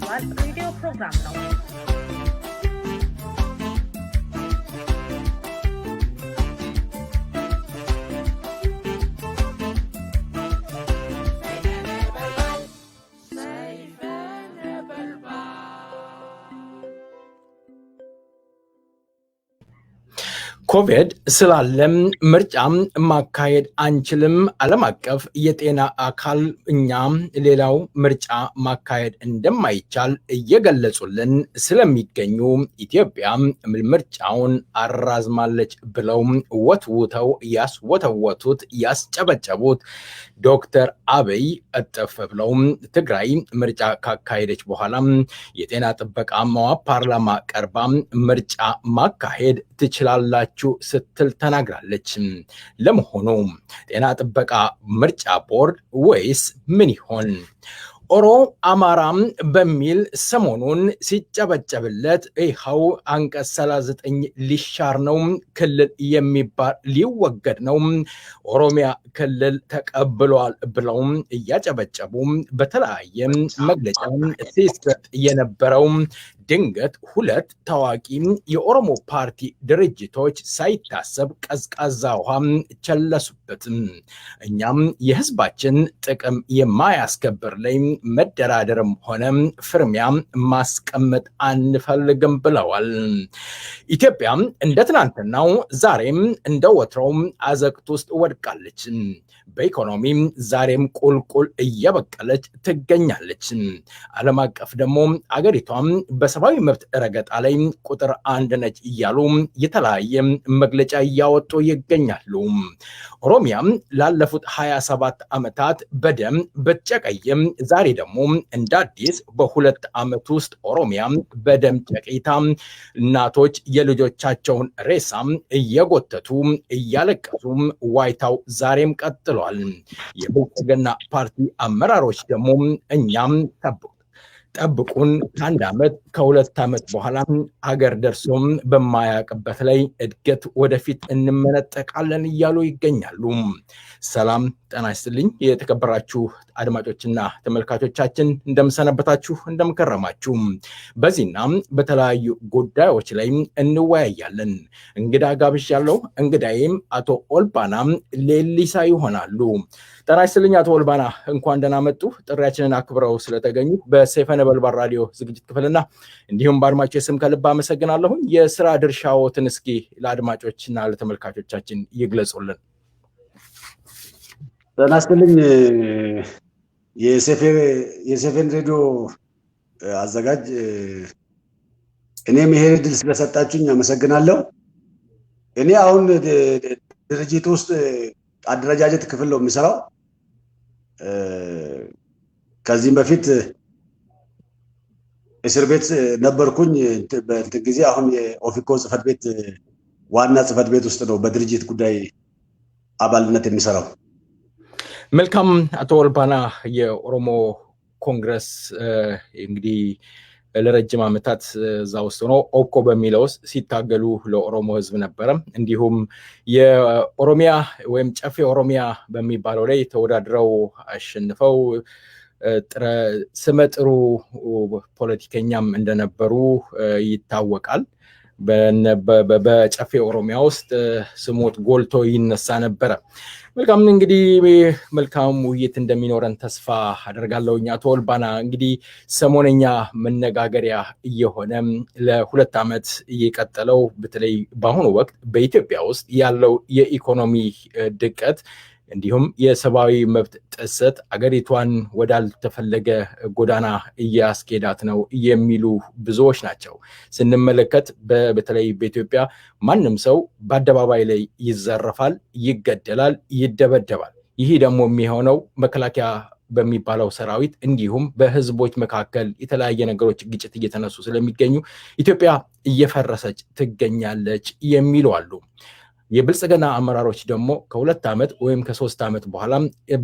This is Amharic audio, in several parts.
ቨርቹዋል ሬዲዮ ፕሮግራም ነው። ኮቪድ ስላለም ምርጫም ማካሄድ አንችልም ዓለም አቀፍ የጤና አካል እኛም ሌላው ምርጫ ማካሄድ እንደማይቻል እየገለጹልን ስለሚገኙ ኢትዮጵያ ምርጫውን አራዝማለች ብለው ወትውተው ያስወተወቱት ያስጨበጨቡት ዶክተር አብይ እጥፍ ብለው ትግራይ ምርጫ ካካሄደች በኋላ የጤና ጥበቃ ፓርላማ ቀርባ ምርጫ ማካሄድ ትችላላችሁ ስትል ተናግራለች። ለመሆኑ ጤና ጥበቃ ምርጫ ቦርድ ወይስ ምን ይሆን? ኦሮ አማራም በሚል ሰሞኑን ሲጨበጨብለት ይኸው አንቀጽ 39 ሊሻር ነው፣ ክልል የሚባል ሊወገድ ነው፣ ኦሮሚያ ክልል ተቀብሏል ብለው እያጨበጨቡ በተለያየ መግለጫ ሲሰጥ የነበረው ድንገት ሁለት ታዋቂ የኦሮሞ ፓርቲ ድርጅቶች ሳይታሰብ ቀዝቃዛ ውሃ ቸለሱበት። እኛም የህዝባችን ጥቅም የማያስከብር ላይ መደራደርም ሆነ ፍርሚያ ማስቀመጥ አንፈልግም ብለዋል። ኢትዮጵያ እንደ ትናንትናው ዛሬም እንደ ወትሮው አዘቅት ውስጥ ወድቃለች። በኢኮኖሚ ዛሬም ቁልቁል እየበቀለች ትገኛለች። ዓለም አቀፍ ደግሞ አገሪቷም በሰብአዊ መብት ረገጣ ላይ ቁጥር 1 ነች እያሉ የተለያየ መግለጫ እያወጡ ይገኛሉ። ኦሮሚያ ላለፉት 27 ዓመታት በደም በጨቀየም ዛሬ ደግሞ እንደ አዲስ በ2 ዓመት ውስጥ ኦሮሚያ በደም ጨቂታ እናቶች የልጆቻቸውን ሬሳ እየጎተቱ እያለቀሱ ዋይታው ዛሬም ቀጥሏል። የብልጽግና ፓርቲ አመራሮች ደግሞ እኛም ጠብቁን ከ1 ዓመት ከ2 ዓመት በኋላ ሀገር ደርሶም በማያውቅበት ላይ እድገት ወደፊት እንመነጠቃለን እያሉ ይገኛሉ። ሰላም ጤና ይስጥልኝ የተከበራችሁ አድማጮችና ተመልካቾቻችን፣ እንደምሰነበታችሁ እንደምከረማችሁ። በዚህና በተለያዩ ጉዳዮች ላይ እንወያያለን። እንግዳ ጋብዣለሁ። እንግዳዬም አቶ ኦልባና ሌሊሳ ይሆናሉ። ጤና ይስጥልኝ አቶ ኦልባና፣ እንኳን ደህና መጡ። ጥሪያችንን አክብረው ስለተገኙ በሰይፈ ነበልባል ራዲዮ ዝግጅት ክፍልና እንዲሁም በአድማጮች ስም ከልብ አመሰግናለሁ። የስራ ድርሻዎትን እስኪ ለአድማጮችና ለተመልካቾቻችን ይግለጹልን። ጤና ይስጥልኝ የሰይፈን ሬዲዮ አዘጋጅ፣ እኔም ይሄ ድል ስለሰጣችሁኝ አመሰግናለሁ። እኔ አሁን ድርጅት ውስጥ አደረጃጀት ክፍል ነው የሚሰራው። ከዚህም በፊት እስር ቤት ነበርኩኝ በእንትን ጊዜ። አሁን የኦፊኮ ጽህፈት ቤት ዋና ጽህፈት ቤት ውስጥ ነው በድርጅት ጉዳይ አባልነት የሚሰራው። መልካም አቶ ኦልባና፣ የኦሮሞ ኮንግረስ እንግዲህ ለረጅም ዓመታት እዛ ውስጥ ሆኖ ኦኮ በሚለው ሲታገሉ ለኦሮሞ ህዝብ ነበረ። እንዲሁም የኦሮሚያ ወይም ጨፌ ኦሮሚያ በሚባለው ላይ ተወዳድረው አሸንፈው ስመጥሩ ፖለቲከኛም እንደነበሩ ይታወቃል። በጨፌ ኦሮሚያ ውስጥ ስሞት ጎልቶ ይነሳ ነበረ። መልካም እንግዲህ መልካም ውይይት እንደሚኖረን ተስፋ አደርጋለሁ። አቶ ኦልባና፣ እንግዲህ ሰሞነኛ መነጋገሪያ እየሆነ ለ2 ዓመት እየቀጠለው በተለይ በአሁኑ ወቅት በኢትዮጵያ ውስጥ ያለው የኢኮኖሚ ድቀት እንዲሁም የሰብአዊ መብት ጥሰት አገሪቷን ወዳልተፈለገ ጎዳና እያስኬዳት ነው የሚሉ ብዙዎች ናቸው። ስንመለከት በተለይ በኢትዮጵያ ማንም ሰው በአደባባይ ላይ ይዘረፋል፣ ይገደላል፣ ይደበደባል። ይህ ደግሞ የሚሆነው መከላከያ በሚባለው ሰራዊት እንዲሁም በህዝቦች መካከል የተለያየ ነገሮች ግጭት እየተነሱ ስለሚገኙ ኢትዮጵያ እየፈረሰች ትገኛለች የሚሉ አሉ። የብልጽግና አመራሮች ደግሞ ከ2 ዓመት ወይም ከ3 ዓመት በኋላ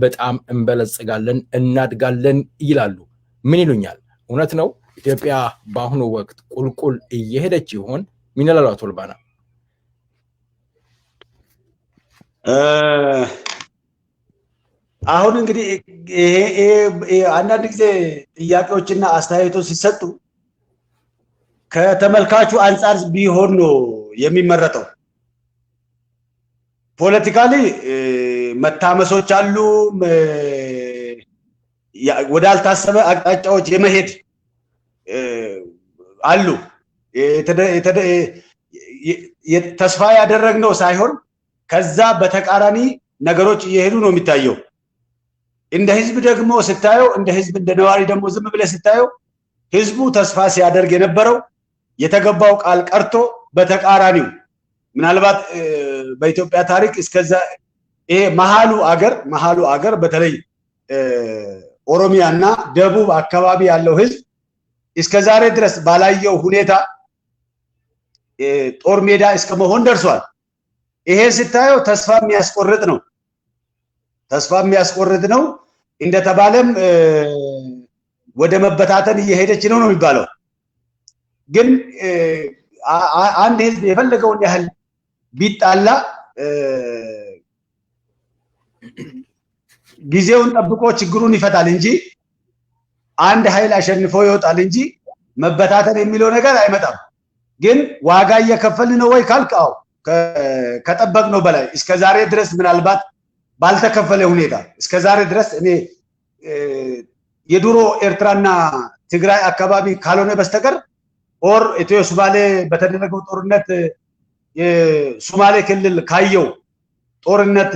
በጣም እንበለጽጋለን እናድጋለን ይላሉ። ምን ይሉኛል? እውነት ነው? ኢትዮጵያ በአሁኑ ወቅት ቁልቁል እየሄደች ይሆን? ምን ይላሉ አቶ ኦልባና? አሁን እንግዲህ አንዳንድ ጊዜ ጥያቄዎችና አስተያየቶች ሲሰጡ ከተመልካቹ አንፃር ቢሆን ነው የሚመረጠው። ፖለቲካሊ መታመሶች አሉ፣ ወዳልታሰበ አቅጣጫዎች የመሄድ አሉ። ተስፋ ያደረግነው ሳይሆን ከዛ በተቃራኒ ነገሮች እየሄዱ ነው የሚታየው። እንደ ህዝብ ደግሞ ስታየው፣ እንደ ህዝብ እንደ ነዋሪ ደግሞ ዝም ብለህ ስታየው ህዝቡ ተስፋ ሲያደርግ የነበረው የተገባው ቃል ቀርቶ በተቃራኒው ምናልባት በኢትዮጵያ ታሪክ እስከዛ ይሄ መሃሉ አገር በተለይ ኦሮሚያና ደቡብ አካባቢ ያለው ህዝብ እስከዛሬ ድረስ ባላየው ሁኔታ ጦር ሜዳ እስከመሆን ደርሷል። ይሄ ስታየው ተስፋ የሚያስቆርጥ ነው። እንደተባለም ወደ መበታተን እየሄደች ነው የሚባለው። ግን አንድ ህዝብ የፈለገውን ያህል ቢጣላ ጊዜውን ጠብቆ ችግሩን ይፈታል እንጂ አንድ ኃይል አሸንፎ ይወጣል እንጂ መበታተን የሚለው ነገር አይመጣም። ግን ዋጋ እየከፈልን ነው ወይ ካልክ፣ አዎ ከጠበቅነው በላይ እስከዛሬ ድረስ ምናልባት ባልተከፈለ ሁኔታ እስከዛሬ ድረስ እኔ የድሮ ኤርትራና ትግራይ አካባቢ ካልሆነ በስተቀር ኦር ኢትዮ ሶማሌ በተደረገው ጦርነት የሶማሌ ክልል ካየው ጦርነት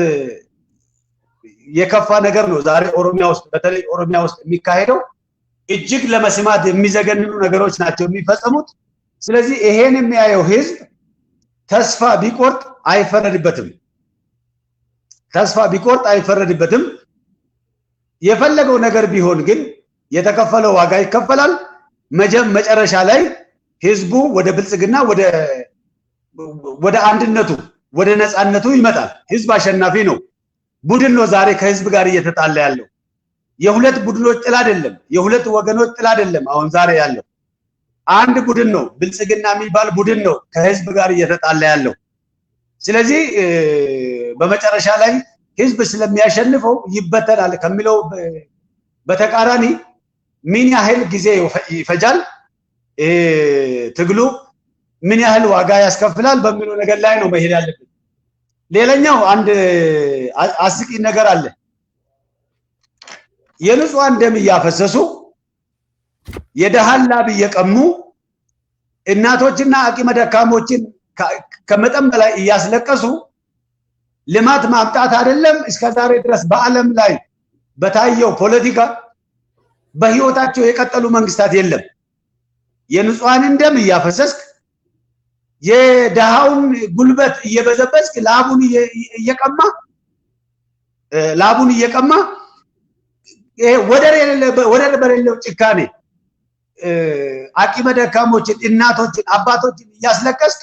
የከፋ ነገር ነው ዛሬ ኦሮሚያ ውስጥ በተለይ ኦሮሚያ ውስጥ የሚካሄደው። እጅግ ለመስማት የሚዘገንኑ ነገሮች ናቸው የሚፈጸሙት። ስለዚህ ይሄን የሚያየው ህዝብ ተስፋ ቢቆርጥ አይፈረድበትም። የፈለገው ነገር ቢሆን ግን የተከፈለው ዋጋ ይከፈላል። መጨረሻ ላይ ህዝቡ ወደ ብልጽግና ወደ አንድነቱ ወደ ነፃነቱ ይመጣል። ህዝብ አሸናፊ ነው። ቡድን ነው ዛሬ ከህዝብ ጋር እየተጣላ ያለው። የሁለት ቡድኖች ጥል አይደለም፣ የሁለት ወገኖች ጥል አይደለም። አሁን ዛሬ ያለው አንድ ቡድን ነው፣ ብልጽግና የሚባል ቡድን ነው ከህዝብ ጋር እየተጣላ ያለው። ስለዚህ በመጨረሻ ላይ ህዝብ ስለሚያሸንፈው ይበተናል ከሚለው በተቃራኒ ምን ያህል ጊዜ ይፈጃል፣ ትግሉ ምን ያህል ዋጋ ያስከፍላል በሚለው ነገር ላይ ነው መሄድ ያለብን። ሌላኛው አንድ አስቂ ነገር አለ። የንጹሃን ደም እያፈሰሱ የደሃን ላብ እየቀሙ እናቶችና አቅመ ደካሞችን ከመጠን በላይ እያስለቀሱ ልማት ማምጣት አይደለም እስከዛሬ ድረስ በዓለም ላይ በታየው ፖለቲካ በህይወታቸው የቀጠሉ መንግስታት የለም። የንጹሃንን ደም እያፈሰስክ የደሃውን ጉልበት እየበዘበዝክ ላቡን እየቀማ ወደር በሌለው ጭካኔ አቅመ ደካሞችን እናቶችን አባቶችን እያስለቀስክ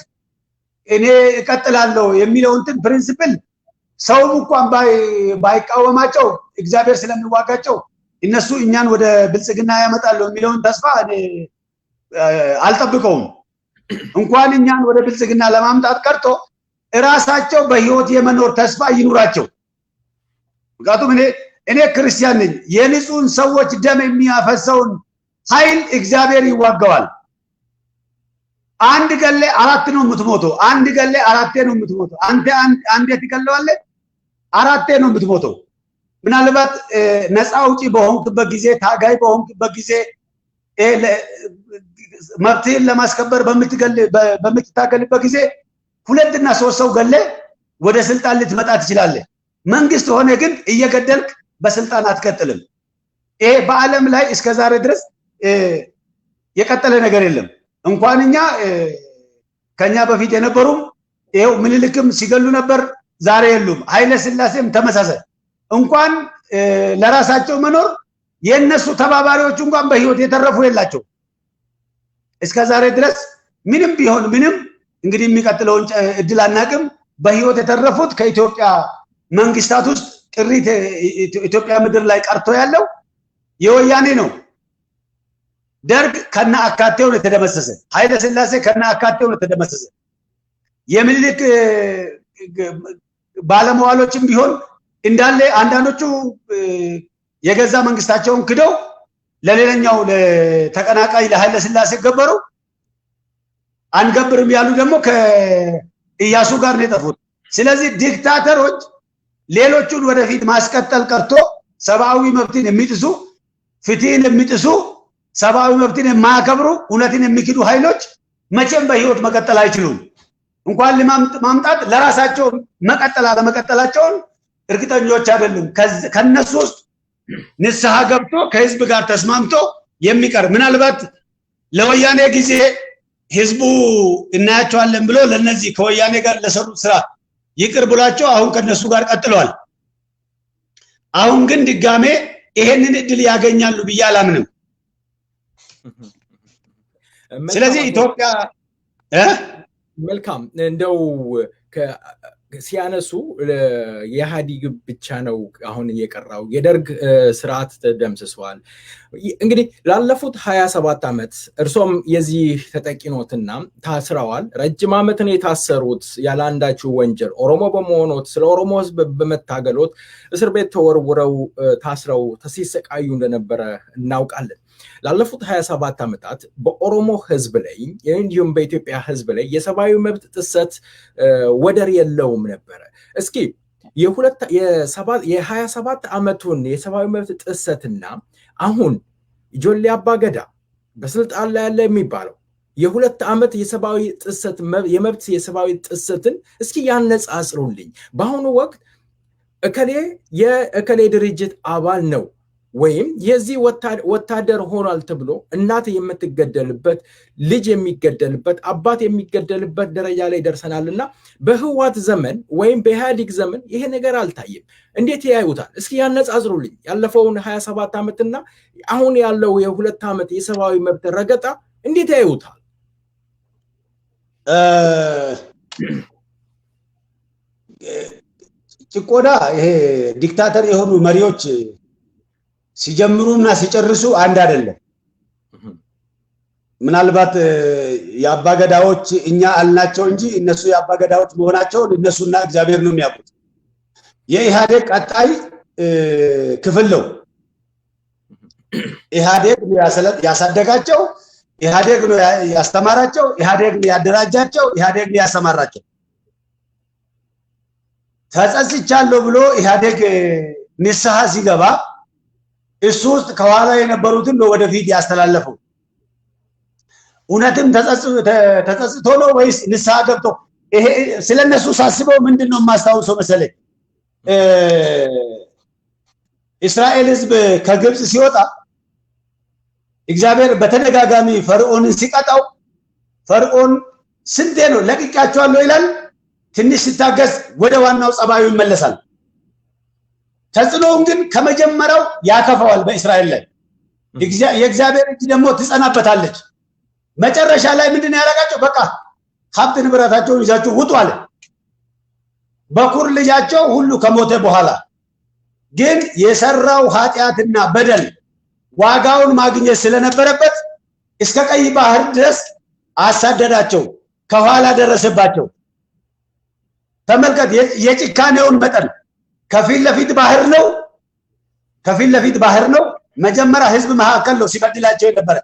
እኔ እቀጥላለሁ የሚለውን ፕሪንሲፕል ሰውም እንኳን ባይቃወማቸው እግዚአብሔር ስለሚዋጋቸው እነሱ እኛን ወደ ብልጽግና ያመጣሉ የሚለውን ተስፋ እኔ አልጠብቀውም። እንኳን እኛን ወደ ብልጽግና ለማምጣት ቀርቶ እራሳቸው በህይወት የመኖር ተስፋ ይኑራቸው። ምክንያቱም እኔ ክርስቲያን ነኝ። የንጹህን ሰዎች ደም የሚያፈሰውን ኃይል እግዚአብሔር ይዋጋዋል። አንድ ገሌ አራት ነው የምትሞተው። አንድ ገሌ አራቴ ነው የምትሞተው። አንዴ ትገለዋለህ፣ አራቴ ነው የምትሞተው። ምናልባት ነፃ አውጪ በሆንክበት ጊዜ፣ ታጋይ በሆንክበት ጊዜ፣ መብትህን ለማስከበር በምትታገልበት ጊዜ 2 እና 3 ሰው ገለ ወደ ስልጣን ልትመጣ ትችላለህ። መንግስት ሆነ ግን እየገደልክ በስልጣን አትቀጥልም። ይሄ በዓለም ላይ እስከዛሬ ድረስ የቀጠለ ነገር የለም። እንኳን እኛ ከኛ በፊት የነበሩም ይሄው ምኒልክም ሲገሉ ነበር፣ ዛሬ የሉም። ኃይለ ሥላሴም ተመሳሳይ። እንኳን ለራሳቸው መኖር የነሱ ተባባሪዎች እንኳን በህይወት የተረፉ የላቸው። እስከዛሬ ድረስ ምንም ቢሆን ምንም እንግዲህ የሚቀጥለውን እድል አናቅም። በህይወት የተረፉት ከኢትዮጵያ መንግስታት ውስጥ ጥሪት ኢትዮጵያ ምድር ላይ ቀርቶ ያለው የወያኔ ነው። ደርግ ከነ አካቴው ነው የተደመሰሰ። ኃይለ ሥላሴ ከነ አካቴው ነው የተደመሰሰ። የምኒልክ ባለመዋሎችም ቢሆን እንዳለ አንዳንዶቹ የገዛ መንግስታቸውን ክደው ለሌላኛው ለተቀናቃይ ለኃይለ ሥላሴ ገበሩ አንገብርም ያሉ ደግሞ ከኢያሱ ጋር ነው የጠፉት። ስለዚህ ዲክታተሮች ሌሎቹን ወደፊት ማስቀጠል ቀርቶ ሰብአዊ መብትን የሚጥሱ ፍትህን የሚጥሱ ሰብአዊ መብትን የማያከብሩ እውነትን የሚክዱ ኃይሎች መቼም በህይወት መቀጠል አይችሉም። እንኳን ለማምጣት ለራሳቸው መቀጠል አለመቀጠላቸውን እርግጠኞች አይደሉም። ከነሱ ውስጥ ንስሐ ገብቶ ከህዝብ ጋር ተስማምቶ የሚቀር ምናልባት ለወያኔ ጊዜ ህዝቡ እናያቸዋለን ብሎ ለነዚህ ከወያኔ ጋር ለሰሩት ስራ ይቅር ብሏቸው አሁን ከነሱ ጋር ቀጥለዋል። አሁን ግን ድጋሜ ይሄንን እድል ያገኛሉ ብዬ አላምንም። ስለዚህ ኢትዮጵያ መልካም እንደው ሲያነሱ የኢህአዴግ ብቻ ነው አሁን እየቀራው የደርግ ስርዓት ተደምስሷል። እንግዲህ ላለፉት 27 ዓመት እርሶም የዚህ ተጠቂኖትና ታስረዋል። ረጅም ዓመትን የታሰሩት ያላንዳችሁ ወንጀል ኦሮሞ በመሆኖት ስለ ኦሮሞ ህዝብ በመታገሎት እስር ቤት ተወርውረው ታስረው ሲሰቃዩ እንደነበረ እናውቃለን። ላለፉት 27 ዓመታት በኦሮሞ ህዝብ ላይ እንዲሁም በኢትዮጵያ ህዝብ ላይ የሰብአዊ መብት ጥሰት ወደር የለውም ነበረ። እስኪ የ27 ዓመቱን የሰብአዊ መብት ጥሰትና አሁን ጆሌ አባገዳ በስልጣን ላይ ያለ የሚባለው የ2 ዓመት የሰብአዊ ጥሰት የመብት የሰብአዊ ጥሰትን እስኪ ያነጻጽሩልኝ። በአሁኑ ወቅት እከሌ ድርጅት አባል ነው ወይም የዚህ ወታደር ሆኗል ተብሎ እናት የምትገደልበት ልጅ የሚገደልበት አባት የሚገደልበት ደረጃ ላይ ደርሰናልና በህዋት ዘመን ወይም በኢህአዴግ ዘመን ይሄ ነገር አልታየም። እንዴት ያዩታል? እስኪ ያነጻጽሩልኝ ያለፈውን 27 ዓመትና አሁን ያለው የ2 ዓመት የሰብአዊ መብት ረገጣ እንዴት ያዩታል? ጭቆና ይሄ ዲክታተር የሆኑ መሪዎች ሲጀምሩና ሲጨርሱ አንድ አይደለም። ምናልባት የአባገዳዎች እኛ አልናቸው እንጂ እነሱ የአባገዳዎች መሆናቸውን እነሱና እግዚአብሔር ነው የሚያውቁት። የኢህአዴግ ቀጣይ ክፍል ነው። ኢህአዴግ ያሳደጋቸው፣ ኢህአዴግ ነው ያስተማራቸው፣ ኢህአዴግ ነው ያደራጃቸው፣ ኢህአዴግ ነው ያሰማራቸው። ተጸጽቻለሁ ብሎ ኢህአዴግ ንስሐ ሲገባ እሱ ውስጥ ከኋላ የነበሩትን ነው ወደፊት ያስተላለፈው። እውነትም ተጸጽቶ ነው ወይስ ንስሐ ገብቶ? ይሄ ስለነሱ ሳስበው ምንድነው የማስታውሰው መሰለኝ፣ እስራኤል ህዝብ ከግብጽ ሲወጣ እግዚአብሔር በተደጋጋሚ ፈርዖንን ሲቀጣው ፈርዖን ስንቴ ነው ለቅቄያቸዋለሁ ይላል። ትንሽ ሲታገስ ወደ ዋናው ጸባዩ ይመለሳል። ተጽዕኖውን ግን ከመጀመሪያው ያከፋዋል በእስራኤል ላይ። የእግዚአብሔር እጅ ደግሞ ትጸናበታለች። መጨረሻ ላይ ምንድን ያደረጋቸው? በቃ ሀብት ንብረታቸውን ይዛችሁ ውጡ አለ። በኩር ልጃቸው ሁሉ ከሞተ በኋላ ግን የሰራው ኃጢአትና በደል ዋጋውን ማግኘት ስለነበረበት እስከ ቀይ ባህር ድረስ አሳደዳቸው፣ ከኋላ ደረሰባቸው። ተመልከት የጭካኔውን መጠን። ከፊት ለፊት ባህር ነው። መጀመሪያ ህዝብ መካከል ነው ሲበድላቸው የነበረ፣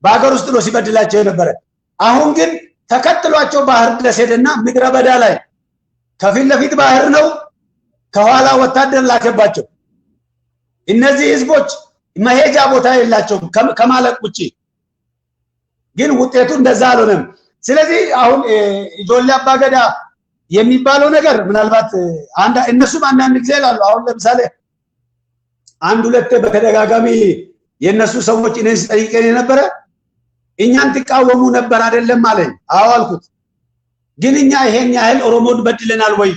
በአገር ውስጥ ነው ሲበድላቸው የነበረ። አሁን ግን ተከትሏቸው ባህር ድረስ ሄደና ምድረ በዳ ላይ ከፊት ለፊት ባህር ነው፣ ከኋላ ወታደር ላከባቸው። እነዚህ ህዝቦች መሄጃ ቦታ የላቸውም ከማለቅ ውጪ። ግን ውጤቱ እንደዛ አልሆነም። ስለዚህ አሁን ጆሌ አባገዳ የሚባለው ነገር ምናልባት እነሱም አንዳንድ ጊዜ ይላሉ። አሁን ለምሳሌ አንድ ሁለት በተደጋጋሚ የነሱ ሰዎች እኔን ሲጠይቀኝ የነበረ እኛን ትቃወሙ ነበር አይደለም አለኝ። አዎ አልኩት። ግን እኛ ይሄን ያህል ኦሮሞን በድለናል ወይ?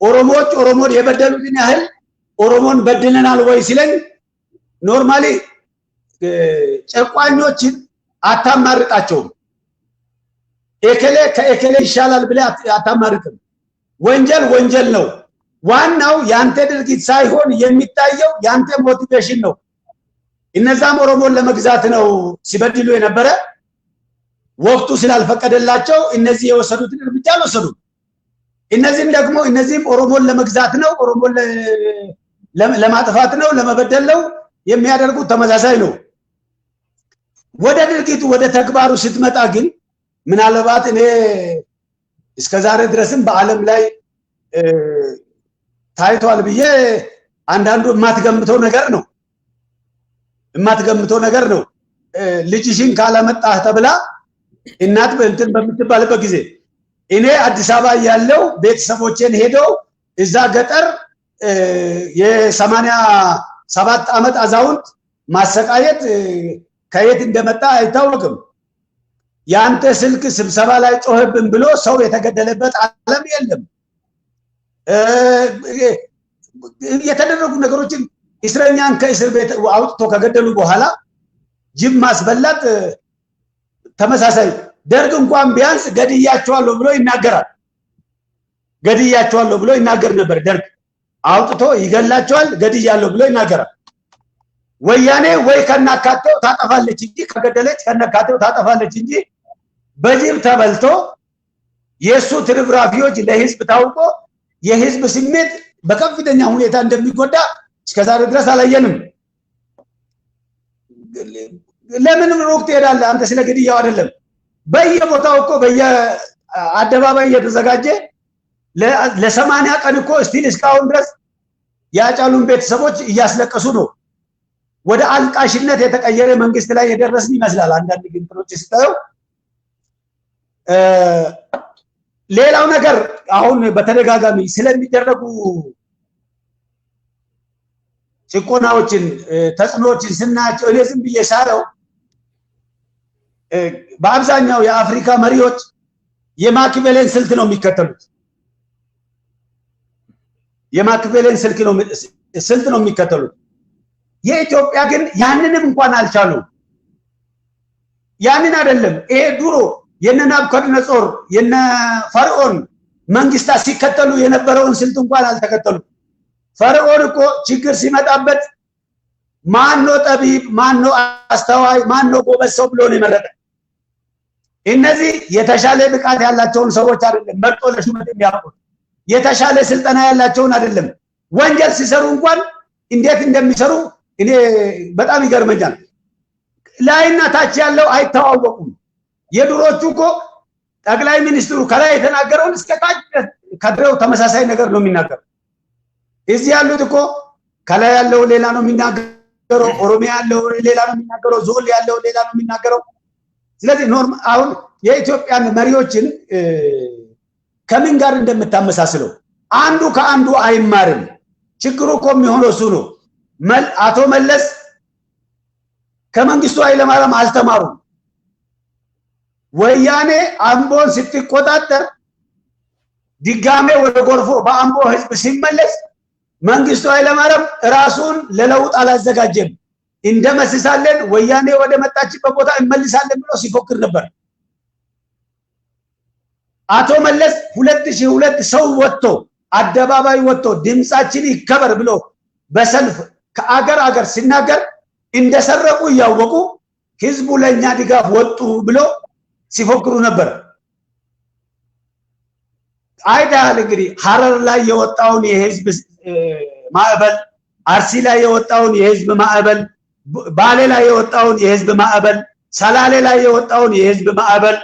ኦሮሞን የበደሉትን ያህል ኦሮሞን በድለናል ወይ ሲለኝ ኖርማሊ ጨቋኞችን አታማርጣቸውም። ኤከሌ ከኤከሌ ይሻላል ብለህ አታማርጥም። ወንጀል ነው። ዋናው ያንተ ድርጊት ሳይሆን የሚታየው ያንተ ሞቲቬሽን ነው። እነዛም ኦሮሞን ለመግዛት ነው ሲበድሉ የነበረ። ወቅቱ ስላልፈቀደላቸው እነዚህ የወሰዱትን እርምጃ አልወሰዱም። እነዚህም ኦሮሞን ለመግዛት ነው፣ ኦሮሞን ለማጥፋት ነው፣ ለመበደል ነው የሚያደርጉት ተመሳሳይ ነው። ወደ ድርጊቱ ወደ ተግባሩ ስትመጣ ግን ምናልባት እኔ እስከዛሬ ድረስም በዓለም ላይ ታይቷል ብዬ አንዳንዱ የማትገምተው ነገር ነው። ልጅሽን ካላመጣህ ተብላ እናት እንትን በምትባልበት ጊዜ እኔ አዲስ አበባ ያለው ቤተሰቦቼን ሄደው እዛ ገጠር የ87 ዓመት አዛውንት ማሰቃየት ከየት እንደመጣ አይታወቅም። ያንተ ስልክ ስብሰባ ላይ ጮህብን ብሎ ሰው የተገደለበት ዓለም የለም። የተደረጉ ነገሮችን እስረኛን ከእስር ቤት አውጥቶ ከገደሉ በኋላ ጅብ ማስበላት ተመሳሳይ። ደርግ እንኳን ቢያንስ ገድያቸዋለሁ ብሎ ይናገር ነበር። ደርግ አውጥቶ ይገላቸዋል፣ ገድያለሁ ብሎ ይናገራል። ወያኔ ወይ ከናካቴው ታጠፋለች እንጂ ከገደለች ከናካቴው ታጠፋለች እንጂ በጅብ ተበልቶ የሱ ትርፍራፊዎች ለህዝብ ታውቆ የህዝብ ስሜት በከፍተኛ ሁኔታ እንደሚጎዳ እስከዛሬ ድረስ አላየንም። ለምን ሩቅ ትሄዳለህ አንተ? ስለ ግድያው አይደለም። በየቦታው እኮ በየአደባባይ እየተዘጋጀ ለ80 ቀን እኮ ስቲል እስካሁን ድረስ ያጫሉን ቤተሰቦች እያስለቀሱ ነው። ወደ አልቃሽነት የተቀየረ መንግስት ላይ የደረስን ይመስላል አንዳንድ ግንትሮች ስታየው። ሌላው ነገር አሁን በተደጋጋሚ ስለሚደረጉ ጭቆናዎችን ተጽዕኖዎችን ስናያቸው እኔ ዝም ብዬ ሳየው በአብዛኛው የአፍሪካ መሪዎች የማኪያቬሊን ስልት ነው የሚከተሉት። ስልት ነው የሚከተሉት። የኢትዮጵያ ግን ያንንም እንኳን አልቻሉም። ያንን አይደለም ይሄ ድሮ የነ ናቡከደነጾር የነ ፈርዖን መንግስታት ሲከተሉ የነበረውን ስልት እንኳን አልተከተሉም። ፈርዖን እኮ ችግር ሲመጣበት ማነው ጠቢብ፣ ማነው አስተዋይ፣ ማነው ጎበዝ ሰው ብሎ ነው የመረጠ። እነዚህ የተሻለ ብቃት ያላቸውን ሰዎች አይደለም መርጦ ለሹመት የሚያውቁት፣ የተሻለ ስልጠና ያላቸውን አይደለም። ወንጀል ሲሰሩ እንኳን እንዴት እንደሚሰሩ እኔ በጣም ይገርመኛል። ላይና ታች ያለው አይተዋወቁም። የድሮቹ እኮ ጠቅላይ ሚኒስትሩ ከላይ የተናገረውን እስከ ታች ከድሬው ተመሳሳይ ነገር ነው የሚናገረው። እዚህ ያሉት እኮ ከላይ ያለው ሌላ ነው የሚናገረው፣ ኦሮሚያ ያለው ሌላ ነው የሚናገረው፣ ዞል ያለው ሌላ ነው የሚናገረው። ስለዚህ አሁን የኢትዮጵያን መሪዎችን ከምን ጋር እንደምታመሳስለው አንዱ ከአንዱ አይማርም። ችግሩ እኮ የሚሆነው እሱ ነው። አቶ መለስ ከመንግስቱ ኃይለማርያም አልተማሩም። ወያኔ አምቦን ስትቆጣጠር ድጋሜ ወደ ጎርፎ በአምቦ ህዝብ ሲመለስ መንግስቱ ኃይለማርያም ራሱን ለለውጥ አላዘጋጀም። እንደመስሳለን፣ ወያኔ ወደ መጣችበት ቦታ እንመልሳለን ብሎ ሲፎክር ነበር። አቶ መለስ 2002 ሰው ወጥቶ አደባባይ ወጥቶ ድምጻችን ይከበር ብሎ በሰልፍ ከአገር ሲናገር እንደሰረቁ እያወቁ ህዝቡ ለኛ ድጋፍ ወጡ ብሎ ሲፎክሩ ነበር። አይደል እንግዲህ ሐረር ላይ የወጣውን የህዝብ ማዕበል፣ አርሲ ላይ የወጣውን የህዝብ ማዕበል፣ ባሌ ላይ የወጣውን የህዝብ ማዕበል፣ ሰላሌ ላይ የወጣውን የህዝብ ማዕበል፣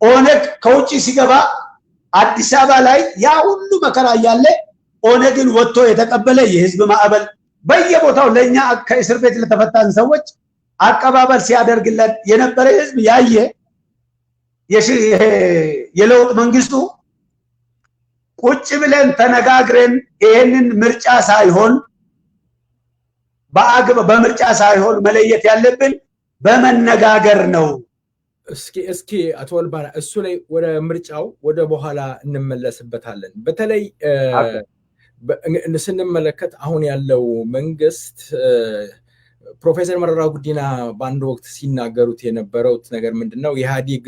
ኦነግ ከውጪ ሲገባ አዲስ አበባ ላይ ያ ሁሉ መከራ ያለ ኦነግን ወጥቶ የተቀበለ የህዝብ ማዕበል፣ በየቦታው ለኛ ከእስር ቤት ለተፈታን ሰዎች አቀባበል ሲያደርግለት የነበረ ህዝብ ያየ የለውጥ መንግስቱ ቁጭ ብለን ተነጋግረን ይሄንን ምርጫ ሳይሆን በምርጫ ሳይሆን መለየት ያለብን በመነጋገር ነው። እስኪ አቶ ወልባና እሱ ላይ ወደ ምርጫው ወደ በኋላ እንመለስበታለን። በተለይ ስንመለከት አሁን ያለው መንግስት ፕሮፌሰር መረራ ጉዲና በአንድ ወቅት ሲናገሩት የነበረው ነገር ምንድነው? ኢህአዲግ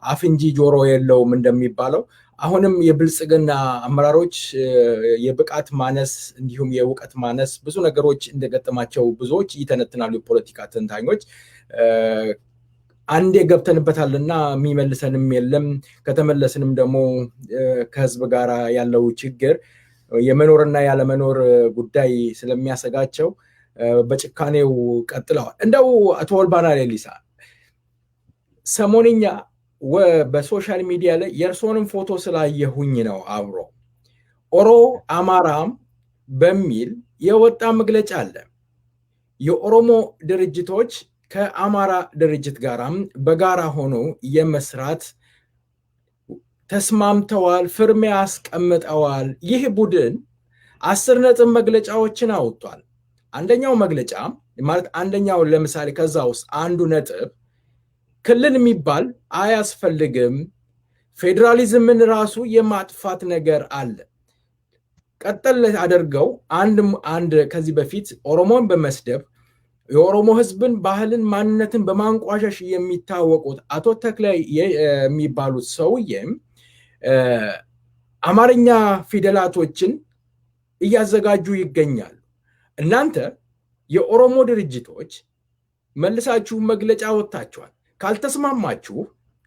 አፍ እንጂ ጆሮ የለውም እንደሚባለው አሁንም የብልጽግና አመራሮች የብቃት ማነስ እንዲሁም የእውቀት ማነስ ብዙ ነገሮች እንደገጠማቸው ብዙዎች ይተነትናሉ። የፖለቲካ ተንታኞች አንዴ ገብተንበታልና የሚመልሰንም የለም ከተመለስንም ደግሞ ከህዝብ ጋር ያለው ችግር የመኖርና ያለመኖር ጉዳይ ስለሚያሰጋቸው በጭካኔው ቀጥለዋል። እንደው አቶ ወልባና ሌሊሳ ሰሞንኛ በሶሻል ሚዲያ ላይ የእርሶንም ፎቶ ስላየሁኝ ነው አብሮ ኦሮ አማራም በሚል የወጣ መግለጫ አለ። የኦሮሞ ድርጅቶች ከአማራ ድርጅት ጋራም በጋራ ሆኖ የመስራት ተስማምተዋል፣ ፍርሚያ አስቀምጠዋል። ይህ ቡድን 10 ነጥብ መግለጫዎችን አውጥቷል። አንደኛው መግለጫ ማለት አንደኛው ለምሳሌ ከዛ ውስጥ አንዱ ነጥብ ክልል የሚባል አያስፈልግም፣ ፌዴራሊዝምን ራሱ የማጥፋት ነገር አለ። ቀጠል አድርገው አንድ ከዚህ በፊት ኦሮሞን በመስደብ የኦሮሞ ህዝብን ባህልን ማንነትን በማንቋሸሽ የሚታወቁት አቶ ተክላይ የሚባሉት ሰውዬም አማርኛ ፊደላቶችን እያዘጋጁ ይገኛሉ። እናንተ የኦሮሞ ድርጅቶች መልሳችሁ መግለጫ ወጥታችኋል። ካልተስማማችሁ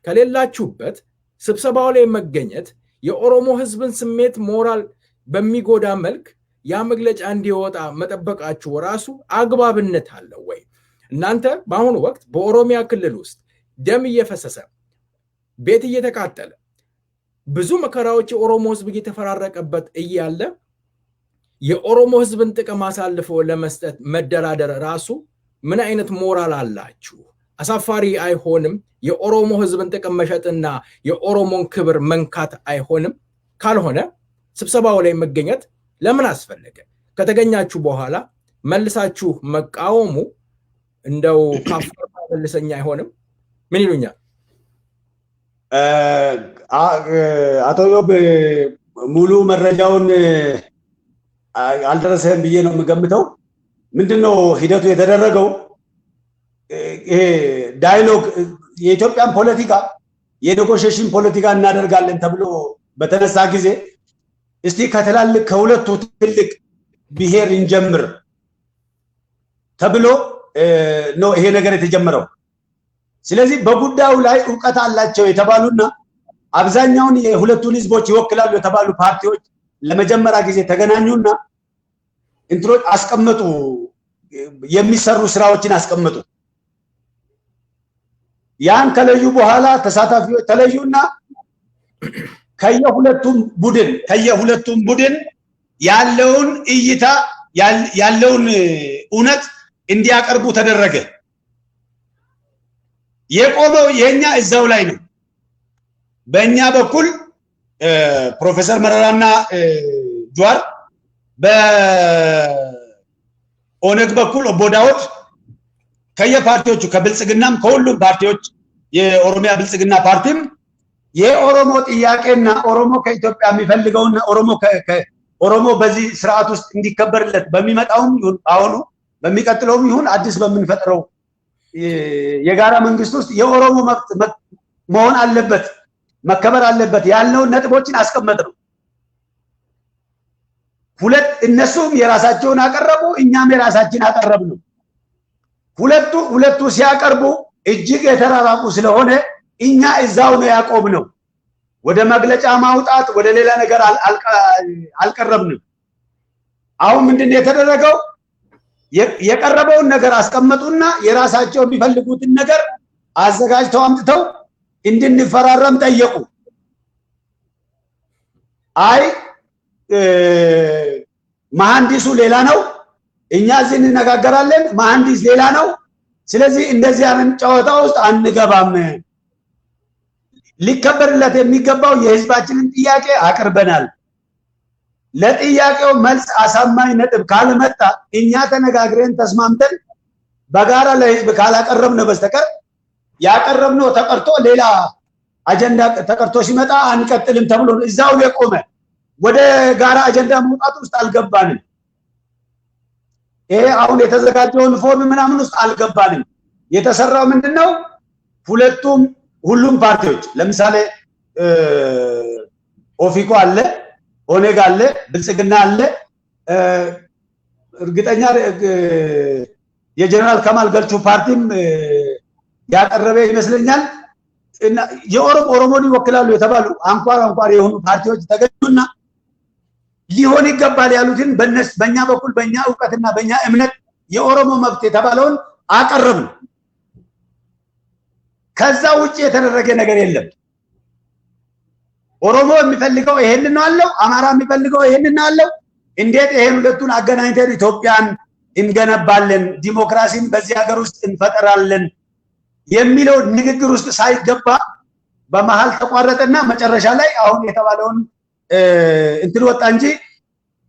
ከሌላችሁበት ስብሰባው ላይ መገኘት የኦሮሞ ህዝብን ስሜት ሞራል በሚጎዳ መልክ ያ መግለጫ እንዲወጣ መጠበቃችሁ ራሱ አግባብነት አለው ወይ? እናንተ በአሁኑ ወቅት በኦሮሚያ ክልል ውስጥ ደም እየፈሰሰ ቤት እየተቃጠለ ብዙ መከራዎች የኦሮሞ ህዝብ እየተፈራረቀበት እያለ የኦሮሞ ህዝብን ጥቅም አሳልፎ ለመስጠት መደራደር ራሱ ምን አይነት ሞራል አላችሁ? አሳፋሪ አይሆንም? የኦሮሞ ህዝብን ጥቅም መሸጥና የኦሮሞን ክብር መንካት አይሆንም? ካልሆነ ስብሰባው ላይ መገኘት ለምን አስፈለገ? ከተገኛችሁ በኋላ መልሳችሁ መቃወሙ እንደው ካፈራ መልሰኛ አይሆንም? ምን ይሉኛል? አቶ ዮብ ሙሉ መረጃውን አልደረሰም ብዬ ነው የምገምተው። ምንድነው ሂደቱ የተደረገው? ይሄ ዳያሎግ የኢትዮጵያን ፖለቲካ የኔጎሽዬሽን ፖለቲካ እናደርጋለን ተብሎ በተነሳ ጊዜ እስቲ ከትላልቅ ከሁለቱ ትልቅ ብሔር እንጀምር ተብሎ ነው ይሄ ነገር የተጀመረው። ስለዚህ በጉዳዩ ላይ ዕውቀት አላቸው የተባሉና አብዛኛውን የሁለቱን ህዝቦች ይወክላሉ የተባሉ ፓርቲዎች ለመጀመሪያ ጊዜ ተገናኙና እንትሮች አስቀመጡ፣ የሚሰሩ ስራዎችን አስቀመጡ። ያን ከለዩ በኋላ ተሳታፊዎች ተለዩና ከየሁለቱም ቡድን ያለውን እይታ ያለውን እውነት እንዲያቀርቡ ተደረገ። የቆመው የኛ እዛው ላይ ነው። በእኛ በኩል ፕሮፌሰር መረራና ጀዋር፣ በኦነግ በኩል ኦቦ ዳውድ ከየፓርቲዎቹ ከብልጽግናም ከሁሉም ፓርቲዎች የኦሮሚያ ብልጽግና ፓርቲም የኦሮሞ ጥያቄና ኦሮሞ ከኢትዮጵያ የሚፈልገውና ኦሮሞ በዚህ ስርዓት ውስጥ እንዲከበርለት በሚመጣውም ይሁን አሁኑ በሚቀጥለውም ይሁን አዲስ በምንፈጥረው የጋራ መንግስት ውስጥ የኦሮሞ መብት መሆን አለበት፣ መከበር አለበት ያለውን ነጥቦችን አስቀመጥ ነው። እነሱም የራሳቸውን አቀረቡ፣ እኛም የራሳችን አቀረብነው። ሁለቱ ሲያቀርቡ እጅግ የተራራቁ ስለሆነ እኛ እዛው ነው ያቆምነው። ወደ መግለጫ ማውጣት ወደ ሌላ ነገር አልቀረብንም። አሁን ምንድነው የተደረገው? የቀረበውን ነገር አስቀመጡና የራሳቸው የሚፈልጉትን ነገር አዘጋጅተው አምጥተው እንድንፈራረም ጠየቁ። አይ መሐንዲሱ ሌላ ነው፣ እኛ እዚህ እንነጋገራለን፣ መሐንዲስ ሌላ ነው። ስለዚህ እንደዚህ አይነት ጨዋታ ውስጥ አንገባም። ሊከበርለት የሚገባው የህዝባችንን ጥያቄ አቅርበናል። ለጥያቄው መልስ አሳማኝ ነጥብ ካልመጣ እኛ ተነጋግረን ተስማምተን በጋራ ለህዝብ ካላቀረብን በስተቀር ያቀረብነው ተቀርቶ ሌላ አጀንዳ ተቀርቶ ሲመጣ አንቀጥልም ተብሎ እዛው የቆመ ወደ ጋራ አጀንዳ መውጣት ውስጥ አልገባንም። ይሄ አሁን የተዘጋጀውን ፎርም ምናምን ውስጥ አልገባንም። የተሰራው ምንድነው? ሁሉም ፓርቲዎች ለምሳሌ ኦፊኮ አለ፣ ኦኔግ አለ፣ ብልጽግና አለ፣ እርግጠኛ የጀነራል ከማል ገልቹ ፓርቲም ያቀረበ ይመስለኛል። እና የኦሮሞን ይወክላሉ የተባሉ አንኳር የሆኑ ፓርቲዎች ተገኙና ሊሆን ይገባል ያሉትን በእኛ በኩል በእኛ ዕውቀትና በእኛ እምነት የኦሮሞ መብት የተባለውን አቀረብን። ከዛ ውጪ የተደረገ ነገር የለም። ኦሮሞ የሚፈልገው ይሄንን ነው አለው፣ አማራ የሚፈልገው ይሄንን ነው አለው። እንዴት ይሄን ሁለቱን አገናኝተን ኢትዮጵያን እንገነባለን፣ ዲሞክራሲን በዚህ ሀገር ውስጥ እንፈጠራለን የሚለው ንግግር ውስጥ ሳይገባ በመሃል ተቋረጠና መጨረሻ ላይ አሁን የተባለውን እንትን ወጣ እንጂ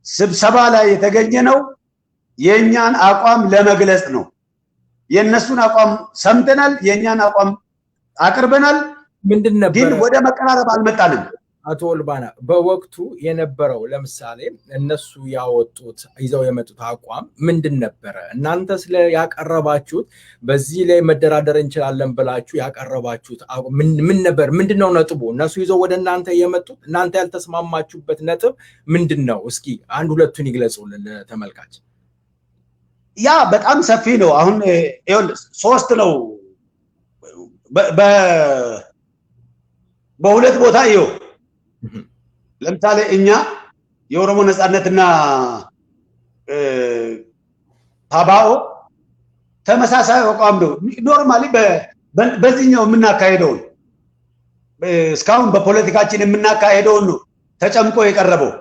ስብሰባ ላይ የተገኘ ነው የኛን አቋም ለመግለጽ ነው። የነሱን አቋም ሰምተናል፣ የኛን አቋም አቅርበናል። ምንድን ነበር ግን ወደ መቀራረብ አልመጣንም። አቶ ወልባና በወቅቱ የነበረው ለምሳሌ እነሱ ያወጡት ይዘው የመጡት አቋም ምንድን ነበረ? እናንተ ስለ ያቀረባችሁት በዚህ ላይ መደራደር እንችላለን ብላችሁ ያቀረባችሁት ምን ነበር? ምንድነው ነጥቡ? እነሱ ይዘው ወደ እናንተ የመጡት እናንተ ያልተስማማችሁበት ነጥብ ምንድነው? እስኪ አንድ ሁለቱን ይግለጹልን ለተመልካች። ያ በጣም ሰፊ ነው። አሁን ሶስት ነው በሁለት ቦታ ይኸው ለምሳሌ እኛ የኦሮሞ ነጻነትና ታባኦ ተመሳሳይ አቋም ነው። ኖርማሊ በዚህኛው የምናካሄደው እስካሁን በፖለቲካችን የምናካሄደው ነው ተጨምቆ የቀረበው።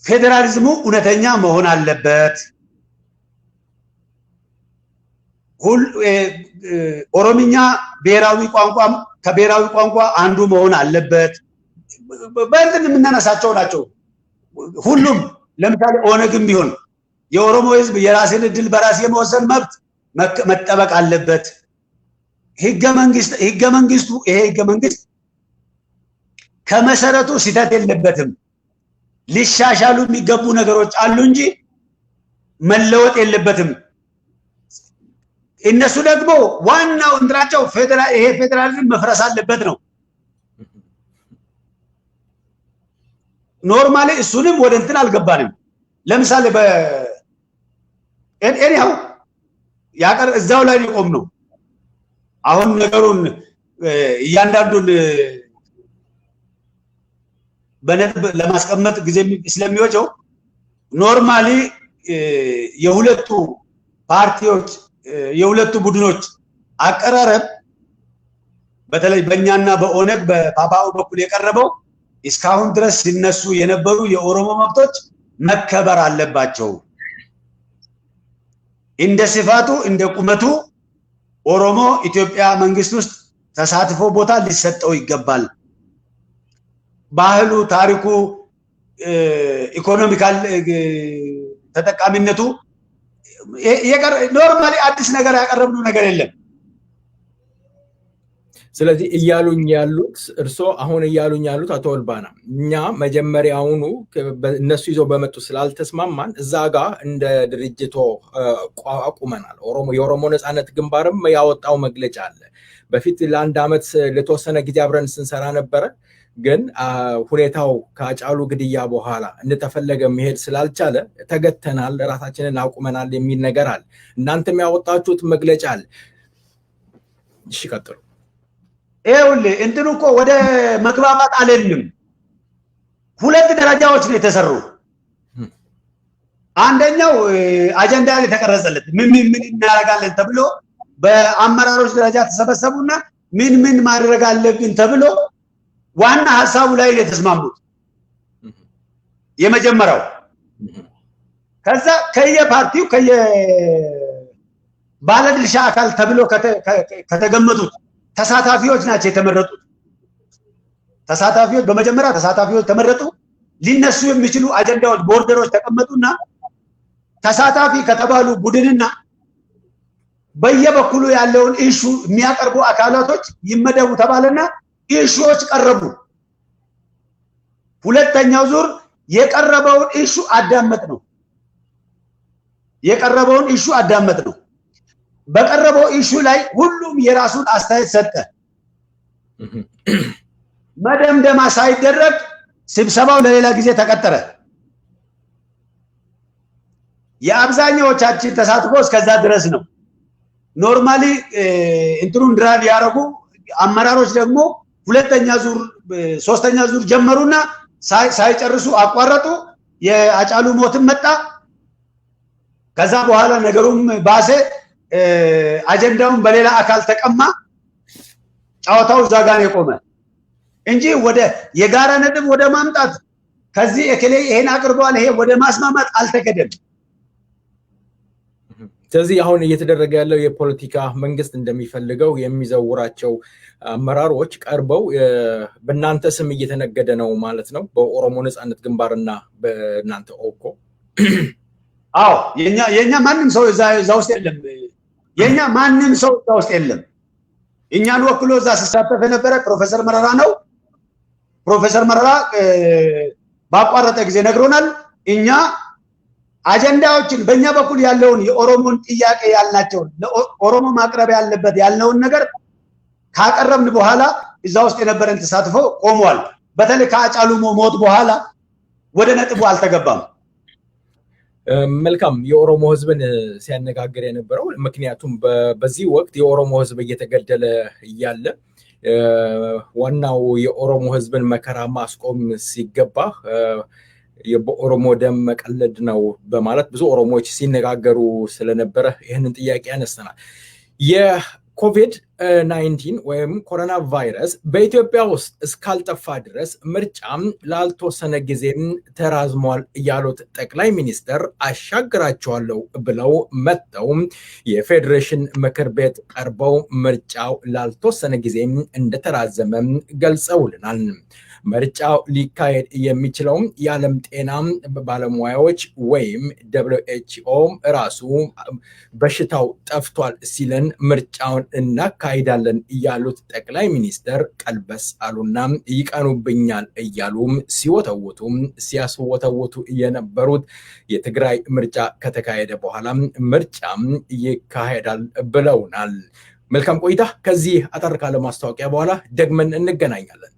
ፌዴራሊዝሙ እውነተኛ መሆን አለበት። ኦሮምኛ ብሔራዊ ቋንቋም ከብሔራዊ ቋንቋ አንዱ መሆን አለበት። በእንትን የምናነሳቸው ናቸው። ሁሉም ለምሳሌ ኦነግም ቢሆን የኦሮሞ ሕዝብ የራስን እድል በራስ የመወሰን መብት መጠበቅ አለበት። ህገ መንግስቱ ይሄ ህገ መንግስት ከመሰረቱ ስህተት የለበትም። ሊሻሻሉ የሚገቡ ነገሮች አሉ እንጂ መለወጥ የለበትም። እነሱ ደግሞ ዋናው እንትናቸው ይሄ ፌዴራሊዝም መፍረስ አለበት ነው። ኖርማሊ እሱንም ወደ እንትን አልገባንም። ለምሳሌ ኤኒሃው እዛው ላይ ቆም ነው። አሁን ነገሩን እያንዳንዱን በነጥብ ለማስቀመጥ ጊዜ ስለሚወጪው ኖርማሊ የሁለቱ ፓርቲዎች የሁለቱ ቡድኖች አቀራረብ በተለይ በእኛና በኦነግ በፓፓው በኩል የቀረበው እስካሁን ድረስ ሲነሱ የነበሩ የኦሮሞ መብቶች መከበር አለባቸው። እንደ ስፋቱ እንደ ቁመቱ ኦሮሞ ኢትዮጵያ መንግስት ውስጥ ተሳትፎ ቦታ ሊሰጠው ይገባል። ባህሉ፣ ታሪኩ፣ ኢኮኖሚካል ተጠቃሚነቱ ኖርማሊ አዲስ ነገር ያቀረብነው ነገር የለም። ስለዚህ አሁን እያሉኝ ያሉት አቶ ወልባና እኛ መጀመሪያውኑ እነሱ ይዘው በመጡ ስላልተስማማን እዛ ጋር እንደ ድርጅቶ አቁመናል። የኦሮሞ ነጻነት ግንባርም ያወጣው መግለጫ አለ። በፊት ለአንድ ዓመት ለተወሰነ ጊዜ አብረን ስንሰራ ነበረ። ግን ሁኔታው ከአጫሉ ግድያ በኋላ እንደተፈለገ መሄድ ስላልቻለ ተገተናል፣ ራሳችንን አቁመናል የሚል ነገር አለ። እናንተም ያወጣችሁት መግለጫ አለ። እሺ ቀጥሉ። ይኸውልህ እንትኑ እኮ ወደ መግባባት አለንም። ሁለት ደረጃዎች ነው የተሰሩ። አንደኛው አጀንዳ ላይ ተቀረጸለት ምን እናደርጋለን ተብሎ በአመራሮች ደረጃ ተሰበሰቡና ምን ማድረግ አለብን ተብሎ ዋና ሐሳቡ ላይ የተስማሙት የመጀመሪያው። ከዛ ከየፓርቲው ባለድርሻ አካል ተብሎ ከተገመቱት ተሳታፊዎች ናቸው የተመረጡት። በመጀመሪያ ተሳታፊዎች ተመረጡ። ሊነሱ የሚችሉ አጀንዳዎች ቦርደሮች ተቀመጡና ተሳታፊ ከተባሉ ቡድንና በየበኩሉ ያለውን ኢሹ የሚያቀርቡ አካላቶች ይመደቡ ተባለና ኢሹዎች ቀረቡ። ሁለተኛው ዙር የቀረበውን ኢሹ አዳመጥ ነው። በቀረበው ኢሹ ላይ ሁሉም የራሱን አስተያየት ሰጠ። መደምደማ ሳይደረግ ስብሰባው ለሌላ ጊዜ ተቀጠረ። የአብዛኛዎቻችን ተሳትፎ እስከዛ ድረስ ነው። ኖርማሊ እንትሩን ድራይቭ ያረጉ አመራሮች ደግሞ ሁለተኛ ዙር ሶስተኛ ዙር ጀመሩና ሳይጨርሱ አቋረጡ። የአጫሉ ሞትም መጣ። ከዛ በኋላ ነገሩም ባሰ። አጀንዳውን በሌላ አካል ተቀማ። ጫዋታው እዛ ጋር የቆመ እንጂ ወደ የጋራ ነጥብ ወደ ማምጣት ከዚህ እከሌ ይሄን አቅርቧል ይሄ ወደ ማስማማት አልተገደም። ስለዚህ አሁን እየተደረገ ያለው የፖለቲካ መንግስት እንደሚፈልገው የሚዘውራቸው አመራሮች ቀርበው በእናንተ ስም እየተነገደ ነው ማለት ነው፣ በኦሮሞ ነጻነት ግንባርና በእናንተ ኦኮ። አዎ የኛ ማንም ሰው እዛ ውስጥ የለም። የኛ ማንም ሰው እዛ ውስጥ የለም። እኛን ወክሎ እዛ ሲሳተፍ የነበረ ፕሮፌሰር መረራ ነው። ፕሮፌሰር መረራ ባቋረጠ ጊዜ ነግሮናል። እኛ አጀንዳዎችን በእኛ በኩል ያለውን የኦሮሞን ጥያቄ ያልናቸውን ለኦሮሞ ማቅረብ ያለበት ያልነውን ነገር ካቀረብን በኋላ እዛ ውስጥ የነበረን ተሳትፎ ቆሟል። በተለይ ከአጫሉ ሞት በኋላ ወደ ነጥቡ አልተገባም። መልካም። የኦሮሞ ህዝብን ሲያነጋግር የነበረው ምክንያቱም በዚህ ወቅት የኦሮሞ ህዝብ እየተገደለ እያለ ዋናው የኦሮሞ ህዝብን መከራ ማስቆም ሲገባ በኦሮሞ ደም መቀለድ ነው በማለት ብዙ ኦሮሞዎች ሲነጋገሩ ስለነበረ ይህንን ጥያቄ ያነስተናል። የኮቪድ-19 ወይም ኮሮና ቫይረስ በኢትዮጵያ ውስጥ እስካልጠፋ ድረስ ምርጫም ላልተወሰነ ጊዜም ተራዝሟል ያሉት ጠቅላይ ሚኒስትር አሻግራቸዋለሁ ብለው መጥተው የፌዴሬሽን ምክር ቤት ቀርበው ምርጫው ላልተወሰነ ጊዜም እንደተራዘመ ገልጸውልናል። ምርጫው ሊካሄድ የሚችለው የዓለም ጤና ባለሙያዎች ወይም WHO ራሱ በሽታው ጠፍቷል ሲለን ምርጫውን እናካሂዳለን እያሉት ጠቅላይ ሚኒስትር ቀልበስ አሉና ይቀኑብኛል እያሉም ሲያስወተውቱ የነበሩት የትግራይ ምርጫ ከተካሄደ በኋላ ምርጫም ይካሄዳል ብለውናል። መልካም ቆይታ። ከዚህ አጠር ካለ ማስታወቂያ በኋላ ደግመን እንገናኛለን።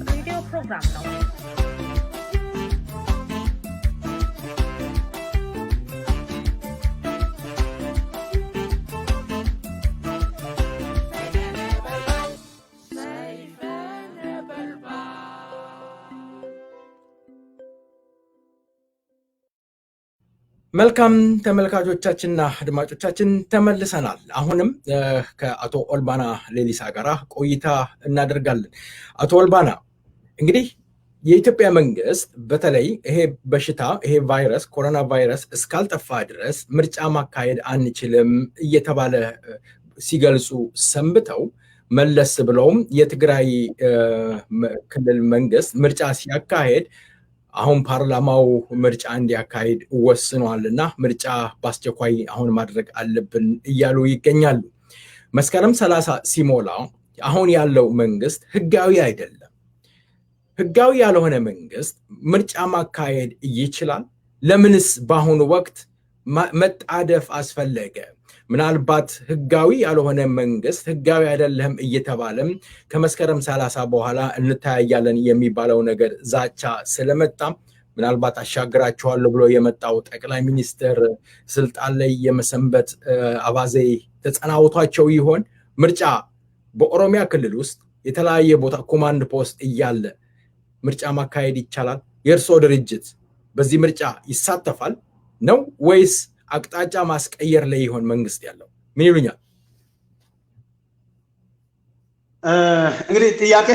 ሬዲዮ ፕሮግራም ነው። መልካም ተመልካቾቻችንና አድማጮቻችን ተመልሰናል። አሁንም ከአቶ ኦልባና ሌሊሳ ጋር ቆይታ እናደርጋለን። አቶ ኦልባና እንግዲህ የኢትዮጵያ መንግስት በተለይ ይሄ በሽታ ይሄ ቫይረስ ኮሮና ቫይረስ እስካልጠፋ ድረስ ምርጫ ማካሄድ አንችልም እየተባለ ሲገልጹ ሰንብተው መለስ ብለውም የትግራይ ክልል መንግስት ምርጫ ሲያካሄድ አሁን ፓርላማው ምርጫ እንዲያካሂድ ወስኗልና ምርጫ በአስቸኳይ አሁን ማድረግ አለብን እያሉ ይገኛሉ። መስከረም 30 ሲሞላ አሁን ያለው መንግስት ህጋዊ አይደለም። ህጋዊ ያልሆነ መንግስት ምርጫ ማካሄድ ይችላል? ለምንስ በአሁኑ ወቅት መጣደፍ አስፈለገ? ምናልባት ህጋዊ ያልሆነ መንግስት ህጋዊ አይደለም እየተባለም ከመስከረም 30 በኋላ እንታያያለን የሚባለው ነገር ዛቻ ስለመጣ ምናልባት አሻግራቸዋለሁ ብሎ የመጣው ጠቅላይ ሚኒስትር ስልጣን ላይ የመሰንበት አባዜ ተጸናውቷቸው ይሆን? ምርጫ በኦሮሚያ ክልል ውስጥ የተለያየ ቦታ ኮማንድ ፖስት እያለ ምርጫ ማካሄድ ይቻላል? የእርሶ ድርጅት በዚህ ምርጫ ይሳተፋል ነው ወይስ አቅጣጫ ማስቀየር ላይ ይሆን መንግስት ያለው? ምን ይሉኛል? እንግዲህ ጥያቄ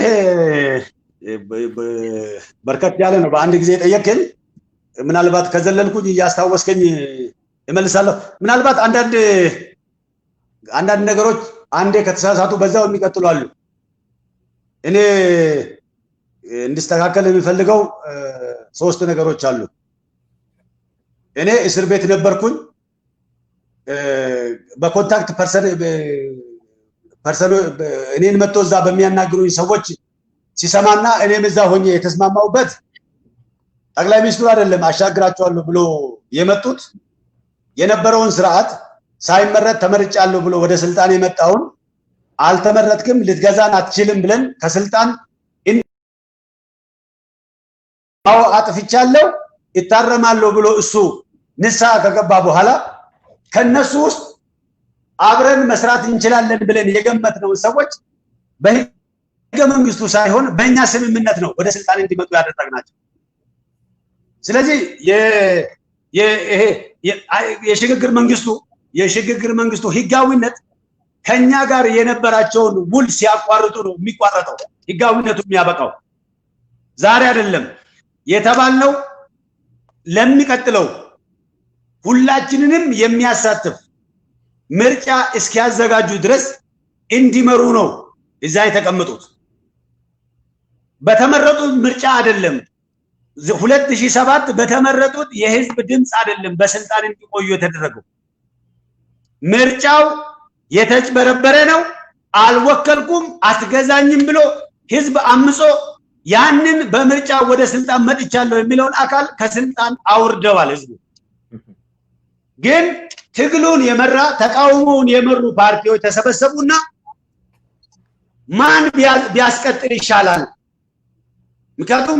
በርከት ያለ ነው። በአንድ ጊዜ ጠየቅን። ምናልባት ከዘለልኩኝ እያስታወስከኝ እመልሳለሁ። ምናልባት አንዳንድ ነገሮች አንዴ ከተሳሳቱ በዛው የሚቀጥሉ አሉ። እኔ እንድስተካከል የሚፈልገው 3 ነገሮች አሉ። እኔ እስር ቤት ነበርኩኝ። በኮንታክት ፐርሰን እኔን መጥቶ እዛ በሚያናግሩኝ ሰዎች ሲሰማና እኔም እዛ ሆኜ የተስማማውበት ጠቅላይ ሚኒስትሩ አይደለም አሻግራቸዋለሁ ብሎ የመጡት የነበረውን ስርዓት ሳይመረጥ ተመርጫለሁ ብሎ ወደ ስልጣን የመጣውን አልተመረጥክም ልትገዛን አትችልም ብለን ከስልጣን አው አጥፍቻለሁ ይታረማለሁ ብሎ እሱ ንስሐ ከገባ በኋላ ከነሱ ውስጥ አብረን መስራት እንችላለን ብለን የገመትነው ሰዎች በህገ መንግስቱ ሳይሆን በእኛ ስምምነት ነው ወደ ስልጣን እንዲመጡ ያደረግናቸው። ስለዚህ የሽግግር መንግስቱ ህጋዊነት ከኛ ጋር የነበራቸውን ውል ሲያቋርጡ ነው የሚቋረጠው ህጋዊነቱ የሚያበቃው። ዛሬ አይደለም የተባልነው ለሚቀጥለው ሁላችንንም የሚያሳትፍ ምርጫ እስኪያዘጋጁ ድረስ እንዲመሩ ነው እዛ የተቀመጡት። በተመረጡት ምርጫ አይደለም 2007 በተመረጡት የህዝብ ድምጽ አይደለም በስልጣን እንዲቆዩ የተደረገው። ምርጫው የተጭበረበረ ነው፣ አልወከልኩም አትገዛኝም ብሎ ህዝብ አምጾ ያንን በምርጫ ወደ ስልጣን መጥቻለሁ የሚለውን አካል ከስልጣን አውርደዋል። ህዝቡ ግን ትግሉን የመራ ተቃውሞውን የመሩ ፓርቲዎች ተሰበሰቡና ማን ቢያስቀጥል ይሻላል? ምክንያቱም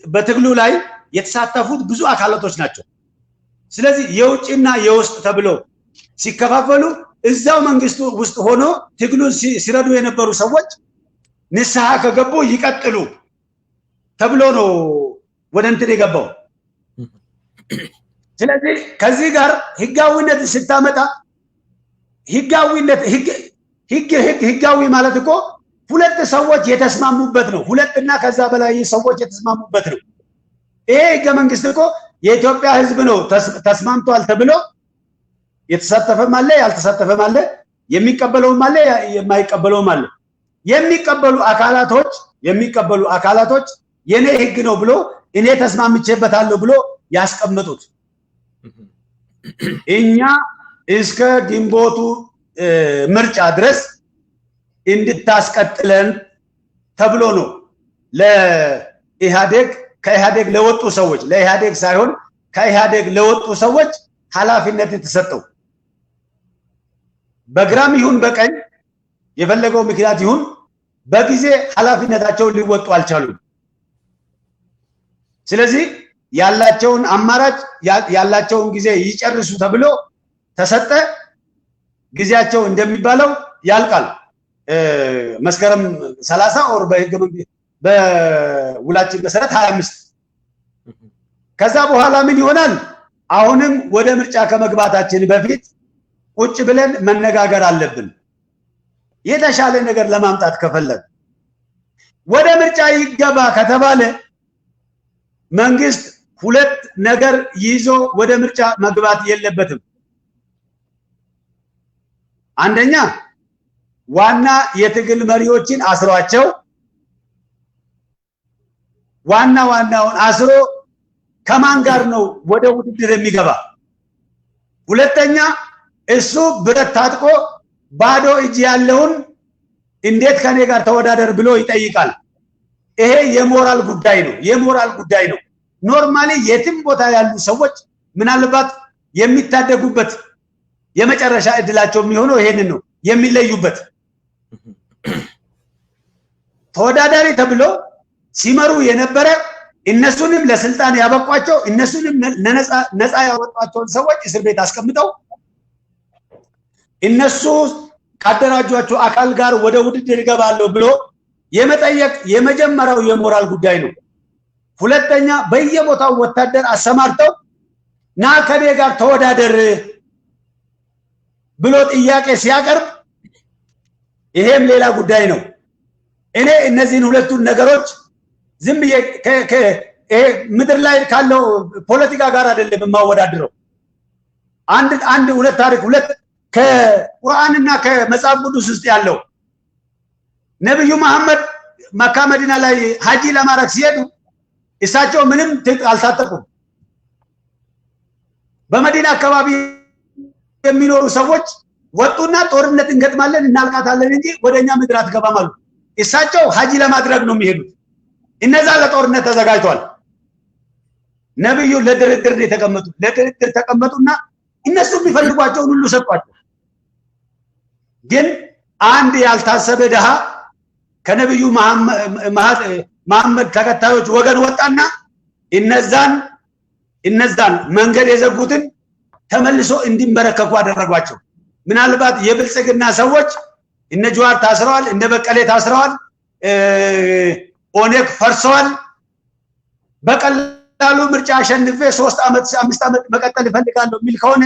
በትግሉ ላይ የተሳተፉት ብዙ አካላቶች ናቸው። ስለዚህ የውጭና የውስጥ ተብሎ ሲከፋፈሉ እዛው መንግስቱ ውስጥ ሆኖ ትግሉን ሲረዱ የነበሩ ሰዎች ንስሐ ከገቡ ይቀጥሉ ተብሎ ነው ወደ እንትን የገባው። ስለዚህ ከዚህ ጋር ህጋዊነት ስታመጣ ህጋዊ ማለት እኮ ሁለት ሰዎች የተስማሙበት ነው። ሁለትና ከዛ በላይ ሰዎች የተስማሙበት ነው። ይሄ ህገ መንግስት እኮ የኢትዮጵያ ህዝብ ነው ተስማምቷል ተብሎ የተሳተፈም አለ ያልተሳተፈም አለ፣ የሚቀበለውም አለ የማይቀበለውም አለ። የሚቀበሉ አካላቶች የኔ ህግ ነው ብሎ እኔ ተስማምቼበታለሁ ብሎ ያስቀምጡት። እኛ እስከ ግንቦቱ ምርጫ ድረስ እንድታስቀጥለን ተብሎ ነው ከኢህአዴግ ለወጡ ሰዎች፣ ለኢህአዴግ ሳይሆን ከኢህአዴግ ለወጡ ሰዎች ኃላፊነት የተሰጠው። በግራም ይሁን በቀኝ የፈለገው ምክንያት ይሁን በጊዜ ኃላፊነታቸውን ሊወጡ አልቻሉም። ስለዚህ ያላቸውን አማራጭ ያላቸውን ጊዜ ይጨርሱ ተብሎ ተሰጠ። ጊዜያቸው እንደሚባለው ያልቃል መስከረም 30 ኦር በውላችን መሰረት 25። ከዛ በኋላ ምን ይሆናል? አሁንም ወደ ምርጫ ከመግባታችን በፊት ቁጭ ብለን መነጋገር አለብን። የተሻለ ነገር ለማምጣት ከፈለግ ወደ ምርጫ ይገባ ከተባለ መንግስት ሁለት ነገር ይዞ ወደ ምርጫ መግባት የለበትም። አንደኛ ዋና የትግል መሪዎችን አስሯቸው ዋናውን አስሮ ከማን ጋር ነው ወደ ውድድር የሚገባ? ሁለተኛ እሱ ብረት ታጥቆ ባዶ እጅ ያለውን እንዴት ከኔ ጋር ተወዳደር ብሎ ይጠይቃል። ይሄ የሞራል ጉዳይ ነው። ኖርማሊ የትም ቦታ ያሉ ሰዎች ምናልባት የሚታደጉበት የመጨረሻ እድላቸው የሚሆነው ይሄንን ነው የሚለዩበት። ተወዳዳሪ ተብሎ ሲመሩ የነበረ እነሱንም ለስልጣን ያበቋቸው እነሱንም ነፃ ያወጣቸውን ሰዎች እስር ቤት አስቀምጠው እነሱ ካደራጇቸው አካል ጋር ወደ ውድድር ይገባለሁ ብሎ የመጠየቅ የመጀመሪያው የሞራል ጉዳይ ነው። ሁለተኛ በየቦታው ወታደር አሰማርተው ና ከኔ ጋር ተወዳደር ብሎ ጥያቄ ሲያቀርብ ይሄም ሌላ ጉዳይ ነው። እኔ እነዚህን ሁለቱን ነገሮች ዝም ብዬ ምድር ላይ ካለው ፖለቲካ ጋር አይደለም የማወዳድረው። ሁለት ከቁርአንና ከመጽሐፍ ቅዱስ ውስጥ ያለው ነብዩ መሐመድ መካ መዲና ላይ ሀጂ ለማድረግ ሲሄዱ እሳቸው ምንም አልታጠቁም። በመዲና አካባቢ የሚኖሩ ሰዎች ወጡና ጦርነት እንገጥማለን እናልቃታለን እንጂ ወደኛ ምድር አትገባም አሉ። እሳቸው ሀጂ ለማድረግ ነው የሚሄዱት። እነዛ ለጦርነት ተዘጋጅቷል። ነብዩ ለድርድር ተቀመጡና እነሱ የሚፈልጓቸውን ሁሉ ሰጧቸው። ግን አንድ ያልታሰበ ደሃ ከነብዩ መሐመድ ተከታዮች ወገን ወጣና እነዛን መንገድ የዘጉትን ተመልሶ እንዲንበረከኩ አደረጓቸው። ምናልባት የብልጽግና ሰዎች እነ ጀዋር ታስረዋል፣ እነ በቀሌ ታስረዋል፣ ኦነግ ፈርሰዋል። በቀላሉ ምርጫ አሸንፌ 3 ዓመት 5 ዓመት መቀጠል እፈልጋለሁ የሚል ከሆነ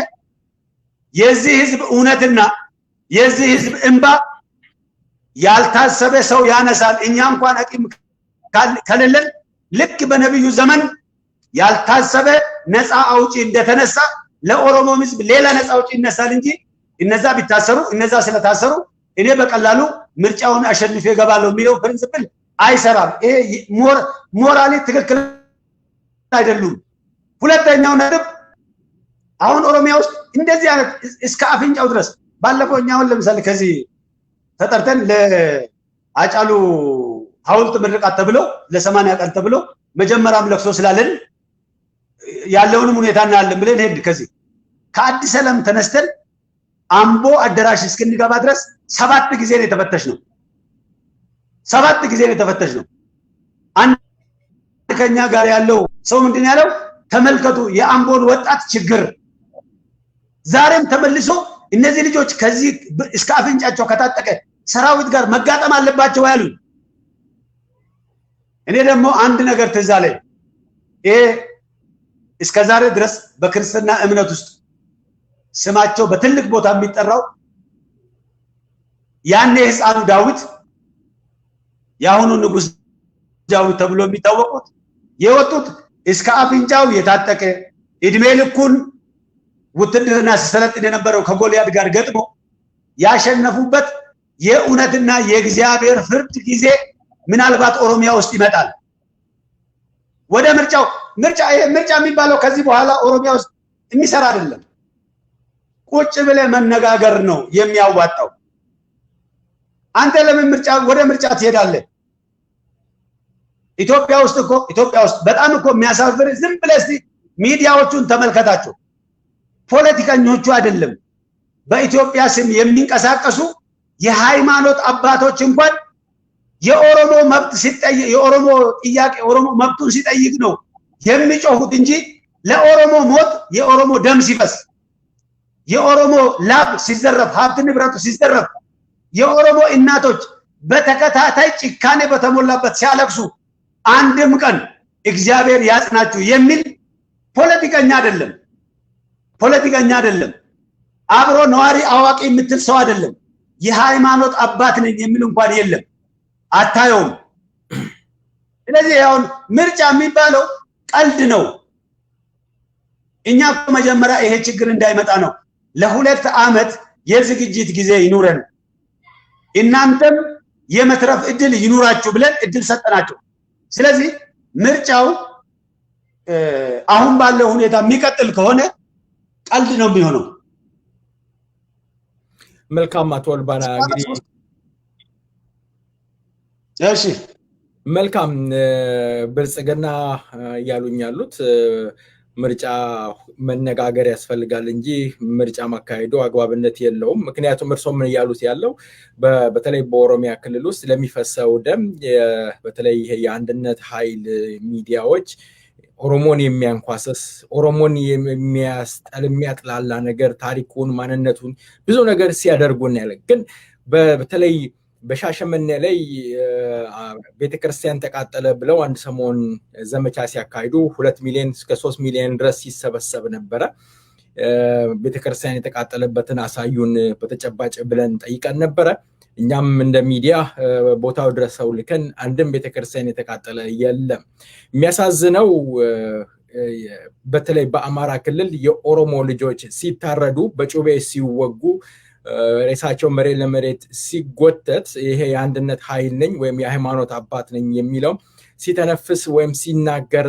የዚህ ህዝብ እውነትና የዚህ ህዝብ እንባ ያልታሰበ ሰው ያነሳል። እኛ እንኳን አቂም ከሌለን ልክ በነብዩ ዘመን ያልታሰበ ነፃ አውጪ እንደተነሳ ለኦሮሞ ህዝብ ሌላ ነፃ አውጪ ይነሳል እንጂ እነዛ ቢታሰሩ እነዛ ስለታሰሩ እኔ በቀላሉ ምርጫውን አሸንፌ እገባለሁ የሚለው ፕሪንሲፕል አይሰራም። ይሄ ሞራሊ ትክክል አይደሉም። ሁለተኛው ነጥብ አሁን ኦሮሚያ ውስጥ እንደዚህ አይነት እስከ አፍንጫው ድረስ ባለፈው እኛውን ለምሳሌ ከዚህ ተጠርተን ለአጫሉ ሐውልት ምርቃት ተብሎ ለ80 ቀን ተብሎ መጀመሪያም ለክሶ ስላለን ያለውንም ሁኔታ እናያለን ብለን ሄድ ከዚህ ከአዲስ ሰላም ተነስተን አምቦ አዳራሽ እስክንገባ ድረስ 7 ጊዜ ነው የተፈተሽ ነው። 7 ጊዜ ነው የተፈተሽ ነው። አንድ ከኛ ጋር ያለው ሰው ምንድን ያለው ተመልከቱ የአምቦን ወጣት ችግር። ዛሬም ተመልሶ እነዚህ ልጆች ከዚህ እስከ አፍንጫቸው ከታጠቀ ሰራዊት ጋር መጋጠም አለባቸው ያሉ። እኔ ደግሞ አንድ ነገር ትዝ አለኝ። ይሄ እስከ ዛሬ ድረስ በክርስትና እምነት ውስጥ ስማቸው በትልቅ ቦታ የሚጠራው ያኔ ህፃኑ ዳዊት ያሁኑ ንጉስ ዳዊት ተብሎ የሚታወቁት የወጡት እስከ አፍንጫው የታጠቀ እድሜ ልኩን ውትድርና ሲሰለጥን የነበረው ከጎልያድ ጋር ገጥሞ ያሸነፉበት የእውነትና የእግዚአብሔር ፍርድ ጊዜ ምናልባት ኦሮሚያ ውስጥ ይመጣል። ወደ ምርጫ የሚባለው ከዚህ በኋላ ኦሮሚያ ውስጥ የሚሰራ አይደለም። ቁጭ ብለ መነጋገር ነው የሚያዋጣው። አንተ ለምን ወደ ምርጫ ትሄዳለህ? ኢትዮጵያ ውስጥ በጣም እኮ የሚያሳፍር ዝም ብለህ እስቲ ሚዲያዎቹን ተመልከታቸው። ፖለቲከኞቹ አይደለም በኢትዮጵያ ስም የሚንቀሳቀሱ የሃይማኖት አባቶች እንኳን የኦሮሞ መብት ሲጠይቅ የኦሮሞ ጥያቄ ኦሮሞ መብቱን ሲጠይቅ ነው የሚጮሁት እንጂ ለኦሮሞ ሞት የኦሮሞ ደም ሲፈስ የኦሮሞ ላብ ሲዘረፍ ሀብት ንብረቱ ሲዘረፍ የኦሮሞ እናቶች በተከታታይ ጭካኔ በተሞላበት ሲያለቅሱ አንድም ቀን እግዚአብሔር ያጽናችሁ የሚል ፖለቲከኛ አይደለም። አብሮ ነዋሪ አዋቂ የምትል ሰው አይደለም። የሃይማኖት አባት ነኝ የሚል እንኳን የለም፣ አታየውም። ስለዚህ አሁን ምርጫ የሚባለው ቀልድ ነው። እኛ መጀመሪያ ይሄ ችግር እንዳይመጣ ነው ለ2 ዓመት የዝግጅት ጊዜ ይኑረን፣ እናንተም የመትረፍ እድል ይኑራችሁ ብለን እድል ሰጠናቸው። ስለዚህ ምርጫው አሁን ባለው ሁኔታ የሚቀጥል ከሆነ ቀልድ ነው የሚሆነው። መልካም አቶ ወልባና እንግዲህ እሺ መልካም ብልጽግና እያሉኝ ያሉት ምርጫ መነጋገር ያስፈልጋል እንጂ ምርጫ ማካሄዱ አግባብነት የለውም። ምክንያቱም እርሶም እያሉት ያለው በተለይ በኦሮሚያ ክልል ውስጥ ለሚፈሰው ደም በተለይ የአንድነት ኃይል ሚዲያዎች ኦሮሞን የሚያንኳሰስ ኦሮሞን የሚያጥላላ ነገር ታሪኩን ማንነቱን ብዙ ነገር ሲያደርጉን ያለ ግን በተለይ በሻሸመኔ ላይ ቤተክርስቲያን ተቃጠለ ብለው አንድ ሰሞን ዘመቻ ሲያካሂዱ 2 ሚሊዮን እስከ 3 ሚሊዮን ድረስ ሲሰበሰብ ነበረ። ቤተክርስቲያን የተቃጠለበትን አሳዩን በተጨባጭ ብለን ጠይቀን ነበረ። እኛም እንደ ሚዲያ ቦታው ድረስ ሰው ልከን አንድም ቤተክርስቲያን የተቃጠለ የለም። የሚያሳዝነው በተለይ በአማራ ክልል የኦሮሞ ልጆች ሲታረዱ በጩቤ ሲወጉ ሬሳቸው መሬት ለመሬት ሲጎተት ይሄ የአንድነት ኃይል ነኝ ወይም የሃይማኖት አባት ነኝ የሚለው ሲተነፍስ ወይም ሲናገር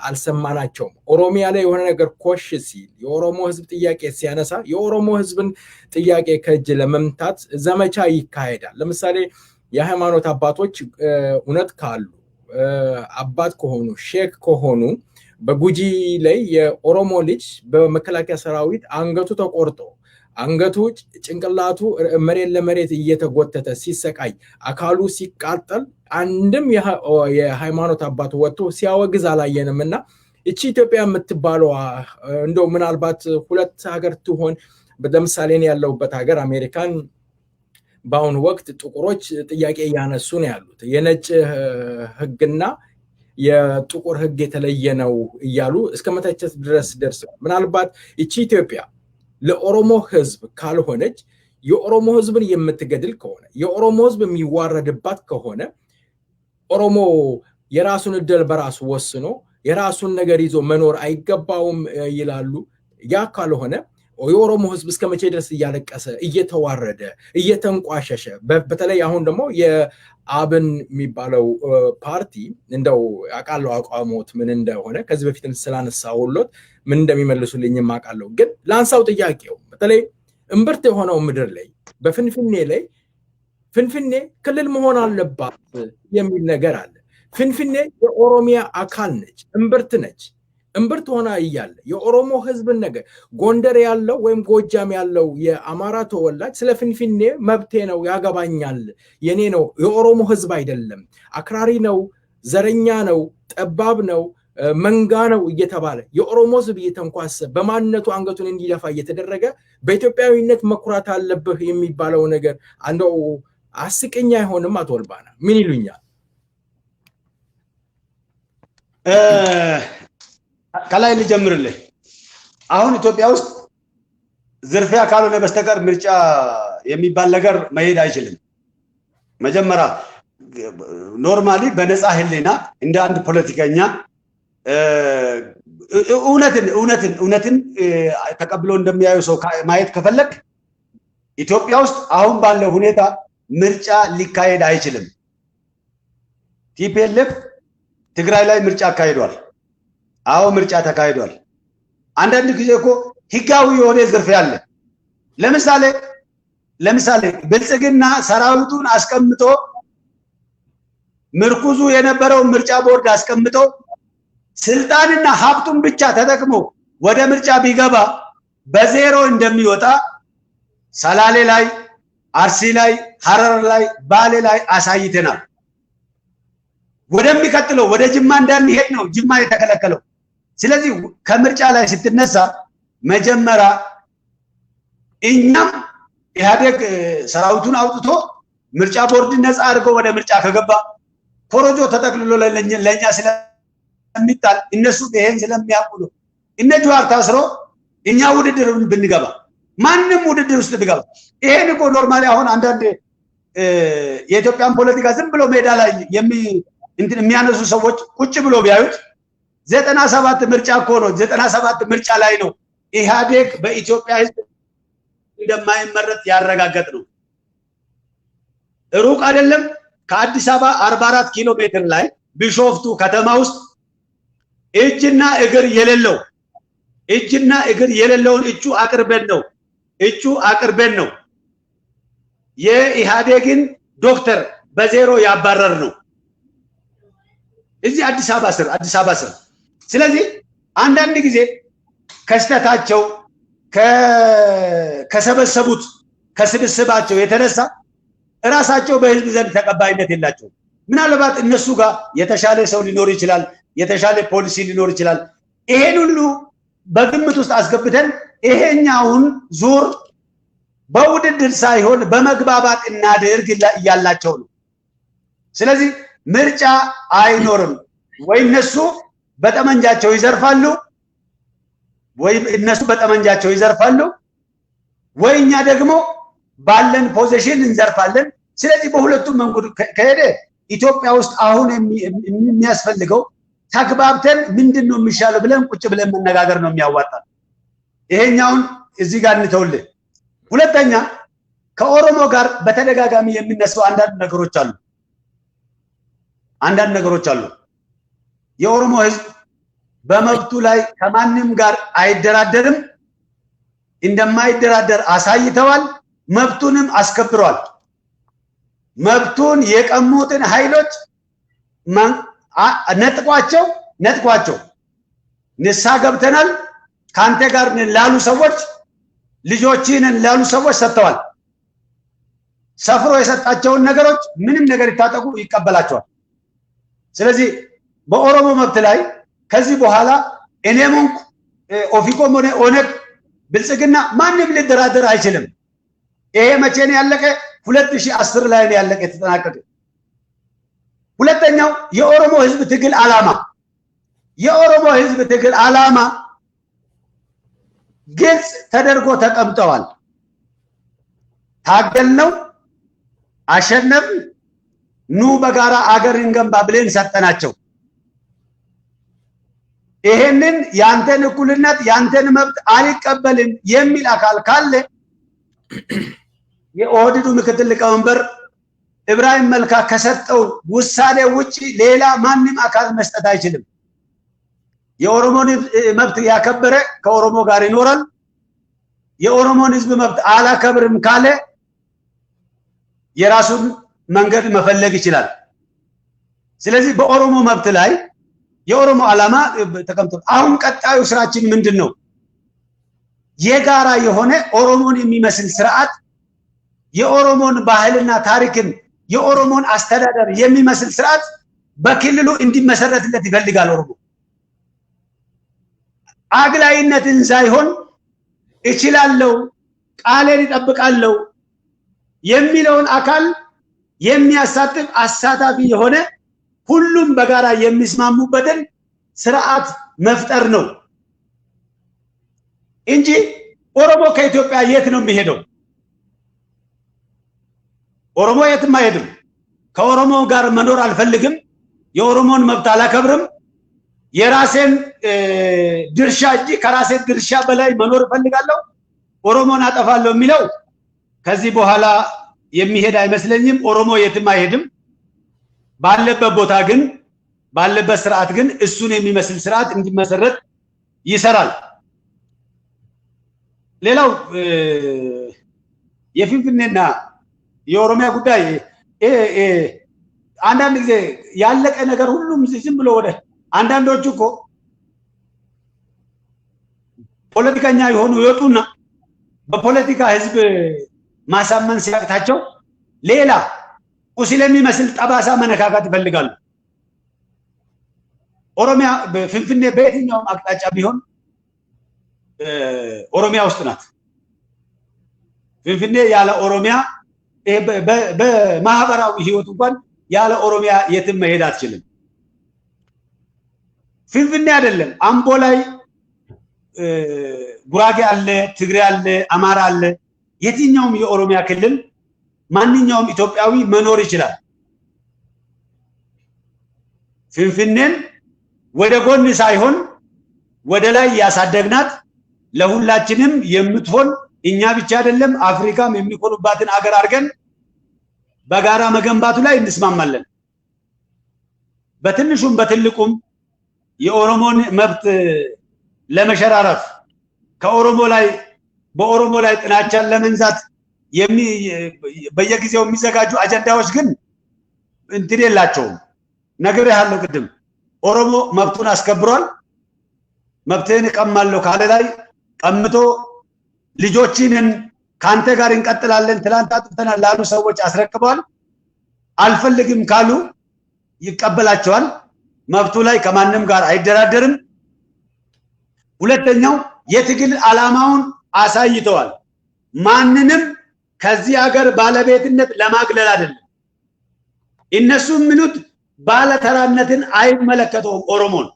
አልሰማናቸውም። ኦሮሚያ ላይ የሆነ ነገር ኮሽ ሲል የኦሮሞ ህዝብ ጥያቄ ሲያነሳ የኦሮሞ ህዝብን ጥያቄ ከእጅ ለመምታት ዘመቻ ይካሄዳል። ለምሳሌ የሃይማኖት አባቶች እውነት ካሉ አባት ከሆኑ ሼክ ከሆኑ በጉጂ ላይ የኦሮሞ ልጅ በመከላከያ ሰራዊት አንገቱ ተቆርጦ አንገቱ ጭንቅላቱ መሬት ለመሬት እየተጎተተ ሲሰቃይ አካሉ ሲቃጠል አንድም የሃይማኖት አባት ወጥቶ ሲያወግዝ አላየንምና እቺ ኢትዮጵያ የምትባለው እንደው ምናልባት ሁለት ሀገር ትሆን ለምሳሌ ያለውበት ሀገር አሜሪካን በአሁኑ ወቅት ጥቁሮች ጥያቄ ያነሱ ነው ያሉት የነጭ ህግና የጥቁር ህግ የተለየ ነው እያሉ እስከ መተቸት ድረስ ደርሰዋል ምናልባት እቺ ኢትዮጵያ ለኦሮሞ ህዝብ ካልሆነች የኦሮሞ ህዝብን የምትገድል ከሆነ የኦሮሞ ህዝብ የሚዋረድባት ከሆነ ኦሮሞ የራሱን እድል በራሱ ወስኖ የራሱን ነገር ይዞ መኖር አይገባውም ይላሉ ያ ካልሆነ የኦሮሞ ህዝብ እስከመቼ ድረስ እያለቀሰ እየተዋረደ እየተንቋሸሸ በተለይ አሁን ደግሞ የአብን የሚባለው ፓርቲ እንደው አቃለው አቋሞት ምን እንደሆነ ከዚህ በፊትም ስላነሳውሎት ምን እንደሚመልሱልኝ ማቃለው ግን ላንሳው ጥያቄው በተለይ እምብርት የሆነው ምድር ላይ በፍንፍኔ ላይ ፍንፍኔ ክልል መሆን አለባት የሚል ነገር አለ ፍንፍኔ የኦሮሚያ አካል ነች እምብርት ነች እምብርት ሆና ይያለ የኦሮሞ ህዝብን ነገር ጎንደር ያለው ወይም ጎጃም ያለው የአማራ ተወላጅ ስለ ፍንፍኔ መብቴ ነው ያገባኛል የኔ ነው የኦሮሞ ህዝብ አይደለም አክራሪ ነው ዘረኛ ነው ጠባብ ነው መንጋ ነው እየተባለ የኦሮሞ ህዝብ እየተንኳሰ በማንነቱ አንገቱን እንዲደፋ እየተደረገ በኢትዮጵያዊነት መኩራት አለብህ የሚባለው ነገር አንደው አስቀኛ አይሆንም አቶ ወልባና ምን ይሉኛል ከላይ ልጀምርልህ አሁን ኢትዮጵያ ውስጥ ዝርፊያ ካልሆነ በስተቀር ምርጫ የሚባል ነገር መሄድ አይችልም መጀመሪያ ኖርማሊ በነፃ ህሊና እንደ አንድ ፖለቲከኛ እውነትን ተቀብሎ እንደሚያዩ ሰው ማየት ከፈለክ ኢትዮጵያ ውስጥ አሁን ባለው ሁኔታ ምርጫ ሊካሄድ አይችልም ቲፒኤልኤፍ ትግራይ ላይ ምርጫ አካሂዷል አዎ ምርጫ ተካሂዷል አንዳንድ ጊዜ እኮ ህጋዊ የሆነ ዝርፊያ አለ ለምሳሌ ብልጽግና ሰራዊቱን አስቀምጦ ምርኩዙ የነበረው ምርጫ ቦርድ አስቀምጦ ስልጣንና ሀብቱን ብቻ ተጠቅሞ ወደ ምርጫ ቢገባ በዜሮ እንደሚወጣ ሰላሌ ላይ አርሲ ላይ ሐረር ላይ ባሌ ላይ አሳይተናል ወደሚቀጥለው ወደ ጅማ እንዳንሄድ ነው ጅማ የተከለከለው ስለዚህ ከምርጫ ላይ ስትነሳ መጀመሪያ እኛም ኢህአዴግ ሰራዊቱን አውጥቶ ምርጫ ቦርድ ነፃ አድርጎ ወደ ምርጫ ከገባ ኮሮጆ ተጠቅልሎ ለኛ ስለሚጣል እነሱ ይሄን ስለሚያውቁ ነው እነ ጁዋር ታስሮ እኛ ውድድር ብንገባ ማንንም ውድድር ውስጥ ቢገባ ይሄን እኮ ኖርማሊ አሁን አንዳንድ የኢትዮጵያን ፖለቲካ ዝም ብሎ ሜዳ ላይ የሚያነሱ ሰዎች ቁጭ ብሎ ቢያዩት 97 ምርጫ እኮ ነው 97 ምርጫ ላይ ነው ኢህአዴግ በኢትዮጵያ ህዝብ እንደማይመረጥ ያረጋገጥ ነው ሩቅ አይደለም ከአዲስ አበባ 44 ኪሎ ሜትር ላይ ቢሾፍቱ ከተማ ውስጥ እጅና እግር የሌለውን እጩ አቅርበን ነው የኢህአዴግን ዶክተር በዜሮ ያባረር ነው እዚህ አዲስ አበባ ስር ስለዚህ አንዳንድ ጊዜ ከስተታቸው ከሰበሰቡት ከስብስባቸው የተነሳ ራሳቸው በህዝብ ዘንድ ተቀባይነት የላቸው ምናልባት እነሱ ጋር የተሻለ ሰው ሊኖር ይችላል የተሻለ ፖሊሲ ሊኖር ይችላል ይሄን ሁሉ በግምት ውስጥ አስገብተን ይሄኛውን ዙር በውድድር ሳይሆን በመግባባት እናድርግ ያላቸው ነው ስለዚህ ምርጫ አይኖርም ወይ እነሱ በጠመንጃቸው ይዘርፋሉ ወይ እኛ ደግሞ ባለን ፖዚሽን እንዘርፋለን ስለዚህ በሁለቱም መንገድ ከሄደ ኢትዮጵያ ውስጥ አሁን የሚያስፈልገው ተግባብተን ምንድነው የሚሻለው ብለን ቁጭ ብለን መነጋገር ነው የሚያዋጣው ይሄኛውን እዚህ ጋር እንተውልህ ሁለተኛ ከኦሮሞ ጋር በተደጋጋሚ የሚነሳው አንዳንድ ነገሮች አሉ የኦሮሞ ህዝብ በመብቱ ላይ ከማንም ጋር አይደራደርም እንደማይደራደር አሳይተዋል መብቱንም አስከብሯል መብቱን የቀሙትን ኃይሎች ነጥቋቸው ንሳ ገብተናል ካንተ ጋር ላሉ ሰዎች ልጆችን ላሉ ሰዎች ሰጥተዋል። ሰፍሮ የሰጣቸውን ነገሮች ምንም ነገር ይታጠቁ ይቀበላቸዋል። ስለዚህ በኦሮሞ መብት ላይ ከዚህ በኋላ እኔም ሆንኩ ኦፊኮም ሆነ ኦነግ ብልጽግና ማንም ሊደራደር አይችልም። ይሄ መቼ ነው ያለቀ? 2010 ላይ ነው ያለቀ የተጠናቀቀ። ሁለተኛው የኦሮሞ ህዝብ ትግል ዓላማ ግልጽ ተደርጎ ተቀምጠዋል። ታገልነው፣ አሸነፍን፣ ኑ በጋራ አገር እንገንባ ብለን ሰጠናቸው። ይሄንን ያንተን እኩልነት ያንተን መብት አልቀበልም የሚል አካል ካለ የኦህዴዱ ምክትል ሊቀመንበር ኢብራሂም መልካ ከሰጠው ውሳኔ ውጪ ሌላ ማንም አካል መስጠት አይችልም። የኦሮሞን መብት ያከበረ ከኦሮሞ ጋር ይኖራል። የኦሮሞን ህዝብ መብት አላከብርም ካለ የራሱን መንገድ መፈለግ ይችላል። ስለዚህ በኦሮሞ መብት ላይ የኦሮሞ ዓላማ ተቀምጧል። አሁን ቀጣዩ ስራችን ምንድነው? የጋራ የሆነ ኦሮሞን የሚመስል ስርዓት፣ የኦሮሞን ባህልና ታሪክን፣ የኦሮሞን አስተዳደር የሚመስል ስርዓት በክልሉ እንዲመሰረትለት ይፈልጋል። ኦሮሞ አግላይነትን ሳይሆን እችላለሁ፣ ቃሌን እጠብቃለሁ የሚለውን አካል የሚያሳትፍ አሳታፊ የሆነ ሁሉም በጋራ የሚስማሙበትን ስርዓት መፍጠር ነው እንጂ ኦሮሞ ከኢትዮጵያ የት ነው የሚሄደው? ኦሮሞ የትም አይሄድም። ከኦሮሞ ጋር መኖር አልፈልግም፣ የኦሮሞን መብት አላከብርም፣ የራሴን ድርሻ እንጂ ከራሴ ድርሻ በላይ መኖር እፈልጋለሁ፣ ኦሮሞን አጠፋለሁ የሚለው ከዚህ በኋላ የሚሄድ አይመስለኝም። ኦሮሞ የትም አይሄድም። ባለበት ቦታ ግን ባለበት ስርዓት ግን እሱን የሚመስል ስርዓት እንዲመሰረት ይሰራል። ሌላው የፊንፊኔና የኦሮሚያ ጉዳይ አንዳንድ ጊዜ ያለቀ ነገር ሁሉም ዝም ብሎ ወደ አንዳንዶቹ እኮ ፖለቲከኛ የሆኑ ይወጡና በፖለቲካ ህዝብ ማሳመን ሲያቅታቸው ሌላ ቁስል የሚመስል ጠባሳ መነካካት ይፈልጋሉ። ኦሮሚያ በፊንፊኔ በየትኛውም አቅጣጫ ቢሆን ኦሮሚያ ውስጥ ናት። ፊንፊኔ ያለ ኦሮሚያ በማህበራዊ ህይወት እንኳን ያለ ኦሮሚያ የትም መሄድ አትችልም። ፊንፊኔ አይደለም አምቦ ላይ ጉራጌ አለ፣ ትግሬ አለ፣ አማራ አለ። የትኛውም የኦሮሚያ ክልል ማንኛውም ኢትዮጵያዊ መኖር ይችላል። ፊንፊኔን ወደ ጎን ሳይሆን ወደ ላይ ያሳደግናት ለሁላችንም የምትሆን እኛ ብቻ አይደለም አፍሪካም የሚኮኑባትን አገር አድርገን በጋራ መገንባቱ ላይ እንስማማለን። በትንሹም በትልቁም የኦሮሞን መብት ለመሸራረፍ ከኦሮሞ ላይ በኦሮሞ ላይ ጥላቻን ለመንዛት በየጊዜው የሚዘጋጁ አጀንዳዎች ግን እንትን የላቸውም። ነግሬሃለሁ ቅድም ኦሮሞ መብቱን አስከብሯል። መብትህን እቀማለሁ ካለ ላይ ቀምቶ ልጆችንን ካንተ ጋር እንቀጥላለን ትላንት አጥተናል ላሉ ሰዎች አስረክበዋል። አልፈልግም ካሉ ይቀበላቸዋል። መብቱ ላይ ከማንም ጋር አይደራደርም። ሁለተኛው የትግል ዓላማውን አሳይተዋል። ማንንም ከዚህ ሀገር ባለቤትነት ለማግለል አይደለም። እነሱ ምኑት ባለተራነትን አይመለከተውም። ኦሮሞን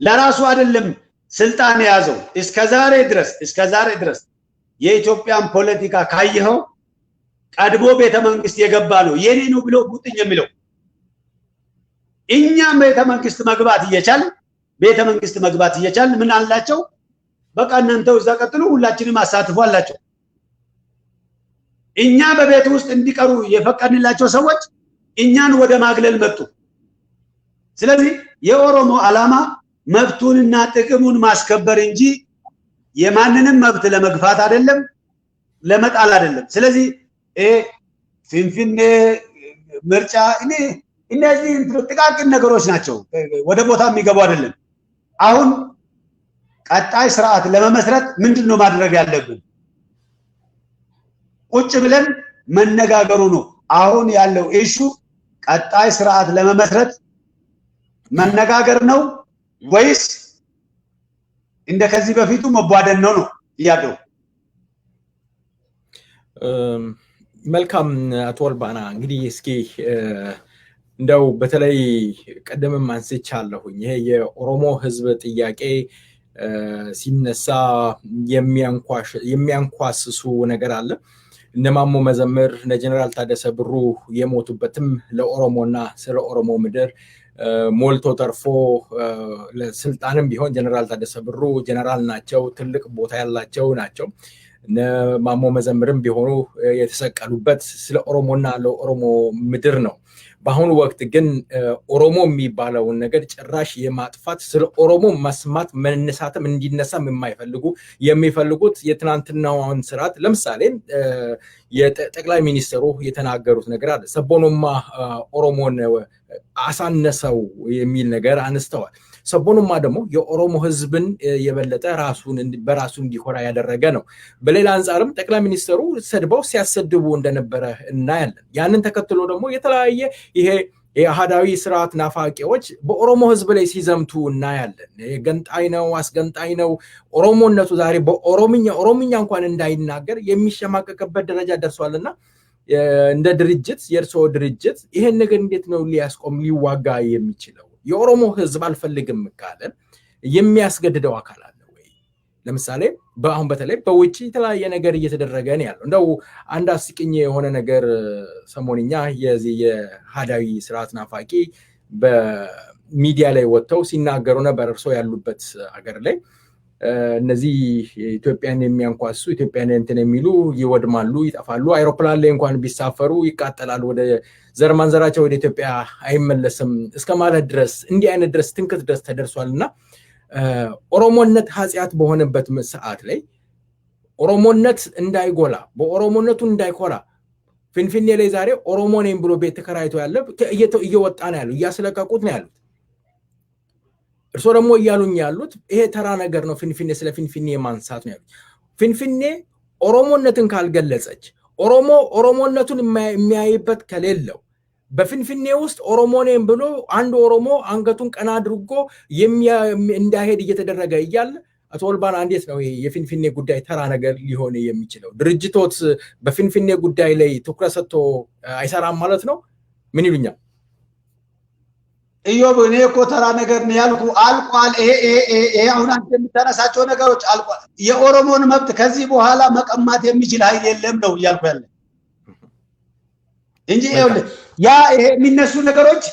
ለራሱ አይደለም ስልጣን የያዘው እስከዛሬ ድረስ የኢትዮጵያን ፖለቲካ ካየኸው ቀድሞ ቤተመንግስት የገባ ነው የኔ ነው ብሎ ቡጥኝ የሚለው። እኛም ቤተመንግስት መግባት እየቻል ምን አላቸው? በቃ እናንተው እዛ ቀጥሉ፣ ሁላችንም አሳትፉ አላቸው። እኛ በቤት ውስጥ እንዲቀሩ የፈቀድንላቸው ሰዎች እኛን ወደ ማግለል መጡ። ስለዚህ የኦሮሞ ዓላማ መብቱንና ጥቅሙን ማስከበር እንጂ የማንንም መብት ለመግፋት አይደለም፣ ለመጣል አይደለም። ስለዚህ ፊንፊኔ ምርጫ እነዚህ ጥቃቅን ነገሮች ናቸው፣ ወደ ቦታ የሚገቡ አይደለም። አሁን ቀጣይ ስርዓት ለመመስረት ምንድነው ማድረግ ያለብን? ቁጭ ብለን መነጋገሩ ነው አሁን ያለው ኢሹ ቀጣይ ስርዓት ለመመስረት መነጋገር ነው ወይስ እንደከዚህ በፊቱ መቧደን ነው ያለው መልካም አቶ ወልባና እንግዲህ እስኪ እንደው በተለይ ቀደምም አንስቻለሁኝ ይሄ የኦሮሞ ህዝብ ጥያቄ ሲነሳ የሚያንኳስሱ ነገር አለ እነማሞ መዘምር ለጀነራል ታደሰ ብሩ የሞቱበትም ለኦሮሞና ስለ ኦሮሞ ምድር ሞልቶ ተርፎ ለስልጣንም ቢሆን ጀነራል ታደሰ ብሩ ጀነራል ናቸው ትልቅ ቦታ ያላቸው ናቸው ማሞ መዘምርም ቢሆኑ የተሰቀሉበት ስለ ኦሮሞና ለኦሮሞ ምድር ነው በአሁኑ ወቅት ግን ኦሮሞ የሚባለውን ነገር ጭራሽ የማጥፋት ስለ ኦሮሞ መስማት መነሳትም እንዲነሳም የሚፈልጉት የትናንትናውን ስርዓት ለምሳሌ የጠቅላይ ሚኒስትሩ የተናገሩት ነገር አለ ሰቦኑማ ኦሮሞን አሳነሰው የሚል ነገር አንስተዋል ሰቦኑማ ደግሞ የኦሮሞ ህዝብን የበለጠ በራሱ እንዲኮራ ያደረገ ነው በሌላ አንፃርም ጠቅላይ ሚኒስትሩ ሰድበው ሲያሰድቡ እንደነበረ እናያለን ያንን ተከትሎ ደግሞ የተለያየ ይሄ የአሃዳዊ ስርዓት ናፋቂዎች በኦሮሞ ህዝብ ላይ ሲዘምቱ እናያለን ገንጣይ ነው አስገንጣይ ነው ኦሮሞነቱ ዛሬ ኦሮምኛ እንኳን እንዳይናገር የሚሸማቀቅበት ደረጃ ደርሷልና እንደ ድርጅት የርሶ ድርጅት ይሄን ነገር እንዴት ነው ሊዋጋ የሚችለው የኦሮሞ ህዝብ አልፈልግም ካለ የሚያስገድደው አካል አለ ወይ ለምሳሌ በአሁን በተለይ በውጪ የተለያየ ነገር እየተደረገ ነው ያለው እንደው አንድ አስቂኝ የሆነ ነገር ሰሞንኛ የሃዳዊ ስርዓት ናፋቂ በሚዲያ ላይ ወጥተው ሲናገሩ ነበር እርሶ ያሉበት ሀገር ላይ እነዚህ ኢትዮጵያን የሚያንኳሱ ኢትዮጵያን እንትን የሚሉ ይወድማሉ ይጠፋሉ አይሮፕላን ላይ እንኳን ቢሳፈሩ ይቃጠላሉ ወደ ዘርማንዘራቸው ወደ ኢትዮጵያ አይመለስም እስከማለት ድረስ እንዲህ አይነት ድረስ ትንክት ድረስ ተደርሷልና ኦሮሞነት ኃጢያት በሆነበት ሰዓት ላይ ኦሮሞነት እንዳይጎላ በኦሮሞነቱ እንዳይኮራ ፍንፍኔ ላይ ዛሬ ኦሮሞ ነኝ ብሎ ቤት ተከራይቶ ያለ እየወጣ ነው ያለው እያስለቀቁት ነው ያሉት እርሶ ደግሞ እያሉኝ ያሉት ይሄ ተራ ነገር ነው ፍንፍኔ ስለ ፍንፍኔ ማንሳት ነው ያሉት ፍንፍኔ ኦሮሞነትን ካልገለጸች ኦሮሞነቱን የሚያይበት ከሌለው በፍንፍኔ ውስጥ ኦሮሞ ነኝ ብሎ አንድ ኦሮሞ አንገቱን ቀና አድርጎ እንዳይሄድ እየተደረገ እያለ አቶ ወልባና እንዴት ነው ይሄ የፍንፍኔ ጉዳይ ተራ ነገር ሊሆን የሚችለው ድርጅቶት በፍንፍኔ ጉዳይ ላይ ትኩረት ሰጥቶ አይሰራም ማለት ነው ምን ይሉኛል ኢዮብ እኔ እኮ ተራ ነገር ነው ያልኩ አልቋል ይሄ አሁን አንተ የምታነሳቸው ነገሮች አልቋል የኦሮሞን መብት ከዚህ በኋላ መቀማት የሚችል ኃይል የለም ነው ያልኩ ያለ እንጂ ያ ይሄ የሚነሱ ነገሮች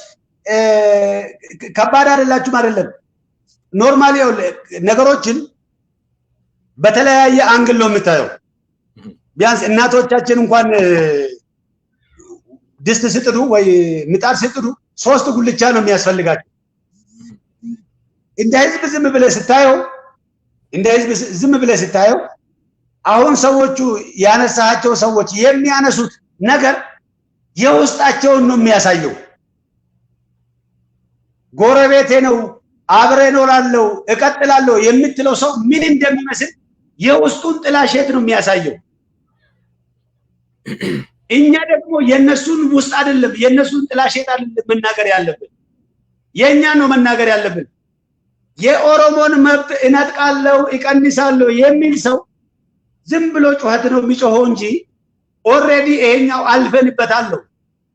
ከባድ አይደላችሁም አይደለም ኖርማሊ ነገሮችን በተለያየ አንግል ነው የምታየው ቢያንስ እናቶቻችን እንኳን ድስት ሲጥዱ ወይ ምጣድ ሲጥዱ ሶስት ጉልቻ ነው የሚያስፈልጋቸው እንደ ህዝብ ዝም ብለህ ስታየው አሁን ሰዎቹ ያነሳቸው ሰዎች የሚያነሱት ነገር የውስጣቸውን ነው የሚያሳየው ጎረቤቴ ነው አብሬ እኖራለሁ እቀጥላለሁ የምትለው ሰው ምን እንደሚመስል የውስጡን ጥላሸት ነው የሚያሳየው እኛ ደግሞ የነሱን ውስጥ አይደለም የነሱን ጥላሸት አይደለም መናገር ያለብን የኛ ነው መናገር ያለብን የኦሮሞን መብት እነጥቃለሁ እቀንሳለሁ የሚል ሰው ዝም ብሎ ጩኸት ነው የሚጮኸው እንጂ ኦሬዲ ይሄኛው አልፈንበታል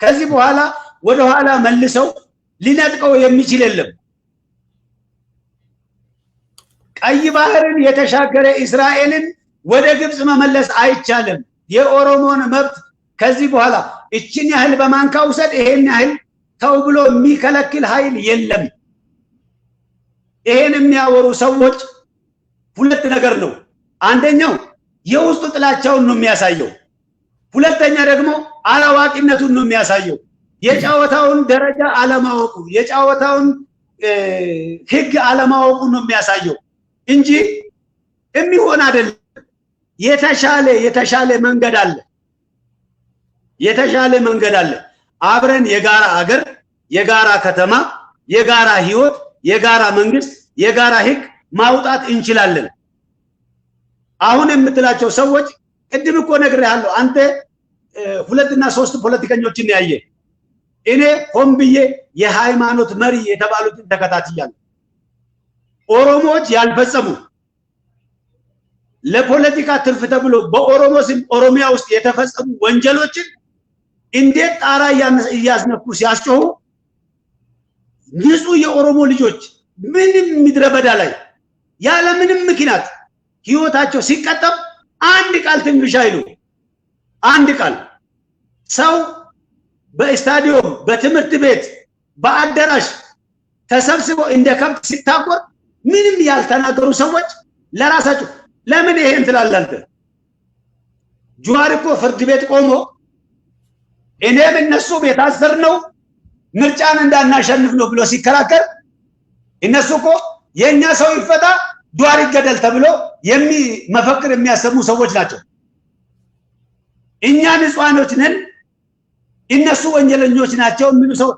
ከዚህ በኋላ ወደ ኋላ መልሰው ሊነጥቀው የሚችል የለም ቀይ ባህርን የተሻገረ እስራኤልን ወደ ግብጽ መመለስ አይቻልም የኦሮሞን መብት ከዚህ በኋላ እቺን ያህል በማንካ ውሰድ ይሄን ያህል ተው ብሎ የሚከለክል ኃይል የለም ይሄን የሚያወሩ ሰዎች ሁለት ነገር ነው አንደኛው የውስጥ ጥላቻውን ነው የሚያሳየው ሁለተኛ ደግሞ አላዋቂነቱን ነው የሚያሳየው የጫወታውን ደረጃ አለማወቁ የጫወታውን ህግ አለማወቁ ነው የሚያሳየው እንጂ የሚሆን አይደለም የተሻለ መንገድ አለ አብረን የጋራ ሀገር የጋራ ከተማ የጋራ ህይወት የጋራ መንግስት የጋራ ህግ ማውጣት እንችላለን አሁን የምትላቸው ሰዎች ቅድም እኮ ነግሬሃለሁ። አንተ ሁለትና ሶስት ፖለቲከኞችን ያየ እኔ ሆን ብዬ የሃይማኖት መሪ የተባሉትን ተከታትያለሁ። ኦሮሞዎች ያልፈጸሙ ለፖለቲካ ትርፍ ተብሎ በኦሮሞ ስም ኦሮሚያ ውስጥ የተፈጸሙ ወንጀሎችን እንዴት ጣራ እያስነኩ ሲያስጮሁ ንጹህ የኦሮሞ ልጆች ምንም ምድረ በዳ ላይ ያለ ምንም ምክንያት ህይወታቸው ሲቀጠም አንድ ቃል ትንሽ አይሉ። አንድ ቃል ሰው በስታዲየም በትምህርት ቤት በአዳራሽ ተሰብስበው እንደ ከብት ሲታቆር ምንም ያልተናገሩ ሰዎች ለራሳቸው ለምን ይሄን ትላላንተ? ጁዋር እኮ ፍርድ ቤት ቆሞ እኔም እነሱ ቤታሰር ነው ምርጫን እንዳናሸንፍ ነው ብሎ ሲከራከር እነሱ እኮ የኛ ሰው ይፈታ ጁዋር ይገደል ተብሎ መፈክር የሚያሰሙ ሰዎች ናቸው። እኛ ንጹሃኖች ነን እነሱ ወንጀለኞች ናቸው የሚሉ ሰው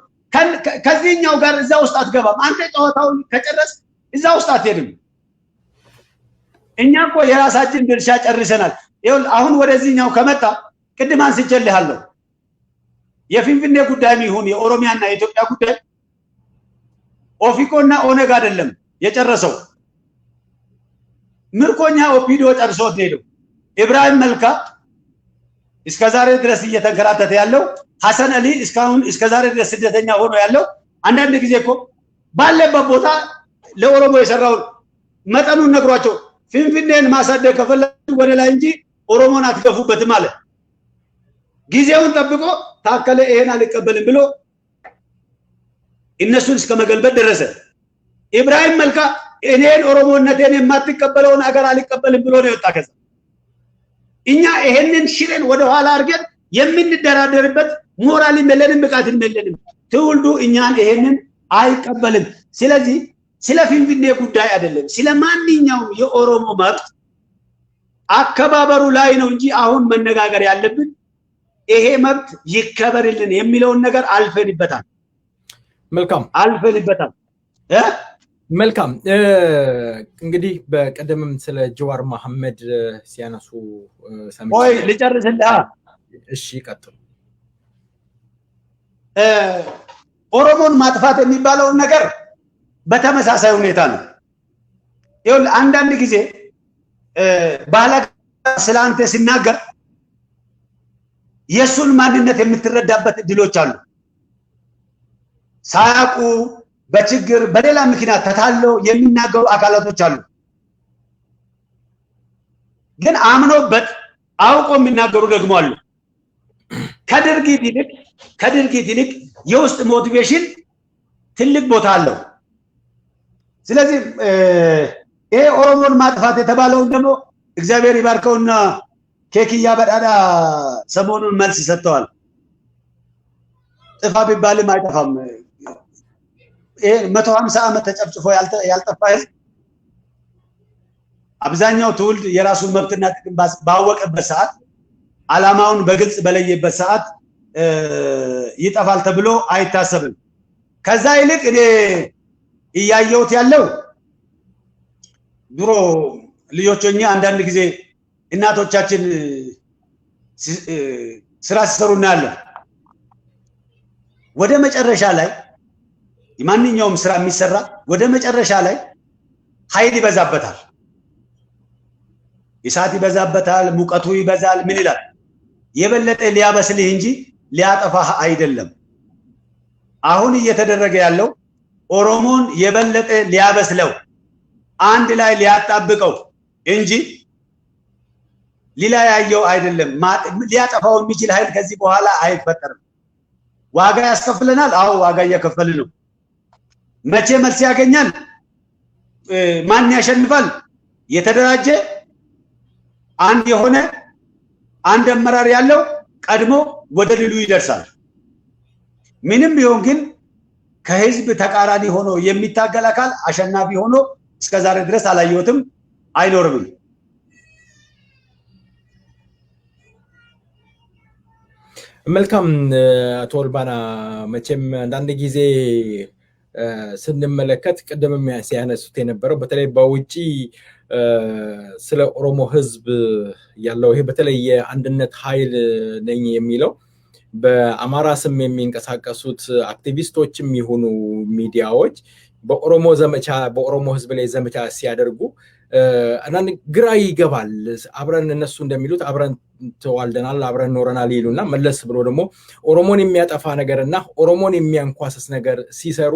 ከዚህኛው ጋር እዛ ውስጥ አትገባም። አንተ ጨዋታውን ከጨረስ እዛ ውስጥ አትሄድም። እኛ እኮ የራሳችን ድርሻ ጨርሰናል። ይኸውልህ አሁን ወደዚህኛው ከመጣ ቅድም አንስቼልሃለሁ። የፊንፊኔ ጉዳይ ይሁን የኦሮሚያና የኢትዮጵያ ጉዳይ ኦፊኮና ኦነግ አይደለም የጨረሰው። ምርኮኛ ኦፒዲዮ ጨርሶት ሄደው ኢብራሂም መልካ እስከዛሬ ድረስ እየተንከራተተ ያለው ሐሰን አሊ እስከዛሬ ድረስ ስደተኛ ሆኖ ያለው አንዳንድ ጊዜ እኮ ባለበት ቦታ ለኦሮሞ የሰራው መጠኑን ነግሯቸው ፊንፊኔን ማሳደግ ከፈለጉ ወደ ላይ እንጂ ኦሮሞን አትገፉበት ማለት ጊዜውን ጠብቆ ታከለ ይሄን አልቀበልም ብሎ እነሱን እስከ መገልበጥ ደረሰ። ኢብራሂም መልካ እኔን ኦሮሞነቴን የማትቀበለውን አገር አልቀበልም ብሎ ነው የወጣ። ከዛ እኛ ይሄንን ሽረን ወደ ኋላ አርገን የምንደራደርበት ሞራል የለንም፣ ብቃት የለንም። ትውልዱ እኛን ይሄንን አይቀበልም። ስለዚህ ስለ ፊንፊኔ ጉዳይ አይደለም፣ ስለ ማንኛውም የኦሮሞ መብት አከባበሩ ላይ ነው እንጂ አሁን መነጋገር ያለብን ይሄ መብት ይከበርልን የሚለውን ነገር አልፈንበታል። መልካም አልፈንበታል። መልካም እንግዲህ በቀደምም ስለ ጀዋር መሐመድ ሲያነሱ ሰምቼ ወይ ልጨርስልህ። እሺ ቀጥሉ። ኦሮሞን ማጥፋት የሚባለውን ነገር በተመሳሳይ ሁኔታ ነው። ይኸውልህ አንዳንድ ጊዜ ባላጋ ስላንተ ሲናገር የሱን ማንነት የምትረዳበት እድሎች አሉ። ሳያውቁ በችግር በሌላ ምክንያት ተታለው የሚናገሩ አካላቶች አሉ። ግን አምኖበት አውቆ የሚናገሩ ደግሞ አሉ። ከድርጊት ይልቅ የውስጥ ሞቲቬሽን ትልቅ ቦታ አለው። ስለዚህ ይሄ ኦሮሞን ማጥፋት የተባለውን ደግሞ እግዚአብሔር ይባርከውና ኬክያ በዳዳ ሰሞኑን መልስ ሰጥተዋል። ጥፋ ቢባልም አይጠፋም። ይሄ 150 ዓመት ተጨፍጭፎ ያልጠፋ ህዝብ አብዛኛው ትውልድ የራሱን መብትና ጥቅም ባወቀበት ሰዓት ዓላማውን በግልጽ በለየበት ሰዓት ይጠፋል ተብሎ አይታሰብም። ከዛ ይልቅ እኔ እያየሁት ያለው ድሮ ልጆችኛ አንዳንድ ጊዜ እናቶቻችን ስራ ሲሰሩ እናያለን። ወደ መጨረሻ ላይ ማንኛውም ስራ የሚሰራ ወደ መጨረሻ ላይ ኃይል ይበዛበታል፣ እሳት ይበዛበታል፣ ሙቀቱ ይበዛል። ምን ይላል? የበለጠ ሊያበስልህ እንጂ ሊያጠፋህ አይደለም። አሁን እየተደረገ ያለው ኦሮሞን የበለጠ ሊያበስለው አንድ ላይ ሊያጣብቀው እንጂ ሊለያየው አይደለም። ሊያጠፋው የሚችል ኃይል ከዚህ በኋላ አይፈጠርም። ዋጋ ያስከፍለናል። አዎ ዋጋ እየከፈልን ነው። መቼ መልስ ያገኛል? ማን ያሸንፋል? የተደራጀ አንድ የሆነ አንድ አመራር ያለው ቀድሞ ወደ ድሉ ይደርሳል። ምንም ቢሆን ግን ከህዝብ ተቃራኒ ሆኖ የሚታገል አካል አሸናፊ ሆኖ እስከዛሬ ድረስ አላየሁትም፣ አይኖርም። መልካም አቶ ኦልባና፣ መቼም አንዳንድ ጊዜ ስንመለከት ቅድምም ሲያነሱት የነበረው በተለይ በውጪ ስለ ኦሮሞ ህዝብ ያለው ይሄ በተለይ የአንድነት ኃይል ነኝ የሚለው በአማራ ስም የሚንቀሳቀሱት አክቲቪስቶችም ይሁኑ ሚዲያዎች በኦሮሞ ዘመቻ በኦሮሞ ህዝብ ላይ ዘመቻ ሲያደርጉ አንዳንድ ግራ ይገባል። አብረን እነሱ እንደሚሉት አብረን ተዋልደናል አብረን ኖረናል ይሉና መለስ ብሎ ደግሞ ኦሮሞን የሚያጠፋ ነገርና ኦሮሞን የሚያንኳስስ ነገር ሲሰሩ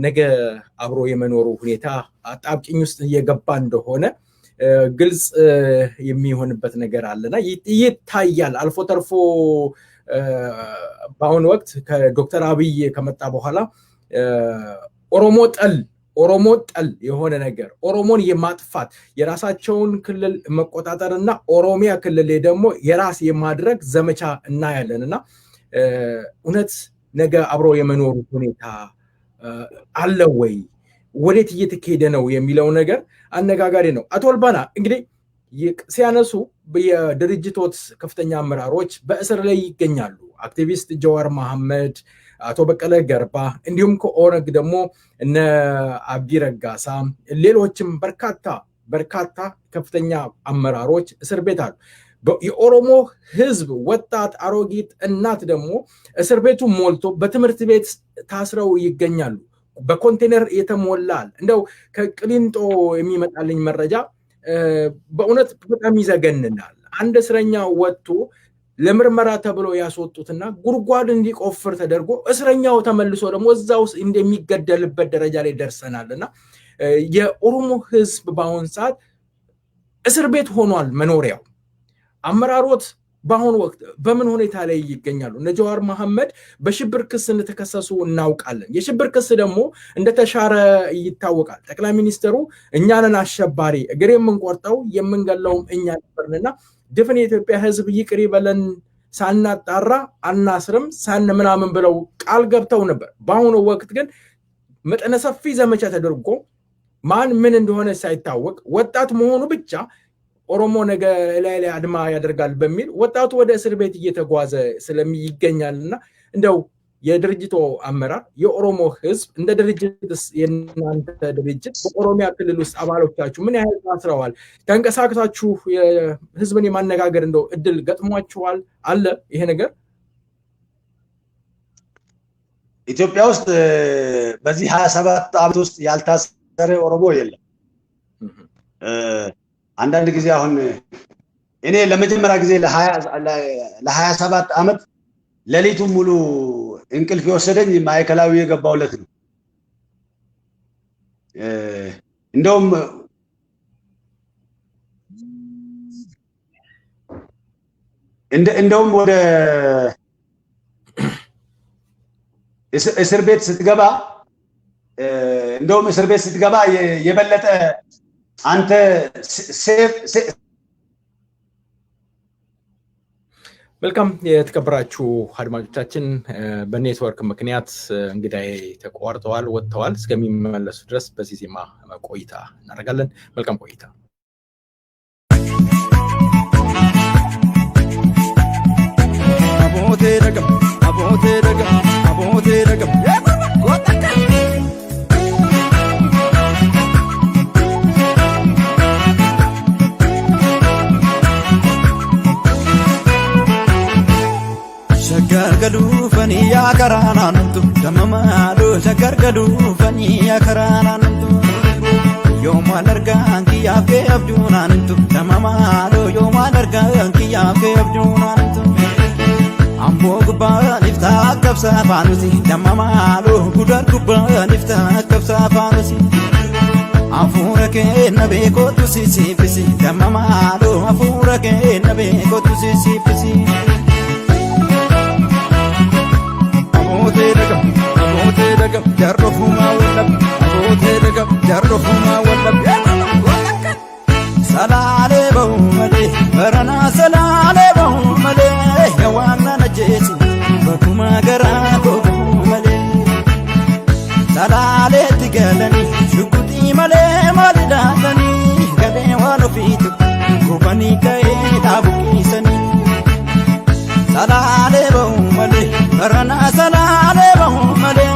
ነገ አብሮ የመኖሩ ሁኔታ አጣብቂኝ ውስጥ እየገባ እንደሆነ ግልጽ የሚሆንበት ነገር አለና ይታያል። አልፎ ተርፎ በአሁኑ ወቅት ከዶክተር አብይ ከመጣ በኋላ ኦሮሞ ጠል የሆነ ነገር ኦሮሞን የማጥፋት የራሳቸውን ክልል መቆጣጠርና ኦሮሚያ ክልል ደግሞ የራስ የማድረግ ዘመቻ እናያለንና እውነት ነገ አብሮ የመኖሩ ሁኔታ አለ ወይ ወዴት እየተካሄደ ነው የሚለው ነገር አነጋጋሪ ነው። አቶ ኦልባና እንግዲህ ሲያነሱ የድርጅቶች ከፍተኛ አመራሮች በእስር ላይ ይገኛሉ። አክቲቪስት ጀዋር መሐመድ፣ አቶ በቀለ ገርባ እንዲሁም ከኦነግ ደግሞ እነ አብዲ ረጋሳ ሌሎችም በርካታ ከፍተኛ አመራሮች እስር ቤት አሉ። የኦሮሞ ህዝብ ወጣት አሮጊት እናት ደግሞ እስር ቤቱ ሞልቶ በትምህርት ቤት ታስረው ይገኛሉ። በኮንቴነር የተሞላል። እንደው ከቅሊንጦ የሚመጣልኝ መረጃ በእውነት በጣም ይዘገንናል። አንድ እስረኛ ወጥቶ ለምርመራ ተብሎ ያስወጡትና ጉድጓድ እንዲቆፍር ተደርጎ እስረኛው ተመልሶ ደግሞ እዛው እንደሚገደልበት ደረጃ ላይ ደርሰናልና የኦሮሞ ህዝብ በአሁን ሰዓት እስር ቤት ሆኗል መኖሪያው። አመራሮት በአሁኑ ወቅት በምን ሁኔታ ላይ ይገኛሉ? እነ ጀዋር መሐመድ በሽብር ክስ እንደተከሰሱ እናውቃለን። የሽብር ክስ ደግሞ እንደተሻረ ይታወቃል። ጠቅላይ ሚኒስትሩ እኛንን አሸባሪ እግር የምንቆርጠው የምንገለውም እኛ ነበርንና ድፍን የኢትዮጵያ ህዝብ ይቅር ይበለን ሳናጣራ አናስርም ምናምን ብለው ቃል ገብተው ነበር። በአሁኑ ወቅት ግን መጠነ ሰፊ ዘመቻ ተደርጎ ማን ምን እንደሆነ ሳይታወቅ ወጣት መሆኑ ብቻ ኦሮሞ ነገ ላይ አድማ ያደርጋል በሚል ወጣቱ ወደ እስር ቤት እየተጓዘ ስለሚገኛልና እንደው የድርጅቱ አመራር የኦሮሞ ህዝብ እንደ ድርጅት የናንተ ድርጅት በኦሮሚያ ክልል ውስጥ አባሎቻችሁ ምን ያህል ታስረዋል? ተንቀሳቅሳችሁ ህዝብን የማነጋገር እንደው እድል ገጥሟችኋል? አለ ይሄ ነገር? ኢትዮጵያ ውስጥ በዚህ 27 ዓመት ውስጥ ያልታሰረ ኦሮሞ የለም። አንዳንድ ጊዜ አሁን እኔ ለመጀመሪያ ጊዜ ለ27 ዓመት ሌሊቱን ሙሉ እንቅልፍ የወሰደኝ ማዕከላዊ የገባውለት ነው። እንደውም ወደ እስር ቤት ስትገባ የበለጠ አንተ መልካም የተከበራችሁ አድማጮቻችን በኔትወርክ ምክንያት እንግዲህ ተቋርጠዋል ወጥተዋል። እስከሚመለሱ ድረስ በዚህ ዜማ ቆይታ እናደርጋለን። መልካም ቆይታ። አቦቴ ደገም Shagargadu fani ya karanantu damamadu shagargadu fani ya karanantu yoma darganki ya ke abdunantu damamadu yoma darganki ya ke abdunantu ambo gubba nifta kapsa fanusi damamadu gudar gubba nifta kapsa fanusi afura ke nabe ko tusi pisi damamadu afura ke nabe ko tusi pisi Abote dagam jarrofuma wallab abote dagam jarrofuma wallab salale bahu male barana salale bahu male yawana najesi bakuma gara ko male salale tigalani shukuti male malidani gade wano fitu gobani kai tabukisani salale bahu male barana salale bahu male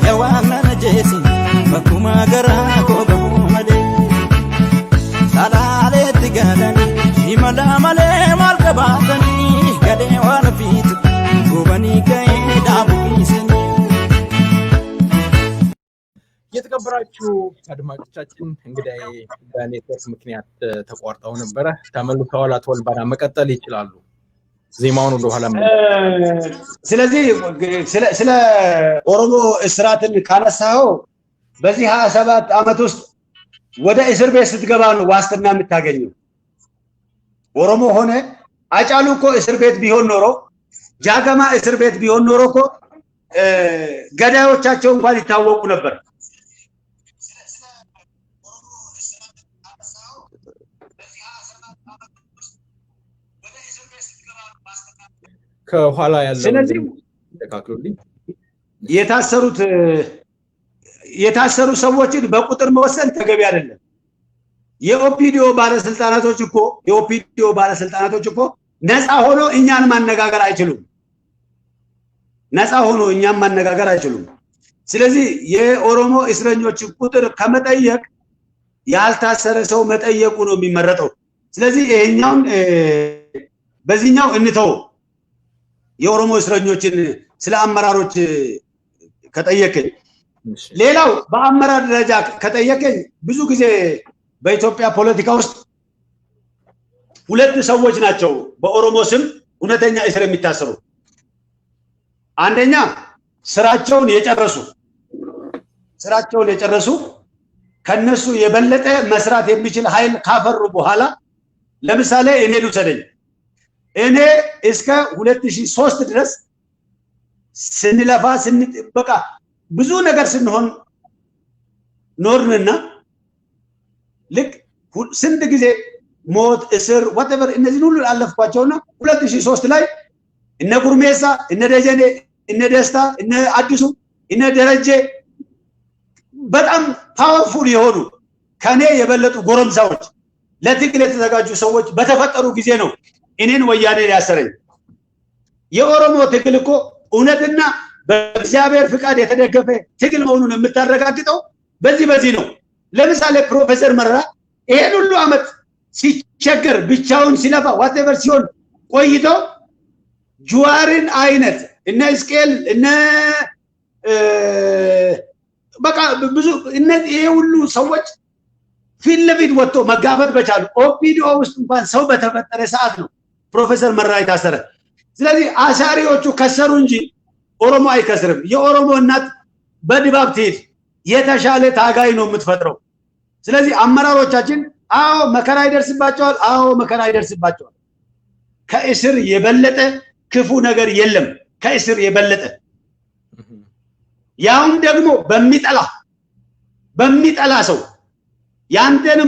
yawana najesi bakuma gara ko bahu male soda male mal qabatani gade wan fit gubani kay dabuisen የተከበራችሁ አድማጮቻችን እንግዲህ በኔትወርክ ምክንያት ተቋርጠው ነበር ተመልሰዋል አቶ ወልባና መቀጠል ይችላሉ ዜማውን ወደ ኋላ ስለዚህ ስለ ኦሮሞ እስራትን ካነሳው በዚህ 27 አመት ውስጥ ወደ እስር ቤት ስትገባ ነው ዋስትና የምታገኘው ኦሮሞ ሆነ አጫሉ እኮ እስር ቤት ቢሆን ኖሮ ጃገማ እስር ቤት ቢሆን ኖሮ እኮ ገዳዮቻቸው እንኳን ይታወቁ ነበር ከኋላ ያለው ስለዚህ ተካክሉልኝ የታሰሩ ሰዎችን በቁጥር መወሰን ተገቢ አይደለም የኦፒዲዮ ባለስልጣናቶች እኮ ነፃ ሆኖ እኛን ማነጋገር አይችሉም ስለዚህ የኦሮሞ እስረኞች ቁጥር ከመጠየቅ ያልታሰረ ሰው መጠየቁ ነው የሚመረጠው ስለዚህ ይሄኛውን በዚህኛው እንተው የኦሮሞ እስረኞችን ስለ አመራሮች ከጠየቀኝ ሌላው በአመራር ደረጃ ከጠየቀኝ ብዙ ጊዜ በኢትዮጵያ ፖለቲካ ውስጥ ሁለት ሰዎች ናቸው በኦሮሞ ስም እውነተኛ እስር የሚታሰሩ አንደኛ ስራቸውን የጨረሱ ከነሱ የበለጠ መስራት የሚችል ኃይል ካፈሩ በኋላ ለምሳሌ እኔ ልውሰደኝ እኔ እስከ 2003 ድረስ ስንለፋ በቃ ብዙ ነገር ስንሆን ኖርንና ልክ ስንት ጊዜ ሞት እስር whatever እነዚህ ሁሉ አለፍኳቸውና 2003 ላይ እነ ጉርሜሳ እነ ደጀኔ እነ ደስታ እነ አዲሱ እነ ደረጀ በጣም ፓወርፉል የሆኑ ከኔ የበለጡ ጎረምሳዎች ለትግል የተዘጋጁ ሰዎች በተፈጠሩ ጊዜ ነው እኔን ወያኔ ያሰረኝ የኦሮሞ ትግል እኮ እውነትና በእግዚአብሔር ፍቃድ የተደገፈ ትግል መሆኑን የምታረጋግጠው በዚህ ነው ለምሳሌ ፕሮፌሰር መረራ ይሄን ሁሉ አመት ሲቸገር ብቻውን ሲለፋ whatever ሲሆን ቆይቶ ጁዋርን አይነት እነ እስቄል እነ በቃ ብዙ እነዚህ ሁሉ ሰዎች ፊት ለፊት ወጥቶ መጋፈጥ በቻሉ ኦፒዲኦ ውስጥ እንኳን ሰው በተፈጠረ ሰዓት ነው ፕሮፌሰር መረራ የታሰረ ስለዚህ አሳሪዎቹ ከሰሩ እንጂ ኦሮሞ አይከስርም የኦሮሞ እናት በድባብ ትሄድ የተሻለ ታጋይ ነው የምትፈጥረው ስለዚህ አመራሮቻችን አዎ መከራ ይደርስባቸዋል ከእስር የበለጠ ክፉ ነገር የለም ከእስር የበለጠ ያውም ደግሞ በሚጠላ ሰው ያንተን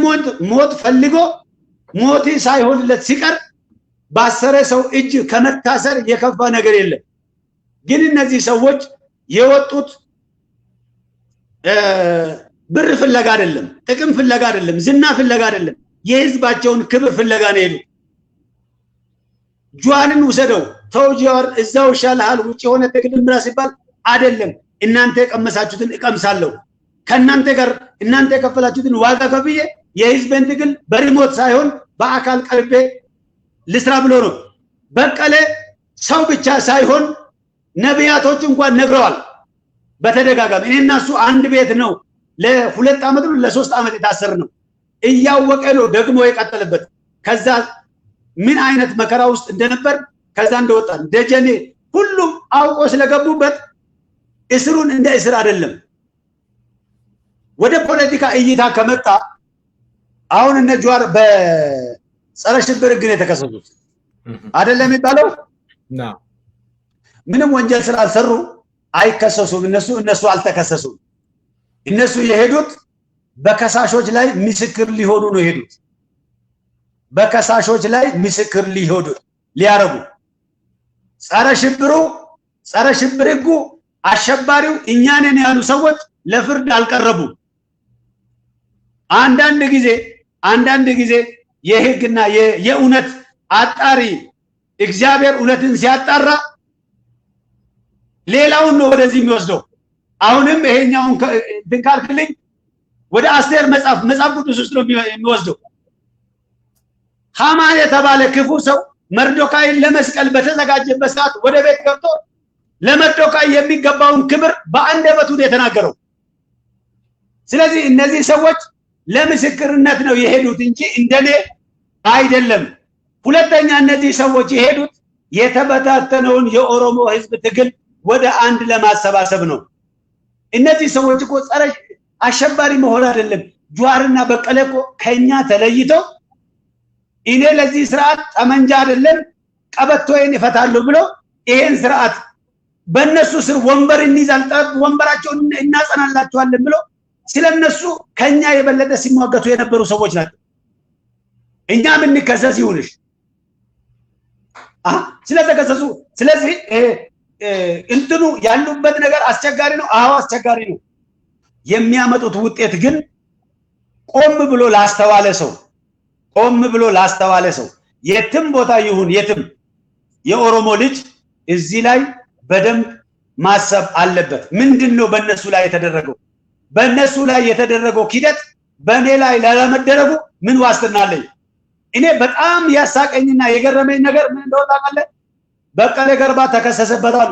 ሞት ፈልጎ ሞት ሳይሆንለት ሲቀር ባሰረ ሰው እጅ ከመታሰር የከፋ ነገር የለም ግን እነዚህ ሰዎች የወጡት ብር ፍለጋ አይደለም ጥቅም ፍለጋ አይደለም ዝና ፍለጋ አይደለም የህዝባቸውን ክብር ፍለጋ ነው ሄዱ ጁዋንን ወሰደው ተውጂዋር እዛው ሻልሃል ውጪ ሆነ ትግል ምራስ ይባል አይደለም እናንተ ቀመሳችሁትን እቀምሳለሁ ከናንተ ጋር እናንተ ከፈላችሁትን ዋጋ ከፍዬ የህዝብን ትግል በሪሞት ሳይሆን በአካል ቀርቤ ልስራ ብሎ ነው በቀለ ሰው ብቻ ሳይሆን ነቢያቶች እንኳን ነግረዋል በተደጋጋሚ እነሱ አንድ ቤት ነው ለ2 አመት ነው ለ3 አመት የታሰረ ነው እያወቀ ነው ደግሞ የቀጠለበት ከዛ ምን አይነት መከራ ውስጥ እንደነበር ከዛ እንደወጣ ደጀኔ ሁሉም አውቆ ስለገቡበት እስሩን እንደ እስር አይደለም ወደ ፖለቲካ እይታ ከመጣ አሁን እነ ጁዋር በጸረ ሽብር ግን የተከሰሱት አይደለም የሚባለው ምንም ወንጀል ስላልሰሩ አይከሰሱም እነሱ አልተከሰሱም እነሱ የሄዱት በከሳሾች ላይ ምስክር ሊሆኑ ነው የሄዱት በከሳሾች ላይ ምስክር ሊያረጉ ጸረ ሽብር ህጉ አሸባሪው እኛንን ያሉ ሰዎች ለፍርድ አልቀረቡ አንዳንድ ጊዜ የህግና የእውነት አጣሪ እግዚአብሔር እውነትን ሲያጣራ ሌላውን ነው ወደዚህ የሚወስደው አሁንም ይሄኛውን ድንካልክልኝ ወደ አስቴር መጽሐፍ ቅዱስ ውስጥ ነው የሚወስደው ሃማ የተባለ ክፉ ሰው መርዶካይን ለመስቀል በተዘጋጀበት ሰዓት ወደ ቤት ገብቶ ለመርዶካይ የሚገባውን ክብር በአንደበቱ የተናገረው። ስለዚህ እነዚህ ሰዎች ለምስክርነት ነው የሄዱት እንጂ እንደኔ አይደለም። ሁለተኛ እነዚህ ሰዎች የሄዱት የተበታተነውን የኦሮሞ ህዝብ ትግል ወደ አንድ ለማሰባሰብ ነው። እነዚህ ሰዎች እኮ ጸረ አሸባሪ መሆን አይደለም። ጁዋርና በቀለ እኮ ከኛ ተለይተው እኔ ለዚህ ስርዓት ጠመንጃ አይደለም ቀበቶዬን ይፈታሉ ብሎ ይሄን ስርዓት በእነሱ ስር ወንበር እንይዛል ወንበራቸውን እናጸናላቸዋለን ብሎ ስለነሱ ከኛ የበለጠ ሲሟገቱ የነበሩ ሰዎች ናቸው። እኛ ምን ከሰስ ይሁንሽ ስለተከሰሱ ስለዚህ እንትኑ ያሉበት ነገር አስቸጋሪ ነው። አዎ አስቸጋሪ ነው። የሚያመጡት ውጤት ግን ቆም ብሎ ላስተዋለ ሰው የትም ቦታ ይሁን የትም የኦሮሞ ልጅ እዚህ ላይ በደንብ ማሰብ አለበት። ምንድነው በእነሱ ላይ የተደረገው? በእነሱ ላይ የተደረገው ኪደት በእኔ ላይ ላለመደረጉ ምን ዋስትና አለኝ? እኔ በጣም ያሳቀኝና የገረመኝ ነገር ምን እንደሆነ ታውቃለህ? በቀለ ገርባ ተከሰሰበታሉ።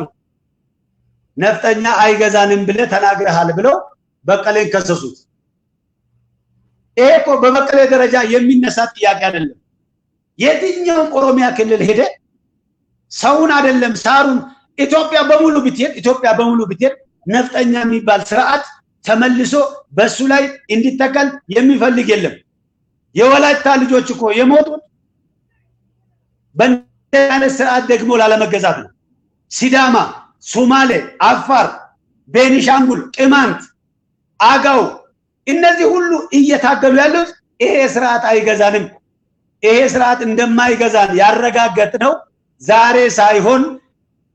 ነፍጠኛ አይገዛንም ብለህ ተናግረሃል ብለው በቀለን ከሰሱት። ይሄ እኮ በበቀለ ደረጃ የሚነሳ ጥያቄ አይደለም። የትኛውም ኦሮሚያ ክልል ሄደ ሰውን አይደለም ሳሩን ኢትዮጵያ በሙሉ ብትሄድ ነፍጠኛ የሚባል ስርዓት ተመልሶ በሱ ላይ እንዲተከል የሚፈልግ የለም። የወላይታ ልጆች እኮ የሞቱት በእንደዚህ ስርዓት ደግሞ ላለመገዛት ነው። ሲዳማ፣ ሶማሌ፣ አፋር፣ ቤኒሻንጉል፣ ቅማንት፣ አጋው እነዚህ ሁሉ እየታገሉ ያሉት ይሄ ስርዓት አይገዛንም። ይሄ ስርዓት እንደማይገዛን ያረጋገጥነው ዛሬ ሳይሆን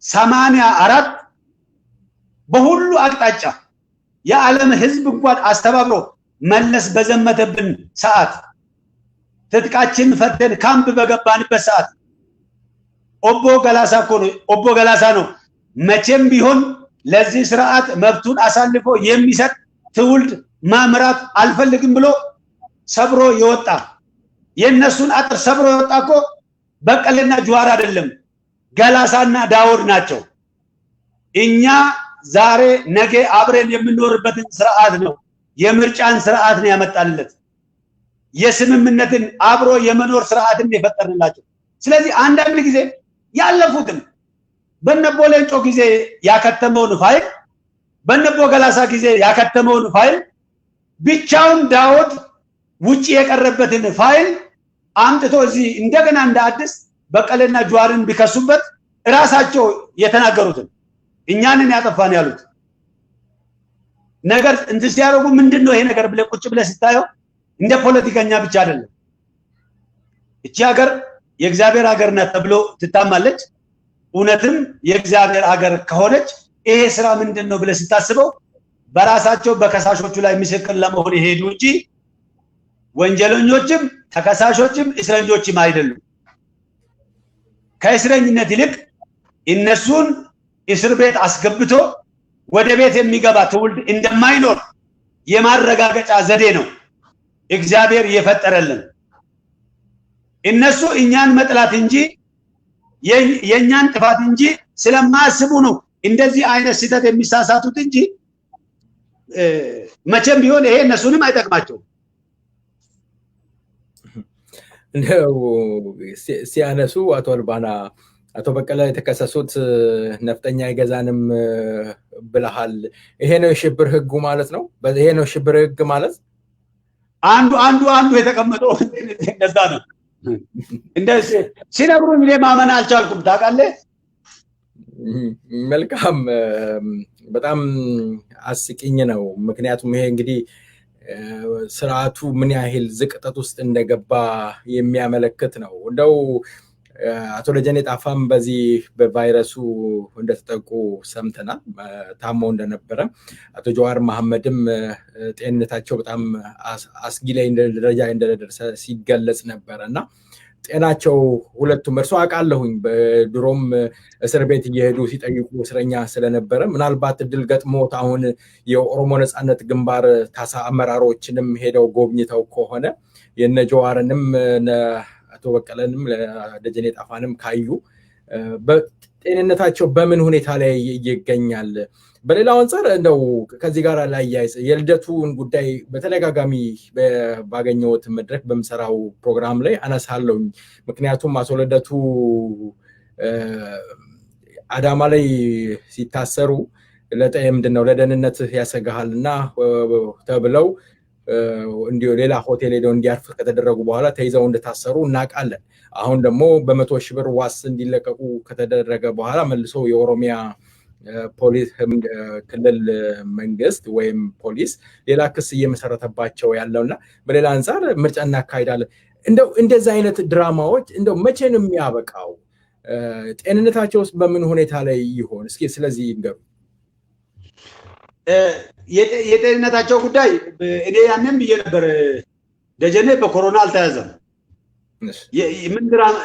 84 በሁሉ አቅጣጫ የዓለም ህዝብ እንኳን አስተባብሮ መለስ በዘመተብን ሰዓት ትጥቃችን ፈተን ካምፕ በገባንበት ሰዓት ኦቦ ገላሳ ነው መቼም ቢሆን ለዚህ ስርዓት መብቱን አሳልፎ የሚሰጥ ትውልድ ማምራት አልፈልግም ብሎ ሰብሮ ይወጣ። የነሱን አጥር ሰብሮ ይወጣ እኮ በቀለና ጁዋር አይደለም ገላሳና ዳውድ ናቸው። እኛ ዛሬ ነገ አብረን የምንኖርበትን ስርዓት ነው የምርጫን ስርዓት ነው ያመጣለት። የስምምነትን አብሮ የመኖር ስርዓትን የፈጠርንላቸው። ስለዚህ አንዳንድ ጊዜ ያለፉትን በነቦሌንጮ ጊዜ ያከተመውን ፋይል በነቦ ገላሳ ጊዜ ያከተመውን ፋይል ብቻውን ዳውድ ውጪ የቀረበትን ፋይል አምጥቶ እዚህ እንደገና እንደ አዲስ በቀለና ጁዋርን ቢከሱበት ራሳቸው የተናገሩትን እኛንን ያጠፋን ያሉት ነገር እንትን ሲያደርጉ ምንድነው ይሄ ነገር ብለ ቁጭ ብለ ስታየው እንደ ፖለቲከኛ ብቻ አይደለም። እቺ ሀገር የእግዚአብሔር ሀገር ናት ተብሎ ትታማለች። እውነትም የእግዚአብሔር ሀገር ከሆነች ይሄ ስራ ምንድነው ብለ ስታስበው በራሳቸው በከሳሾቹ ላይ ምስክር ለመሆን ይሄዱ እንጂ ወንጀለኞችም ተከሳሾችም እስረኞችም አይደሉም። ከእስረኝነት ይልቅ እነሱን እስር ቤት አስገብቶ ወደ ቤት የሚገባ ትውልድ እንደማይኖር የማረጋገጫ ዘዴ ነው እግዚአብሔር የፈጠረልን። እነሱ እኛን መጥላት እንጂ የኛን ጥፋት እንጂ ስለማያስቡ ነው እንደዚህ አይነት ስህተት የሚሳሳቱት እንጂ መቼም ቢሆን ይሄ እነሱንም አይጠቅማቸውም። እንደው ሲያነሱ አቶ አልባና አቶ በቀለ የተከሰሱት ነፍጠኛ አይገዛንም ብለሃል። ይሄ ነው የሽብር ህጉ ማለት ነው? ይሄ ነው ሽብር ህግ ማለት? አንዱ የተቀመጠው እንደዛ ነው። እንደዚህ ሲነግሩኝ እኔ ማመን አልቻልኩም። ታውቃለህ? መልካም በጣም አስቂኝ ነው። ምክንያቱም ይሄ እንግዲህ ስርዓቱ ምን ያህል ዝቅጠት ውስጥ እንደገባ የሚያመለክት ነው። እንደው አቶ ደጀኔ ጣፋም በዚህ በቫይረሱ እንደተጠቁ ሰምተናል፣ ታመው እንደነበረ። አቶ ጀዋር መሐመድም ጤንነታቸው በጣም አስጊ ላይ ደረጃ እንደደረሰ ሲገለጽ ነበረ እና ጤናቸው ሁለቱም እርሶ አውቃለሁኝ በድሮም እስር ቤት እየሄዱ ሲጠይቁ እስረኛ ስለነበረ ምናልባት እድል ገጥሞት አሁን የኦሮሞ ነጻነት ግንባር ታሳ አመራሮችንም ሄደው ጎብኝተው ከሆነ የነ ጀዋርንም አቶ በቀለንም ደጀኔ ጣፋንም ካዩ በጤንነታቸው በምን ሁኔታ ላይ ይገኛል? በሌላው አንፃር እንደው ከዚህ ጋር ላያይዝ የልደቱን ጉዳይ በተደጋጋሚ ባገኘሁት መድረክ በምሰራው ፕሮግራም ላይ አነሳለሁ። ምክንያቱም አቶ ልደቱ አዳማ ላይ ሲታሰሩ ምንድነው ለደህንነት ያሰጋሃልና ተብለው እንዲሁ ሌላ ሆቴል ሄደው እንዲያርፍ ከተደረጉ በኋላ ተይዘው እንደታሰሩ እናውቃለን። አሁን ደግሞ በመቶ ሺህ ብር ዋስ እንዲለቀቁ ከተደረገ በኋላ መልሶ የኦሮሚያ ፖሊስ ክልል መንግስት ወይም ፖሊስ ሌላ ክስ እየመሰረተባቸው ያለውና በሌላ አንፃር ምርጫ እናካሂዳለን። እንደዚህ አይነት ድራማዎች መቼ ነው የሚያበቃው? ጤንነታቸውስ በምን ሁኔታ ላይ ይሆን? እስኪ ስለዚህ ይንገሩ። የጤንነታቸው ጉዳይ እኔ ያንን ብዬ ነበር። ደጀኔ በኮሮና አልተያዘም።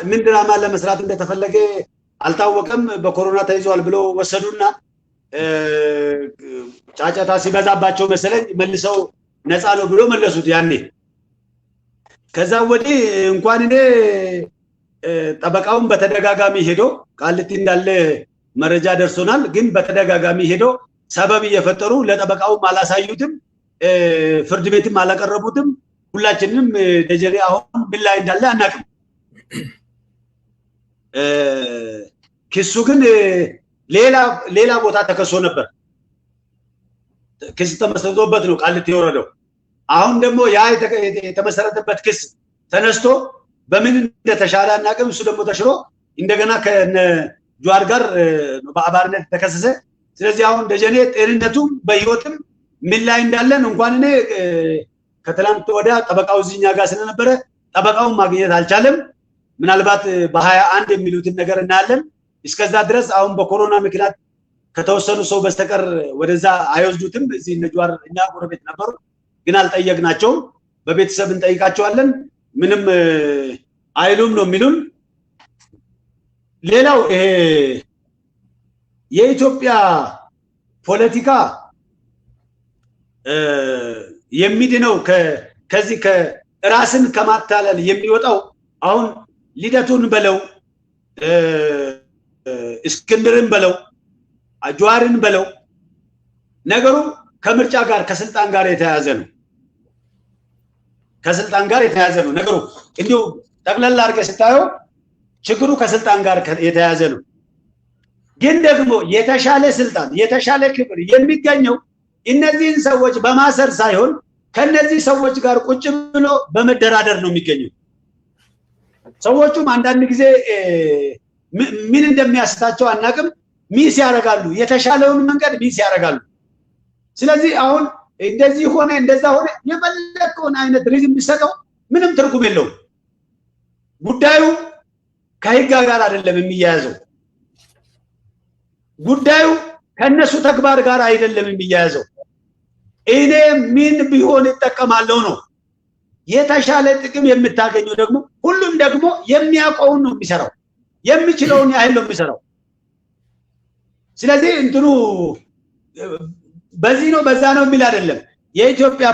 ምን ድራማ ለመስራት እንደተፈለገ አልታወቀም። በኮሮና ተይዟል ብሎ ወሰዱና ጫጫታ ሲበዛባቸው መሰለኝ መልሰው ነፃ ነው ብሎ መለሱት ያኔ። ከዛ ወዲህ እንኳን እኔ ጠበቃውን በተደጋጋሚ ሄዶ ቃልቲ እንዳለ መረጃ ደርሶናል። ግን በተደጋጋሚ ሄዶ ሰበብ እየፈጠሩ ለጠበቃውም አላሳዩትም፣ ፍርድ ቤትም አላቀረቡትም። ሁላችንም ደጀኔ አሁን ምን ላይ እንዳለ አናውቅም። ክሱ ግን ሌላ ቦታ ተከሶ ነበር። ክስ ተመስርቶበት ነው ቃልቲ የወረደው። አሁን ደግሞ ያ የተመሰረተበት ክስ ተነስቶ በምን እንደተሻለ አናውቅም። እሱ ደግሞ ተሽሮ እንደገና ከነ ጁዋር ጋር በአባርነት ተከሰሰ። ስለዚህ አሁን ደጀኔ ጤንነቱም በህይወትም ምን ላይ እንዳለን እንኳን እኔ ከትላንት ወዲያ ጠበቃው እዚህኛ ጋር ስለነበረ ጠበቃውን ማግኘት አልቻለም። ምናልባት በ21 የሚሉትን ነገር እናያለን። እስከዛ ድረስ አሁን በኮሮና ምክንያት ከተወሰኑ ሰው በስተቀር ወደዛ አይወስዱትም። እዚህ እነ ጁዋር እኛ ጎረቤት ነበሩ፣ ግን አልጠየቅናቸውም። በቤተሰብ እንጠይቃቸዋለን፣ ምንም አይሉም ነው የሚሉን። ሌላው የኢትዮጵያ ፖለቲካ የሚድነው ከዚህ ከራስን ከማታለል የሚወጣው አሁን ልደቱን በለው እስክንድርን በለው ጁዋርን በለው ነገሩ ከምርጫ ጋር ከስልጣን ጋር የተያያዘ ነው። ከስልጣን ጋር የተያያዘ ነው ነገሩ። እንዲሁ ጠቅለል አድርገህ ስታየው ችግሩ ከስልጣን ጋር የተያያዘ ነው። ግን ደግሞ የተሻለ ስልጣን የተሻለ ክብር የሚገኘው እነዚህን ሰዎች በማሰር ሳይሆን ከነዚህ ሰዎች ጋር ቁጭ ብሎ በመደራደር ነው የሚገኘው። ሰዎቹም አንዳንድ ጊዜ ምን እንደሚያስታቸው አናውቅም፣ ሚስ ያደርጋሉ። የተሻለውን መንገድ ሚስ ያደርጋሉ። ስለዚህ አሁን እንደዚህ ሆነ እንደዛ ሆነ የፈለከውን አይነት ሪዝም ቢሰጠው ምንም ትርጉም የለውም። ጉዳዩ ከህግ ጋር አይደለም የሚያያዘው። ጉዳዩ ከነሱ ተግባር ጋር አይደለም የሚያያዘው። እኔ ምን ቢሆን እጠቀማለሁ ነው። የተሻለ ጥቅም የምታገኘው ደግሞ ሁሉም ደግሞ የሚያውቀውን ነው የሚሰራው፣ የሚችለውን ያህል ነው የሚሰራው። ስለዚህ እንትኑ በዚህ ነው በዛ ነው የሚል አይደለም። የኢትዮጵያ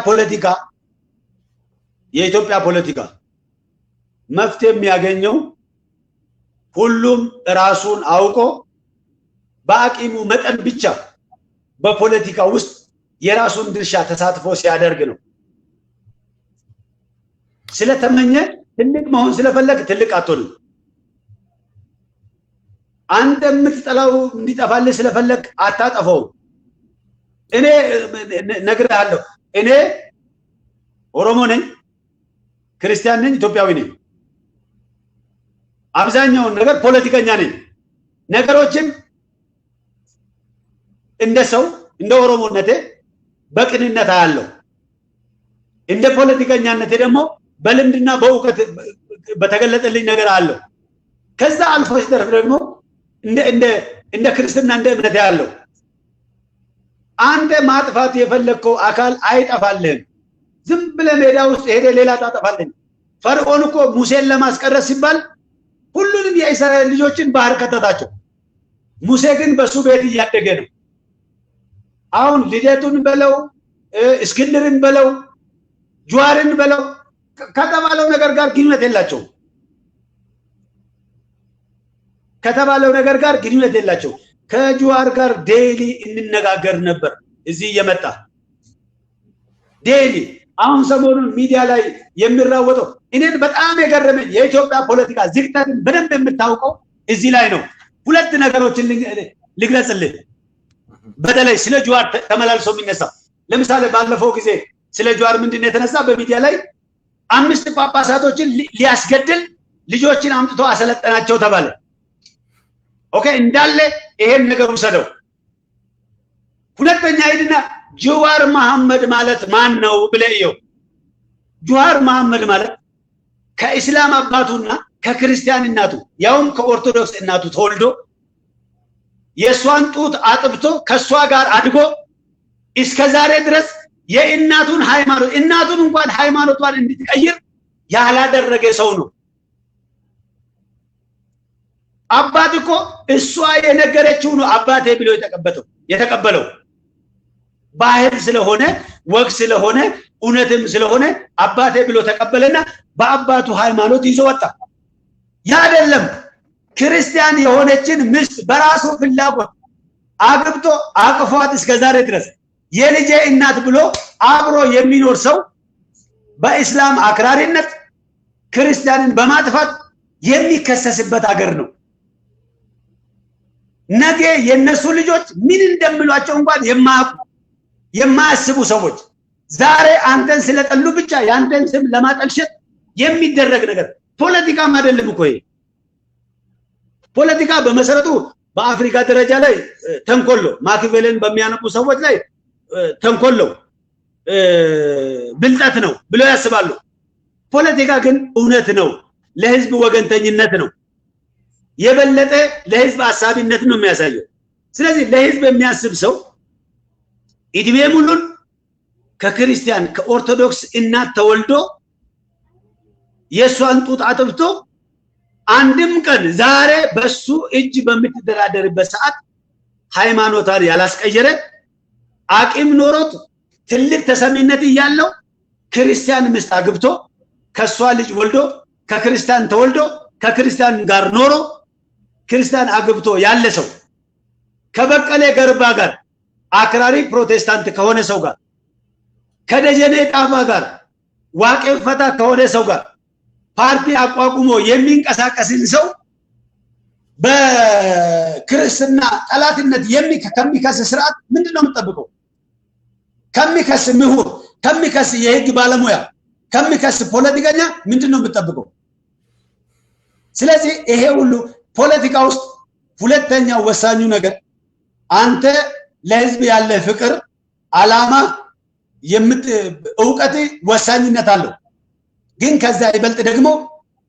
ፖለቲካ መፍትሄ የሚያገኘው ሁሉም ራሱን አውቆ በአቂሙ መጠን ብቻ በፖለቲካ ውስጥ የራሱን ድርሻ ተሳትፎ ሲያደርግ ነው። ስለተመኘ ትልቅ መሆን ስለፈለግ ትልቅ አትሆንም። አንተ የምትጠላው እንዲጠፋልህ ስለፈለግ አታጠፈው። እኔ ነግሬሃለሁ። እኔ ኦሮሞ ነኝ፣ ክርስቲያን ነኝ፣ ኢትዮጵያዊ ነኝ። አብዛኛውን ነገር ፖለቲከኛ ነኝ። ነገሮችን እንደ ሰው እንደ ኦሮሞነቴ በቅንነት አያለው። እንደ ፖለቲከኛነቴ ደግሞ በልምድና በእውቀት በተገለጠልኝ ነገር አለው። ከዛ አልፎ ሲተርፍ ደግሞ እንደ ክርስትና እንደ እምነት ያለው አንተ ማጥፋት የፈለግከው አካል አይጠፋልህም። ዝም ብለህ ሜዳ ውስጥ ሄደ ሌላ ታጠፋለህ። ፈርዖን እኮ ሙሴን ለማስቀረት ሲባል ሁሉንም የእስራኤል ልጆችን ባህር ከተታቸው። ሙሴ ግን በሱ ቤት እያደገ ነው። አሁን ልደቱን በለው እስክንድርን በለው ጁዋርን በለው ከተባለው ነገር ጋር ግንኙነት የላቸውም። ከተባለው ነገር ጋር ግንኙነት የላቸው። ከጁዋር ጋር ዴይሊ እንነጋገር ነበር እዚህ እየመጣ ዴይሊ። አሁን ሰሞኑን ሚዲያ ላይ የሚራወጠው እኔን በጣም የገረመኝ የኢትዮጵያ ፖለቲካ ዝግጠትን በደንብ የምታውቀው እዚህ ላይ ነው። ሁለት ነገሮችን ልግለጽልህ። በተለይ ስለ ጁዋር ተመላልሶ የሚነሳ ለምሳሌ ባለፈው ጊዜ ስለ ጁዋር ምንድነው የተነሳ? በሚዲያ ላይ 5 ጳጳሳቶችን ሊያስገድል ልጆችን አምጥቶ አሰለጠናቸው ተባለ። ኦኬ እንዳለ ይሄን ነገር ወሰደው። ሁለተኛ ሄድና ጁዋር መሐመድ ማለት ማን ነው ብለየው። ጁዋር መሐመድ ማለት ከእስላም አባቱና ከክርስቲያን እናቱ ያውም ከኦርቶዶክስ እናቱ ተወልዶ የሷን ጡት አጥብቶ ከሷ ጋር አድጎ እስከዛሬ ድረስ የእናቱን ሃይማኖት እናቱን እንኳን ሃይማኖቷን እንድትቀይር ያላደረገ ሰው ነው። አባት እኮ እሷ የነገረችው ነው አባቴ ብሎ የተቀበለው ባህል ስለሆነ ወግ ስለሆነ እውነትም ስለሆነ አባቴ ብሎ ተቀበለና በአባቱ ሃይማኖት ይዞ ወጣ። ያ አይደለም ክርስቲያን የሆነችን ምስት በራሱ ፍላጎት አግብቶ አቅፏት እስከዛሬ ድረስ የልጄ እናት ብሎ አብሮ የሚኖር ሰው በእስላም አክራሪነት ክርስቲያንን በማጥፋት የሚከሰስበት ሀገር ነው። ነገ የነሱ ልጆች ምን እንደሚሏቸው እንኳን የማያስቡ ሰዎች ዛሬ አንተን ስለጠሉ ብቻ ያንተን ስም ለማጠልሸት የሚደረግ ነገር ፖለቲካም አይደለም እኮ ይሄ። ፖለቲካ በመሰረቱ በአፍሪካ ደረጃ ላይ ተንኮሎ ማኪያቬሊን በሚያነቡ ሰዎች ላይ ተንኮሎ ብልጠት ነው ብለው ያስባሉ። ፖለቲካ ግን እውነት ነው፣ ለህዝብ ወገንተኝነት ነው፣ የበለጠ ለህዝብ አሳቢነት ነው የሚያሳየው። ስለዚህ ለህዝብ የሚያስብ ሰው እድሜ ሙሉን ከክርስቲያን ከኦርቶዶክስ እናት ተወልዶ የሷን ጡት አጥብቶ አንድም ቀን ዛሬ በሱ እጅ በምትደራደርበት ሰዓት ሃይማኖቷን ያላስቀየረ አቂም ኖሮት ትልቅ ተሰሚነት ያለው ክርስቲያን ምስት አግብቶ ከሷ ልጅ ወልዶ ከክርስቲያን ተወልዶ ከክርስቲያን ጋር ኖሮ ክርስቲያን አግብቶ ያለ ሰው ከበቀለ ገርባ ጋር አክራሪ ፕሮቴስታንት ከሆነ ሰው ጋር ከደጀኔ ጣፋ ጋር ዋቄ ፈታ ከሆነ ሰው ጋር ፓርቲ አቋቁሞ የሚንቀሳቀስን ሰው በክርስትና ጠላትነት ከሚከስ ስርዓት ምንድነው የምትጠብቀው? ከሚከስ ምሁር፣ ከሚከስ የህግ ባለሙያ፣ ከሚከስ ፖለቲከኛ ምንድነው የምትጠብቀው? ስለዚህ ይሄ ሁሉ ፖለቲካ ውስጥ ሁለተኛው ወሳኙ ነገር አንተ ለህዝብ ያለ ፍቅር፣ አላማ፣ እውቀት ወሳኝነት አለው። ግን ከዛ ይበልጥ ደግሞ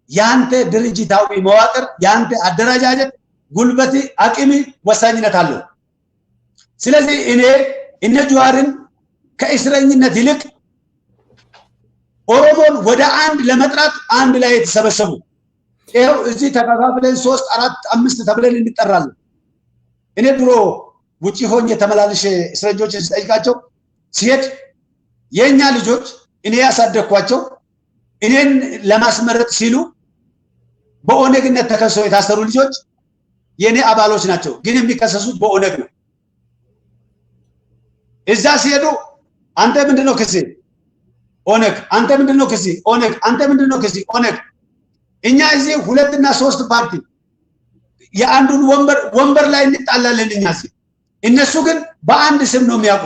ያንተ ድርጅታዊ መዋቅር፣ ያንተ አደረጃጀት፣ ጉልበት፣ አቅም ወሳኝነት አለው። ስለዚህ እነ ጁዋርን ከእስረኝነት ይልቅ ኦሮሞን ወደ አንድ ለመጥራት አንድ ላይ የተሰበሰቡ ይሄው እዚህ ተከፋፍለን 3 4 5 ተብለን እንጠራለን። እኔ ድሮ ውጪ ሆኜ ተመላልሼ እስረኞችን ስጠይቃቸው ሲሄድ የኛ ልጆች እኔ ያሳደግኳቸው እኔን ለማስመረጥ ሲሉ በኦነግነት ተከሰው የታሰሩ ልጆች የኔ አባሎች ናቸው፣ ግን የሚከሰሱት በኦነግ ነው። እዛ ሲሄዱ አንተ ምንድነው ክስ? ኦነግ። አንተ ምንድነው ክስ? ኦነግ። አንተ ምንድነው ክስ? ኦነግ። እኛ እዚህ 2 እና 3 ፓርቲ የአንዱን ወንበር ላይ እንጣላለን እኛ እዚህ፣ እነሱ ግን በአንድ ስም ነው የሚያውቁ።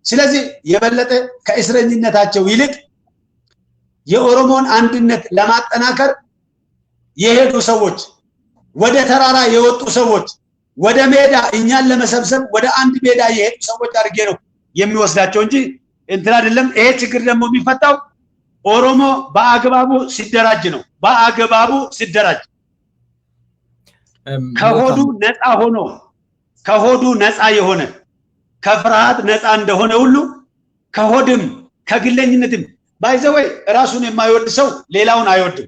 ስለዚህ የበለጠ ከእስረኝነታቸው ይልቅ የኦሮሞን አንድነት ለማጠናከር የሄዱ ሰዎች፣ ወደ ተራራ የወጡ ሰዎች፣ ወደ ሜዳ እኛን ለመሰብሰብ ወደ አንድ ሜዳ የሄዱ ሰዎች አድርጌ ነው የሚወስዳቸው እንጂ እንትን አይደለም። ይሄ ችግር ደግሞ የሚፈታው ኦሮሞ በአግባቡ ሲደራጅ ነው። በአግባቡ ሲደራጅ ከሆዱ ነፃ የሆነ ከፍርሃት ነፃ እንደሆነ ሁሉ ከሆድም ከግለኝነትም ባይዘወይ ራሱን የማይወድ ሰው ሌላውን አይወድም።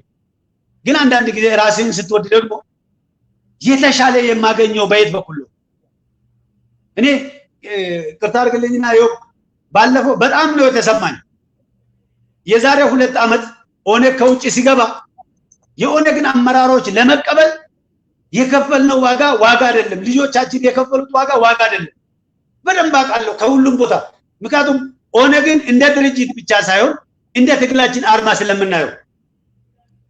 ግን አንዳንድ ጊዜ ራስን ስትወድ ደግሞ የተሻለ የማገኘው በየት በኩል ነው? እኔ ቅርታ አድርግልኝና ባለፈው በጣም ነው የተሰማኝ። የዛሬ 2 ዓመት ኦነግ ከውጭ ሲገባ የኦነግን አመራሮች ለመቀበል የከፈልነው ዋጋ አይደለም። ልጆቻችን የከፈሉት ዋጋ አይደለም። በደንብ አውቃለሁ ከሁሉም ቦታ። ምክንያቱም ኦነግን እንደ ድርጅት ብቻ ሳይሆን እንደ ትግላችን አርማ ስለምናየው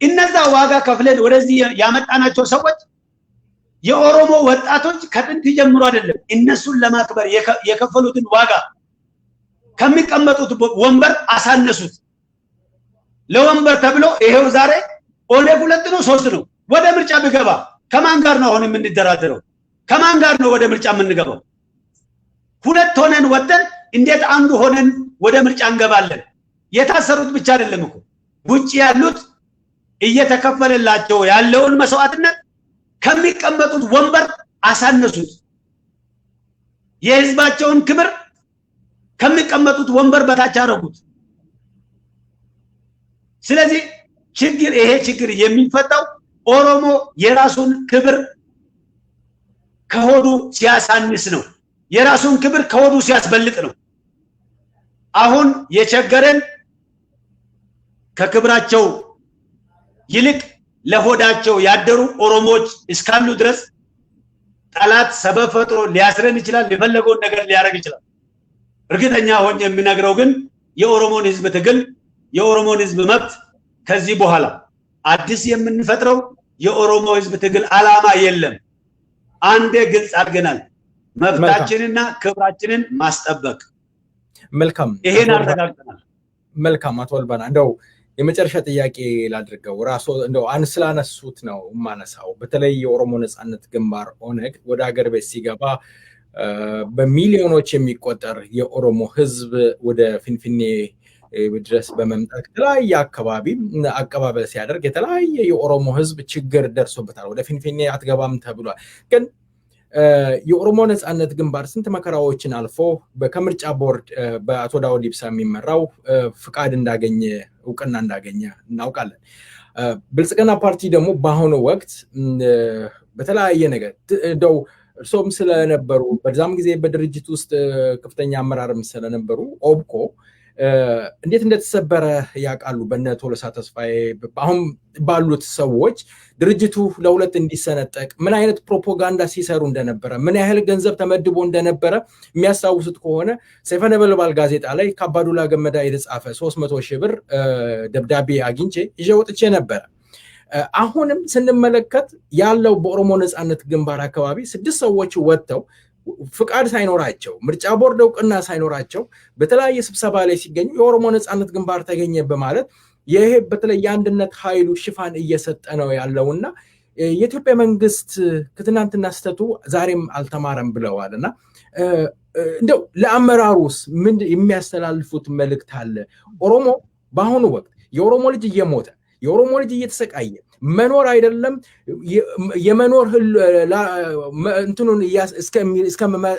እነዛ ዋጋ ከፍለን ወደዚህ ያመጣናቸው ሰዎች የኦሮሞ ወጣቶች ከጥንት ጀምሮ አይደለም እነሱን ለማክበር የከፈሉትን ዋጋ ከሚቀመጡት ወንበር አሳነሱት። ለወንበር ተብሎ ይሄው ዛሬ ኦነግ 2 ነው 3 ነው። ወደ ምርጫ ቢገባ ከማን ጋር ነው አሁን የምንደራደረው? ከማን ጋር ነው ወደ ምርጫ የምንገባው? 2 ሆነን ወደን እንዴት አንዱ ሆነን ወደ ምርጫ እንገባለን? የታሰሩት ብቻ አይደለም እኮ ውጪ ያሉት እየተከፈለላቸው ያለውን መስዋዕትነት ከሚቀመጡት ወንበር አሳነሱት። የህዝባቸውን ክብር ከሚቀመጡት ወንበር በታች አደረጉት። ስለዚህ ይሄ ችግር የሚፈታው ኦሮሞ የራሱን ክብር ከሆዱ ሲያሳንስ ነው። የራሱን ክብር ከሆዱ ሲያስበልጥ ነው። አሁን የቸገረን ከክብራቸው ይልቅ ለሆዳቸው ያደሩ ኦሮሞዎች እስካሉ ድረስ ጠላት ሰበብ ፈጥሮ ሊያስረን ይችላል። የፈለገውን ነገር ሊያደርግ ይችላል። እርግጠኛ ሆኜ የሚነግረው ግን የኦሮሞን ህዝብ ትግል፣ የኦሮሞን ህዝብ መብት ከዚህ በኋላ አዲስ የምንፈጥረው የኦሮሞ ህዝብ ትግል አላማ የለም። አንዴ ግልጽ አድርገናል። መብታችንና ክብራችንን ማስጠበቅ። መልካም፣ ይሄን አረጋግጠናል። መልካም አቶ አልባና እንደው የመጨረሻ ጥያቄ ላድርገው። ራሱ እንደው ስላነሱት ነው የማነሳው። በተለይ የኦሮሞ ነጻነት ግንባር ኦነግ ወደ ሀገር ቤት ሲገባ በሚሊዮኖች የሚቆጠር የኦሮሞ ህዝብ ወደ ፊንፊኔ ድረስ በመምጣት የተለያየ አካባቢ አቀባበል ሲያደርግ የተለያየ የኦሮሞ ህዝብ ችግር ደርሶበታል። ወደ ፊንፊኔ አትገባም ተብሏል። ግን የኦሮሞ ነጻነት ግንባር ስንት መከራዎችን አልፎ ከምርጫ ቦርድ በአቶ ዳውድ ኢብሳ የሚመራው ፍቃድ እንዳገኘ እውቅና እንዳገኘ እናውቃለን። ብልጽግና ፓርቲ ደግሞ በአሁኑ ወቅት በተለያየ ነገር እንደው እርሶም ስለነበሩ በዛም ጊዜ በድርጅት ውስጥ ከፍተኛ አመራርም ስለነበሩ ኦብኮ እንዴት እንደተሰበረ ያውቃሉ። በእነ ቶለሳ ተስፋዬ አሁን ባሉት ሰዎች ድርጅቱ ለሁለት እንዲሰነጠቅ ምን አይነት ፕሮፓጋንዳ ሲሰሩ እንደነበረ፣ ምን ያህል ገንዘብ ተመድቦ እንደነበረ የሚያስታውሱት ከሆነ ሰይፈ ነበልባል ጋዜጣ ላይ ከአባዱላ ገመዳ የተጻፈ 300,000 ብር ደብዳቤ አግኝቼ ይዤ ወጥቼ ነበረ። አሁንም ስንመለከት ያለው በኦሮሞ ነጻነት ግንባር አካባቢ 6 ሰዎች ወጥተው ፍቃድ ሳይኖራቸው ምርጫ ቦርድ እውቅና ሳይኖራቸው በተለያየ ስብሰባ ላይ ሲገኙ የኦሮሞ ነጻነት ግንባር ተገኘ በማለት ይሄ በተለይ የአንድነት ኃይሉ ሽፋን እየሰጠ ነው ያለውና የኢትዮጵያ መንግስት ከትናንትና ስተቱ ዛሬም አልተማረም ብለዋልና እንደው ለአመራሩስ ምን የሚያስተላልፉት መልእክት አለ? ኦሮሞ በአሁኑ ወቅት የኦሮሞ ልጅ እየሞተ የኦሮሞ ልጅ እየተሰቃየ መኖር አይደለም የመኖር እንትኑን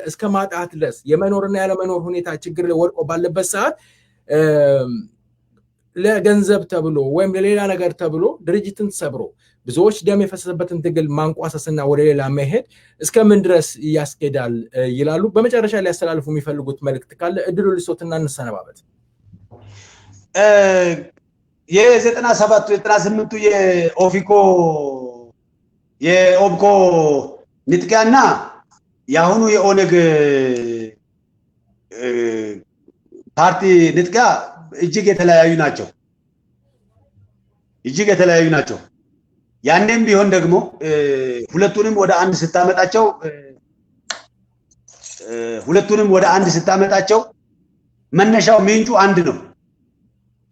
እስከ ማጣት ድረስ የመኖርና ያለመኖር ሁኔታ ችግር ወድቆ ባለበት ሰዓት ለገንዘብ ተብሎ ወይም ለሌላ ነገር ተብሎ ድርጅትን ሰብሮ ብዙዎች ደም የፈሰሰበትን ትግል ማንቋሰስና ወደ ሌላ መሄድ እስከምን ድረስ ያስኬዳል ይላሉ? በመጨረሻ ሊያስተላልፉ የሚፈልጉት መልእክት ካለ እድሉ ልሶትና እንሰነባበት። የ97 98 የኦብኮ ንጥቂያና የአሁኑ የኦነግ ፓርቲ ንጥቂያ እጅግ የተለያዩ ናቸው። ያኔም ቢሆን ደግሞ ሁለቱንም ወደ አንድ ስታመጣቸው መነሻው ምንጩ አንድ ነው።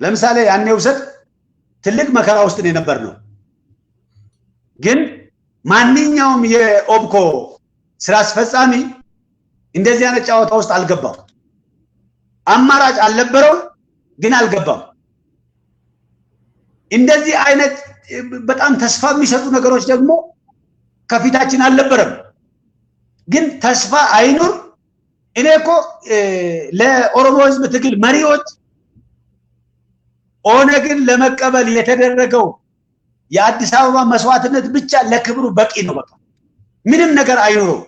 ለምሳሌ ያኔ ውሰድ ትልቅ መከራ ውስጥ የነበርነው፣ ግን ማንኛውም የኦብኮ ስራ አስፈጻሚ እንደዚህ አይነት ጨዋታ ውስጥ አልገባም። አማራጭ አልነበረው፣ ግን አልገባም። እንደዚህ አይነት በጣም ተስፋ የሚሰጡ ነገሮች ደግሞ ከፊታችን አልነበረም። ግን ተስፋ አይኑር። እኔ እኮ ለኦሮሞ ህዝብ ትግል መሪዎች ኦነግን ለመቀበል የተደረገው የአዲስ አበባ መስዋዕትነት ብቻ ለክብሩ በቂ ነው። በቃ ምንም ነገር አይኑረው።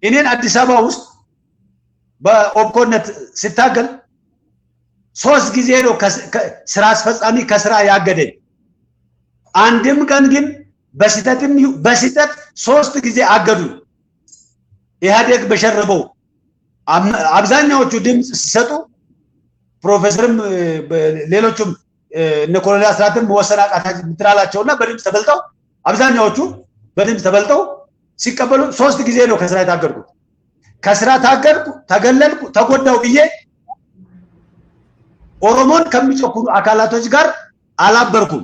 እኔን አዲስ አበባ ውስጥ በኦብኮነት ስታገል 3 ጊዜ ነው ስራ አስፈጻሚ ከስራ ያገደኝ። አንድም ቀን ግን በስህተት 3 ጊዜ አገዱ። ኢህአዴግ በሸረበው አብዛኛዎቹ ድምጽ ሲሰጡ ፕሮፌሰርም ሌሎችም እነ ኮሎኔል አስራትም ወሰን አቃታቸው ምትራላቸውና በድምጽ ተበልጠው አብዛኛዎቹ በድምጽ ተበልጠው ሲቀበሉ 3 ጊዜ ነው ከስራ የታገድኩት። ከስራ ታገድኩ፣ ተገለልኩ፣ ተጎዳው ብዬ ኦሮሞን ከሚጨቁኑ አካላቶች ጋር አላበርኩም።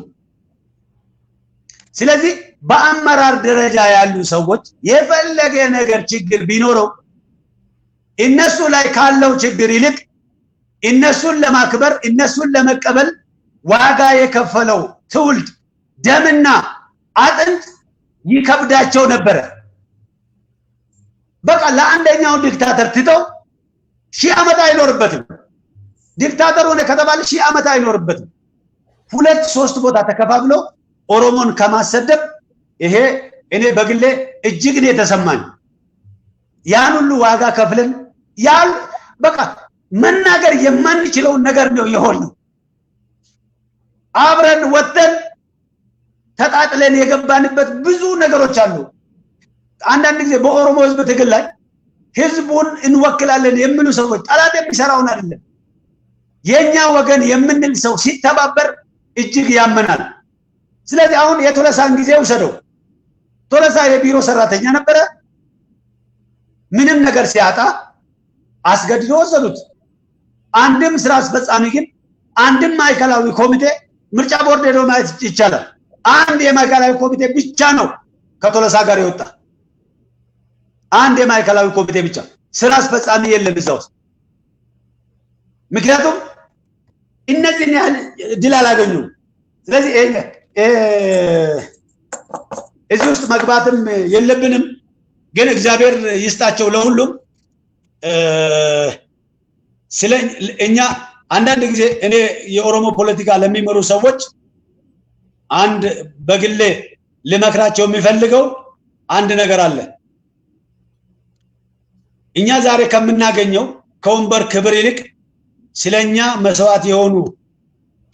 ስለዚህ በአመራር ደረጃ ያሉ ሰዎች የፈለገ ነገር ችግር ቢኖረው እነሱ ላይ ካለው ችግር ይልቅ እነሱን ለማክበር እነሱን ለመቀበል ዋጋ የከፈለው ትውልድ ደምና አጥንት ይከብዳቸው ነበር። በቃ ለአንደኛው ዲክታተር ትተው 1000 ዓመት አይኖርበትም። ዲክታተር ሆነ ከተባለ 1000 ዓመት አይኖርበትም። 2-3 ቦታ ተከፋፍሎ ኦሮሞን ከማሰደብ ይሄ እኔ በግሌ እጅግ ነው የተሰማኝ። ያን ሁሉ ዋጋ ከፍለን ያን በቃ መናገር የማንችለው ነገር ነው የሆነው። አብረን ወጥተን ተጣጥለን የገባንበት ብዙ ነገሮች አሉ። አንዳንድ ጊዜ በኦሮሞ ህዝብ ትግል ላይ ህዝቡን እንወክላለን የሚሉ ሰዎች ጠላት የሚሰራውን አይደለም የኛ ወገን የምንል ሰው ሲተባበር እጅግ ያመናል። ስለዚህ አሁን የቶለሳን ጊዜ ወሰደው። ቶለሳ የቢሮ ሰራተኛ ነበረ። ምንም ነገር ሲያጣ አስገድዶ ወሰዱት። አንድም ስራ አስፈጻሚ ግን አንድም ማዕከላዊ ኮሚቴ ምርጫ ቦርድ ሄዶ ማየት ይቻላል። አንድ የማዕከላዊ ኮሚቴ ብቻ ነው ከቶለሳ ጋር የወጣ። አንድ የማዕከላዊ ኮሚቴ ብቻ፣ ስራ አስፈጻሚ የለም እዛ ውስጥ። ምክንያቱም እነዚህን ያህል ድል አላገኙም። ስለዚህ እዚህ ውስጥ መግባትም የለብንም። ግን እግዚአብሔር ይስጣቸው ለሁሉም። እኛ አንዳንድ ጊዜ እኔ የኦሮሞ ፖለቲካ ለሚመሩ ሰዎች አንድ በግሌ ልመክራቸው የሚፈልገው አንድ ነገር አለ። እኛ ዛሬ ከምናገኘው ከወንበር ክብር ይልቅ ስለኛ መስዋዕት የሆኑ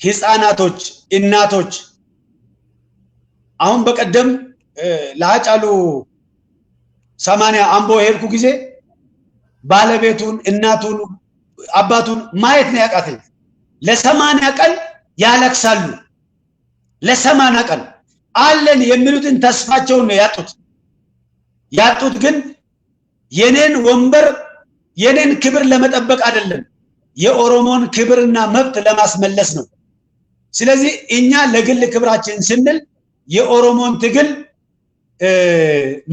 ህፃናቶች፣ እናቶች አሁን በቀደም ለአጫሉ 80 አምቦ ሄድኩ ጊዜ ባለቤቱን፣ እናቱን፣ አባቱን ማየት ነው ያቃተኝ። ለ80 ቀን ያለቅሳሉ። ለ80 ቀን አለን የሚሉትን ተስፋቸውን ነው ያጡት። ግን የኔን ወንበር የኔን ክብር ለመጠበቅ አይደለም፣ የኦሮሞን ክብርና መብት ለማስመለስ ነው። ስለዚህ እኛ ለግል ክብራችን ስንል የኦሮሞን ትግል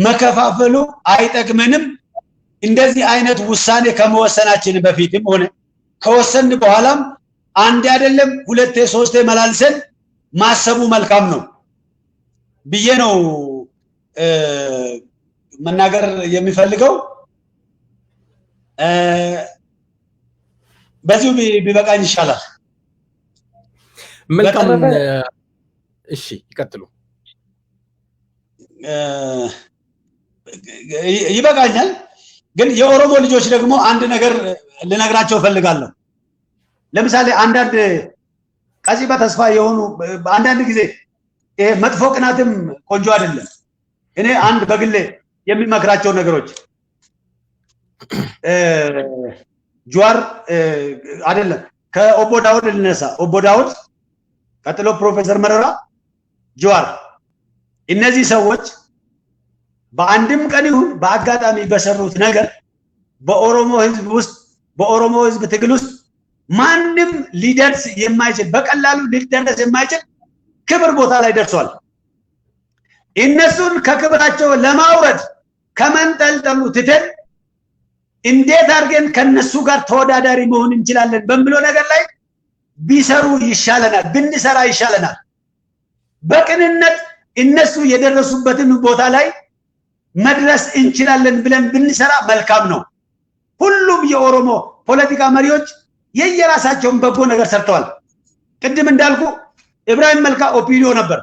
መከፋፈሉ አይጠቅመንም። እንደዚህ አይነት ውሳኔ ከመወሰናችን በፊትም ሆነ ከወሰን በኋላም አንድ አይደለም 2-3 መላልሰን ማሰቡ መልካም ነው ብዬ ነው መናገር የሚፈልገው። በዚሁ ቢበቃኝ ይሻላል። መልካም። እሺ ይቀጥሉ። ይበቃኛል። ግን የኦሮሞ ልጆች ደግሞ አንድ ነገር ልነግራቸው ፈልጋለሁ። ለምሳሌ አንዳንድ ቀዚህ በተስፋ የሆኑ አንዳንድ ጊዜ ይሄ መጥፎ ቅናትም ቆንጆ አይደለም። እኔ አንድ በግሌ የሚመክራቸው ነገሮች ጁዋር አይደለም ከኦቦ ዳውድ ልነሳ። ኦቦ ዳውድ ቀጥሎ ፕሮፌሰር መረራ፣ ጁዋር፣ እነዚህ ሰዎች በአንድም ቀን ይሁን በአጋጣሚ በሰሩት ነገር በኦሮሞ ህዝብ ውስጥ በኦሮሞ ህዝብ ትግል ውስጥ ማንም ሊደርስ የማይችል በቀላሉ ሊደርስ የማይችል ክብር ቦታ ላይ ደርሷል። እነሱን ከክብራቸው ለማውረድ ከመንጠልጠሉ ትተን እንዴት አድርገን ከነሱ ጋር ተወዳዳሪ መሆን እንችላለን በሚለው ነገር ላይ ቢሰሩ ይሻለናል፣ ብንሰራ ይሻለናል። በቅንነት እነሱ የደረሱበትን ቦታ ላይ መድረስ እንችላለን ብለን ብንሰራ መልካም ነው። ሁሉም የኦሮሞ ፖለቲካ መሪዎች የየራሳቸውን በጎ ነገር ሰርተዋል። ቅድም እንዳልኩ ኢብራሂም መልካ ኦፒኒዮ ነበር።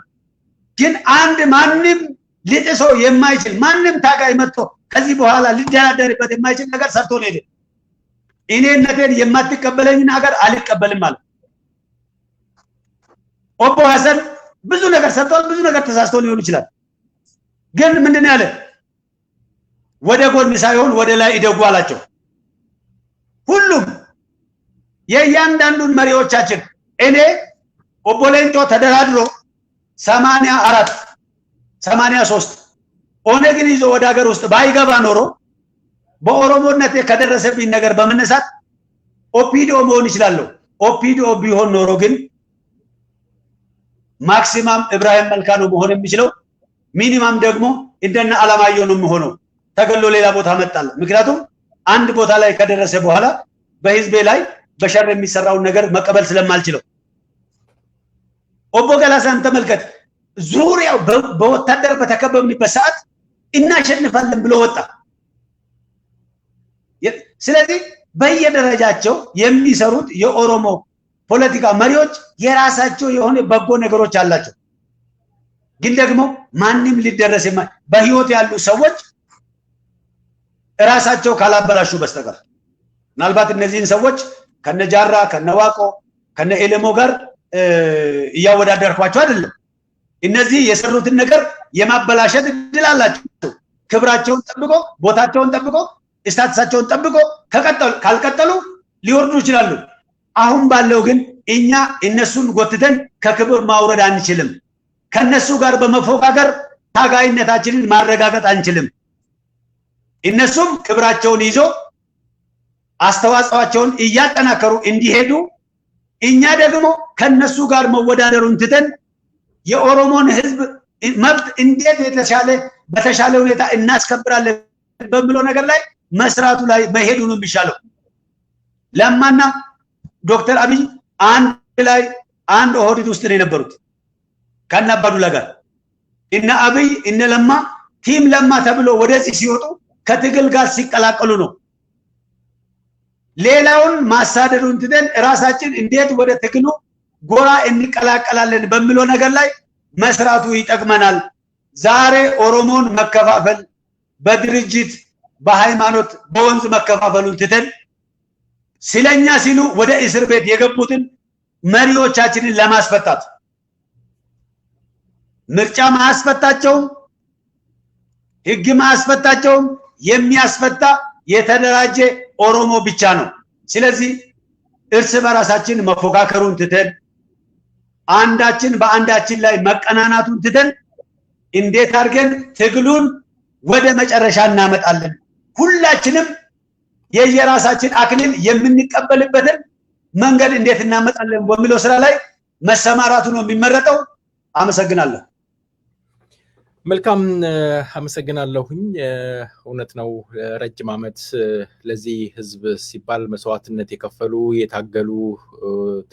ግን አንድ ማንም ሊጥሰው የማይችል ማንም ታጋይ መጥቶ ከዚህ በኋላ ሊደራደርበት የማይችል ነገር ሰርቶ ነው ሄደ። እኔነቴን የማትቀበለኝን ሀገር አልቀበልም ማለት። ኦቦ ሐሰን ብዙ ነገር ሰጥቷል ብዙ ነገር ተሳስቶ ሊሆን ይችላል ግን ምንድነው ያለ ወደ ጎን ሳይሆን ወደ ላይ ይደጉ አላቸው ሁሉም የእያንዳንዱን መሪዎቻችን እኔ ኦቦ ሌንጮ ተደራድሮ 84 83 ኦነግን ይዞ ወደ ሀገር ውስጥ ባይገባ ኖሮ በኦሮሞነት ከደረሰብኝ ነገር በመነሳት ኦፒዲኦ መሆን ይችላል ኦፒዲኦ ቢሆን ኖሮ ግን ማክሲማም ኢብራሂም መልካኑ መሆን የሚችለው ሚኒማም ደግሞ እንደነ አላማየሁ ነው የሚሆነው ተገሎ ሌላ ቦታ መጣለ ምክንያቱም አንድ ቦታ ላይ ከደረሰ በኋላ በህዝቤ ላይ በሸር የሚሰራውን ነገር መቀበል ስለማልችለው ኦቦ ገላሳን ተመልከት ዙሪያው በወታደር በተከበብንበት ሰዓት እናሸንፋለን ብሎ ወጣ ስለዚህ በየደረጃቸው የሚሰሩት የኦሮሞ ፖለቲካ መሪዎች የራሳቸው የሆነ በጎ ነገሮች አላቸው ግን ደግሞ ማንንም ሊደረስ በህይወት ያሉ ሰዎች ራሳቸው ካላበላሹ በስተቀር ምናልባት እነዚህን ሰዎች ከነጃራ ከነዋቆ ከነኤለሞ ጋር እያወዳደርኳቸው አይደለም እነዚህ የሰሩትን ነገር የማበላሸት እድል አላቸው ክብራቸውን ጠብቆ ቦታቸውን ጠብቆ ስታተሳቸውን ጠብቆ ካልቀጠሉ ሊወርዱ ይችላሉ አሁን ባለው ግን እኛ እነሱን ጎትተን ከክብር ማውረድ አንችልም ከነሱ ጋር በመፎካከር ታጋይነታችንን ማረጋገጥ አንችልም እነሱም ክብራቸውን ይዞ አስተዋጽኦአቸውን እያጠናከሩ እንዲሄዱ እኛ ደግሞ ከነሱ ጋር መወዳደሩን ትተን የኦሮሞን ህዝብ መብት እንዴት በተሻለ ሁኔታ እናስከብራለን በሚለው ነገር ላይ መስራቱ ላይ መሄዱ ነው የሚሻለው ለማና ዶክተር አብይ አንድ ላይ አንድ ኦህዴድ ውስጥ ነው የነበሩት ከናባዱላ ጋር እነ አብይ እነ ለማ ቲም ለማ ተብሎ ወደዚህ ሲወጡ ከትግል ጋር ሲቀላቀሉ ነው ሌላውን ማሳደዱን ትተን ራሳችን እንዴት ወደ ትግሉ ጎራ እንቀላቀላለን በሚለው ነገር ላይ መስራቱ ይጠቅመናል ዛሬ ኦሮሞን መከፋፈል በድርጅት በሃይማኖት በወንዝ መከፋፈሉን ትተን ስለኛ ሲሉ ወደ እስር ቤት የገቡትን መሪዎቻችንን ለማስፈታት ምርጫ ማስፈታቸውም ህግ ማስፈታቸውም የሚያስፈታ የተደራጀ ኦሮሞ ብቻ ነው ስለዚህ እርስ በራሳችን መፎካከሩን ትተን አንዳችን በአንዳችን ላይ መቀናናቱን ትተን እንዴት አድርገን ትግሉን ወደ መጨረሻ እናመጣለን ሁላችንም የየራሳችን አክሊል የምንቀበልበትን መንገድ እንዴት እናመጣለን በሚለው ስራ ላይ መሰማራቱ ነው የሚመረጠው አመሰግናለሁ መልካም አመሰግናለሁኝ እውነት ነው ረጅም አመት ለዚህ ህዝብ ሲባል መስዋዕትነት የከፈሉ የታገሉ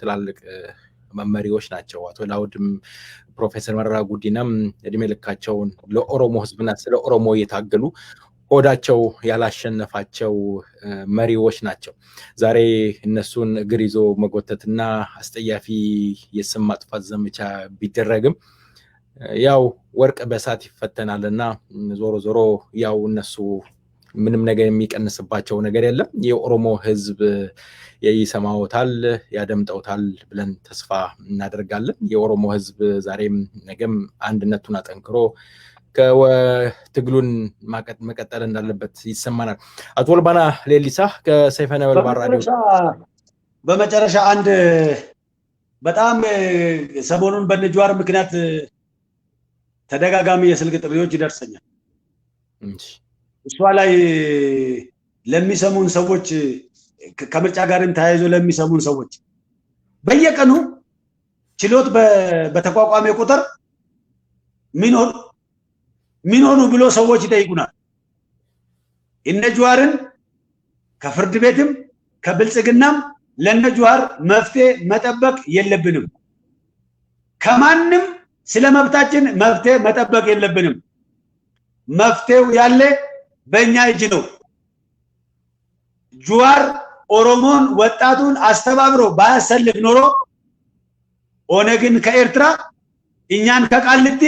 ትላልቅ መመሪዎች ናቸው አቶ ላውድም ፕሮፌሰር መረራ ጉዲናም እድሜ ልካቸውን ለኦሮሞ ህዝብና ስለ ኦሮሞ የታገሉ ሆዳቸው ያላሸነፋቸው መሪዎች ናቸው ዛሬ እነሱን እግር ይዞ መጎተትና አስጠያፊ የስም ማጥፋት ዘመቻ ቢደረግም ያው ወርቅ በሳት ይፈተናልና ዞሮ ዞሮ ያው እነሱ ምንም ነገር የሚቀንስባቸው ነገር የለም የኦሮሞ ህዝብ ይሰማውታል ያደምጠውታል ብለን ተስፋ እናደርጋለን የኦሮሞ ህዝብ ዛሬም ነገም አንድነቱን አጠንክሮ ከትግሉን መቀጠል እንዳለበት ይሰማናል አቶ ወልባና ሌሊሳ ከሰይፈ ነበልባል ራዲዮ በመጨረሻ አንድ በጣም ሰሞኑን በነጅዋር ምክንያት ተደጋጋሚ የስልክ ጥሪዎች ይደርሰኛል እሷ ላይ ለሚሰሙን ሰዎች ከምርጫ ጋርም ተያይዞ ለሚሰሙን ሰዎች በየቀኑ ችሎት በተቋቋመ ቁጥር ምን ሆኑ ብሎ ሰዎች ይጠይቁናል እነጅዋርን ከፍርድ ቤትም ከብልጽግናም ለነጅዋር መፍትሄ መጠበቅ የለብንም ከማንም ስለመብታችን መፍትሄ መጠበቅ የለብንም መፍትሄው ያለ በእኛ እጅ ነው ጅዋር ኦሮሞን ወጣቱን አስተባብሮ ባያሰልፍ ኖሮ ኦነግን ከኤርትራ እኛን ከቃልቲ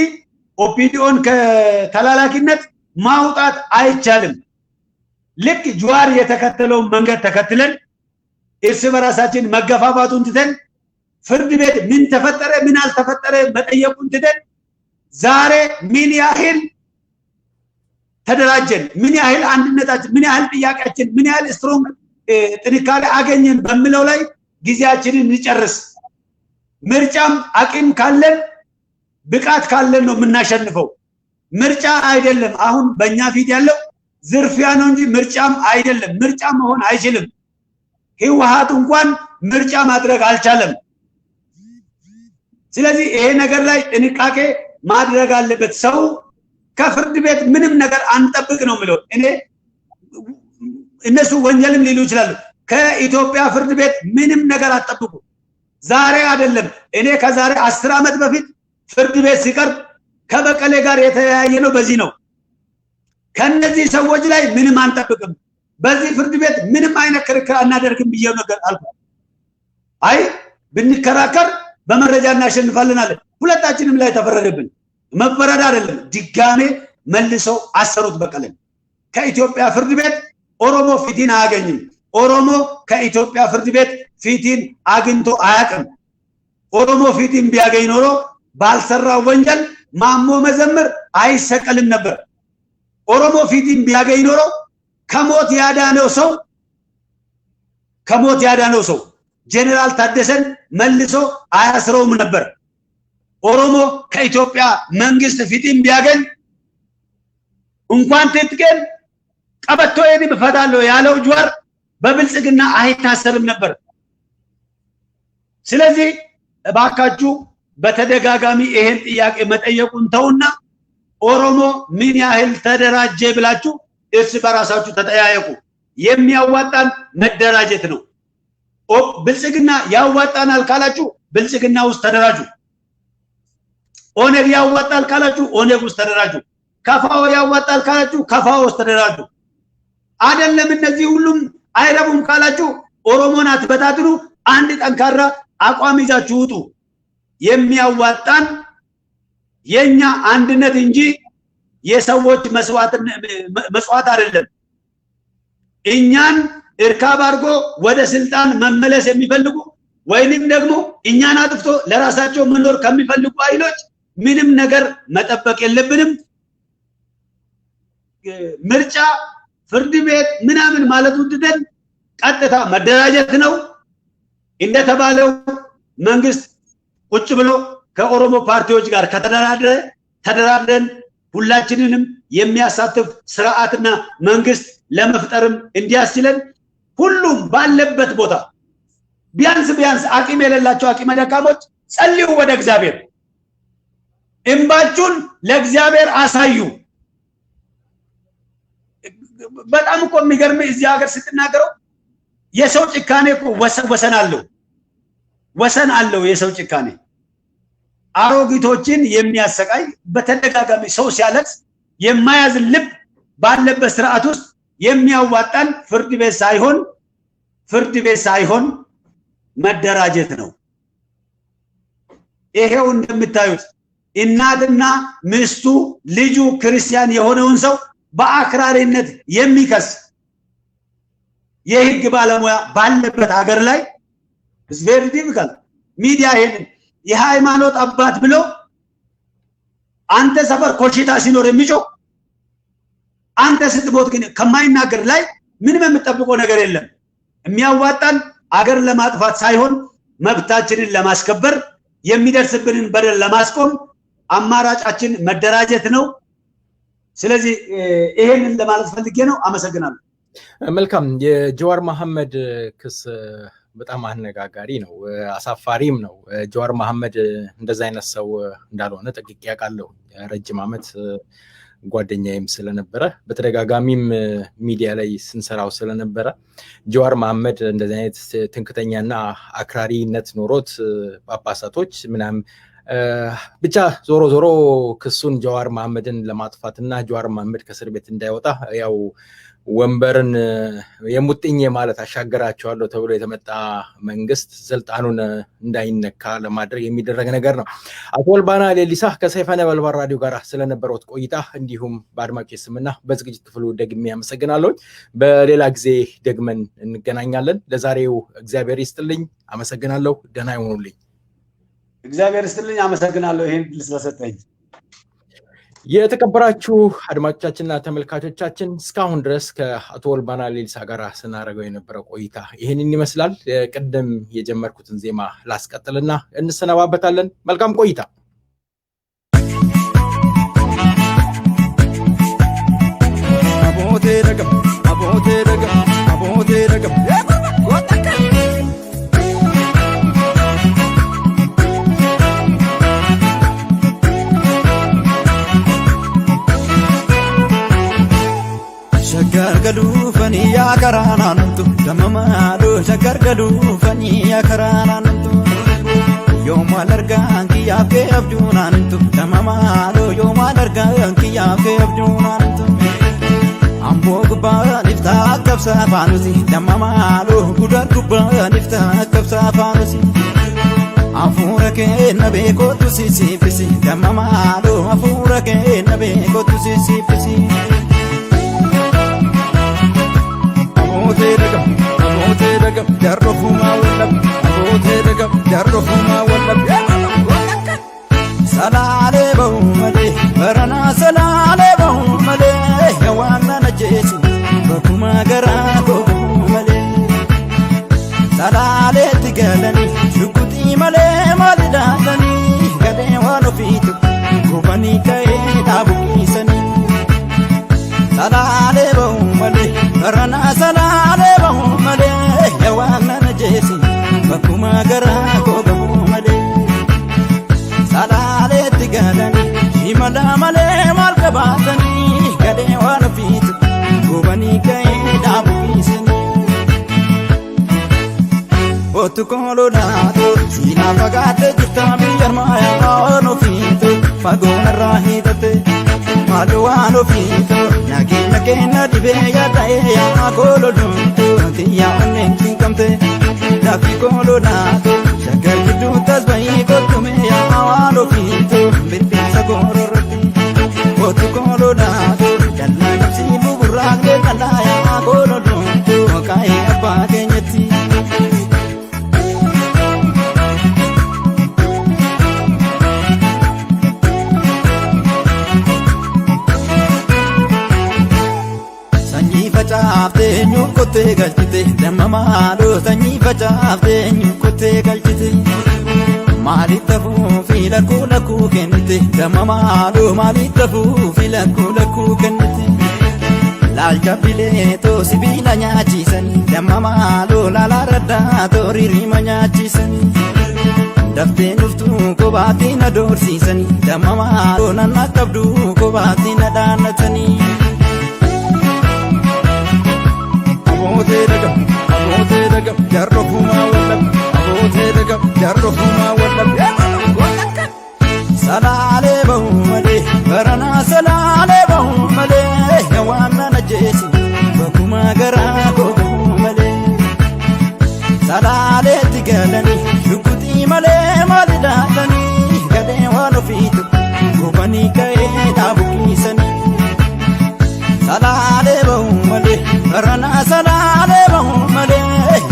ኦፒዲኦን ከተላላኪነት ማውጣት አይቻልም ልክ ጅዋር የተከተለው መንገድ ተከትለን እርስ በራሳችን መገፋፋቱን ትተን ፍርድ ቤት ምን ተፈጠረ ምን አልተፈጠረ መጠየቁን ትደን ዛሬ ምን ያህል ተደራጀን ምን ያህል አንድነታችን ምን ያህል ጥያቄያችን ምን ያህል ስትሮንግ ጥንካሬ አገኘን በሚለው ላይ ጊዜያችንን እንጨርስ ምርጫም አቅም ካለን ብቃት ካለን ነው የምናሸንፈው ምርጫ አይደለም አሁን በእኛ ፊት ያለው ዝርፊያ ነው እንጂ ምርጫም አይደለም ምርጫ መሆን አይችልም ህወሓት እንኳን ምርጫ ማድረግ አልቻለም ስለዚህ ይሄ ነገር ላይ ጥንቃቄ ማድረግ አለበት ሰው ከፍርድ ቤት ምንም ነገር አንጠብቅ ነው የሚለው እኔ እነሱ ወንጀልም ሊሉ ይችላሉ ከኢትዮጵያ ፍርድ ቤት ምንም ነገር አትጠብቁ ዛሬ አይደለም እኔ ከዛሬ 10 አመት በፊት ፍርድ ቤት ሲቀርብ ከበቀለ ጋር የተያያየ ነው በዚህ ነው ከነዚህ ሰዎች ላይ ምንም አንጠብቅም በዚህ ፍርድ ቤት ምንም አይነት ክርክር አናደርግም ብዬው ነገር አልኩ አይ ብንከራከር በመረጃ እናሸንፋለን አለ ሁለታችንም ላይ ተፈረደብን መፈረድ አይደለም ድጋሜ መልሰው አሰሩት በቀለን ከኢትዮጵያ ፍርድ ቤት ኦሮሞ ፊቲን አያገኝም ኦሮሞ ከኢትዮጵያ ፍርድ ቤት ፊቲን አግኝቶ አያቅም ኦሮሞ ፊቲን ቢያገኝ ኖሮ ባልሰራው ወንጀል ማሞ መዘምር አይሰቀልም ነበር ኦሮሞ ፊቲን ቢያገኝ ኖሮ ከሞት ያዳነው ሰው ጄኔራል ታደሰን መልሶ አያስረውም ነበር ኦሮሞ ከኢትዮጵያ መንግስት ፊቲን ቢያገኝ እንኳን ትጥቅን ቀበቶዬን በፈታለው ያለው ጁዋር በብልጽግና አይታሰርም ነበር ስለዚህ እባካችሁ በተደጋጋሚ ይሄን ጥያቄ መጠየቁን ተውና ኦሮሞ ምን ያህል ተደራጀ ብላችሁ እርስ በራሳችሁ ተጠያየቁ የሚያዋጣን መደራጀት ነው ብልጽግና ያዋጣናል ካላችሁ ብልጽግና ውስጥ ተደራጁ ኦነግ ያዋጣል ካላችሁ ኦነግ ውስጥ ተደራጁ ከፋው ያዋጣል ካላችሁ ከፋው ውስጥ ተደራጁ አይደለም እነዚህ ሁሉም አይረቡም ካላችሁ ኦሮሞን አትበታትኑ አንድ ጠንካራ አቋም ይዛችሁ ውጡ የሚያዋጣን የኛ አንድነት እንጂ የሰዎች መስዋዕት አይደለም እኛን እርካብ አድርጎ ወደ ስልጣን መመለስ የሚፈልጉ ወይንም ደግሞ እኛን አጥፍቶ ለራሳቸው መኖር ከሚፈልጉ ኃይሎች ምንም ነገር መጠበቅ የለብንም ምርጫ ፍርድ ቤት ምናምን ማለት ውድደን ቀጥታ መደራጀት ነው እንደተባለው መንግስት ቁጭ ብሎ ከኦሮሞ ፓርቲዎች ጋር ተደራድረን ሁላችንንም የሚያሳትፍ ስርዓትና መንግስት ለመፍጠርም እንዲያስችለን ሁሉም ባለበት ቦታ ቢያንስ አቂም የሌላቸው አቂመ ደካሞች ጸልዩ ወደ እግዚአብሔር እንባችሁን ለእግዚአብሔር አሳዩ በጣም እኮ የሚገርም እዚህ ሀገር ስትናገረው የሰው ጭካኔ እኮ ወሰን አለው የሰው ጭካኔ አሮጊቶችን የሚያሰቃይ በተደጋጋሚ ሰው ሲያለቅስ የማያዝን ልብ ባለበት ስርዓት ውስጥ የሚያዋጣን ፍርድ ቤት ሳይሆን መደራጀት ነው ይሄው እንደምታዩት እናትና ምስቱ ልጁ ክርስቲያን የሆነውን ሰው በአክራሪነት የሚከስ የህግ ባለሙያ ባለበት ሀገር ላይ is very difficult ሚዲያ ይሄን የሃይማኖት አባት ብሎ አንተ ሰፈር ኮሽታ ሲኖር የሚጮህ አንተ ስትሞት ግን ከማይናገር ላይ ምንም የምትጠብቀው ነገር የለም የሚያዋጣን አገር ለማጥፋት ሳይሆን መብታችንን ለማስከበር የሚደርስብንን በደል ለማስቆም አማራጫችን መደራጀት ነው ስለዚህ ይሄንን ለማለት ፈልጌ ነው አመሰግናለሁ መልካም የጀዋር መሐመድ ክስ በጣም አነጋጋሪ ነው አሳፋሪም ነው ጀዋር መሐመድ እንደዛ አይነት ሰው እንዳልሆነ ጠቅቄ ያውቃለሁ ረጅም አመት ጓደኛዬም ስለነበረ በተደጋጋሚም ሚዲያ ላይ ስንሰራው ስለነበረ ጀዋር መሐመድ እንደዛ አይነት ትንክተኛና አክራሪነት ኖሮት ጳጳሳቶች ምናምን ብቻ ዞሮ ክሱን ጀዋር መሐመድን ለማጥፋትና ጀዋር መሐመድ ከእስር ቤት እንዳይወጣ ያው ወንበርን የሙጥኝ ማለት አሻገራቸዋለሁ ተብሎ የተመጣ መንግስት ስልጣኑን እንዳይነካ ለማድረግ የሚደረግ ነገር ነው አቶ ወልባና ሌሊሳ ከሰይፈ ነበልባል ራዲዮ ጋር ስለነበረው ቆይታ እንዲሁም በአድማጮች ስምና በዝግጅት ክፍሉ ደግሜ አመሰግናለሁ በሌላ ጊዜ ደግመን እንገናኛለን ለዛሬው እግዚአብሔር ይስጥልኝ አመሰግናለሁ ደህና ይሁኑልኝ እግዚአብሔር ይስጥልኝ አመሰግናለሁ ይሄን ስለሰጠኝ የተከበራችሁ አድማጮቻችንና ተመልካቾቻችን እስካሁን ድረስ ከአቶ ወልባና ሌሊሳ ጋር ስናደርገው የነበረው ቆይታ ይሄንን ይመስላል ቀደም የጀመርኩትን ዜማ ላስቀጥልና እንሰነባበታለን መልካም ቆይታ አቦቴ ረገም Shagargadu ya karana nuntu damamado shagargadu ya karana nuntu yoma larganki yaake abduna nuntu damamado yoma larganki yaake abduna nuntu ambo gubba nifta kapsa fanusi damamado gudar gubba nifta kapsa fanusi afura ke nabe ko tu sisi damamado afura ke nabe ko tu sisi Abote dagam jarrofuma wallab salale bahu male barana salale bahu male yawana najesi bakuma gara ko male salale tigalani shukuti male malidatani gade wano fitu kubani kai dabukisani salale bahu male barana salale bahu male yawana najesi bakuma gara ko male salale tigalani shimala male malkabatani gade wano fitu kubani kai dabukisani otu kolo nato sina pagate jutami yarmaya wano fitu fagona rahitate Maluano fito, nagi na dibe ya dae ya kolo dunto, tiya onen kinkamte, dafi kolo nato, shagar jitu tasbai kotume ya wano fito, bitte sagoro roti, otu kolo nato, jalla napsi buburak de kala ya kolo dunto, kai apa kenyati. Facaafte nyukote galchite damamaado sanyi facaafte nyukote galchite maalittafu filaku kennite damamaado maalittafu filaku kennite laalcha bileeto sibiila nyaachisani damamaado laaladdaa ririma nyaachisani daftee nuftu kobaatti na doorsiisani damamaado nanna qabdu kobaatti na dhaannatani Abote dagam jarrofuma wallab salale bahu male barana salale bahu male yawana najesi bakuma gara ko male salale tigalani shukuti male malidatani gade wano fitu kubani kai dabukisani salale bahu male barana salale bahu male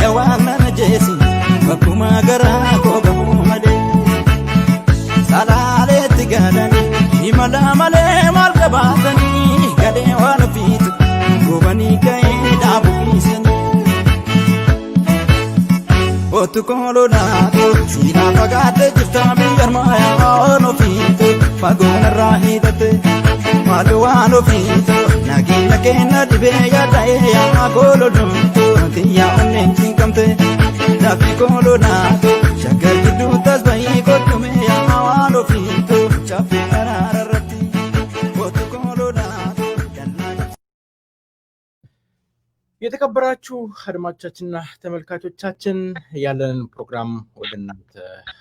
yawana najesi bakuma gara ko male salale tigalani himala male malkabatani gade wano fitu kubani kai dabukisani otu kolo nato sina pagate jutami yarmaya wano fitu fagona rahitate Maluano fito, nagi na dibe ya dae ya kolo dunto, tiya onen kinkamte, dafi kolo nato, shagar jitu tasbai kotume ya wano fito, chafe ararati, otu kolo nato, የተከበራችሁ አድማጮቻችንና ተመልካቾቻችን ያለን ፕሮግራም ወደ እናንተ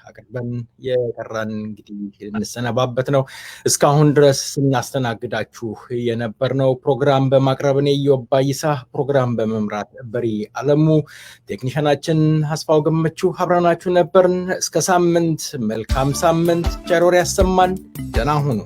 አቅርበን የቀረን እንግዲህ እንሰነባበት ነው እስካሁን ድረስ ስናስተናግዳችሁ የነበርነው ፕሮግራም በማቅረብ እኔ ዮባይሳ ፕሮግራም በመምራት በሪ አለሙ ቴክኒሻናችን አስፋው ገመቹ አብራናችሁ ነበርን እስከ ሳምንት መልካም ሳምንት ቸር ያሰማን ደህና ሁኑ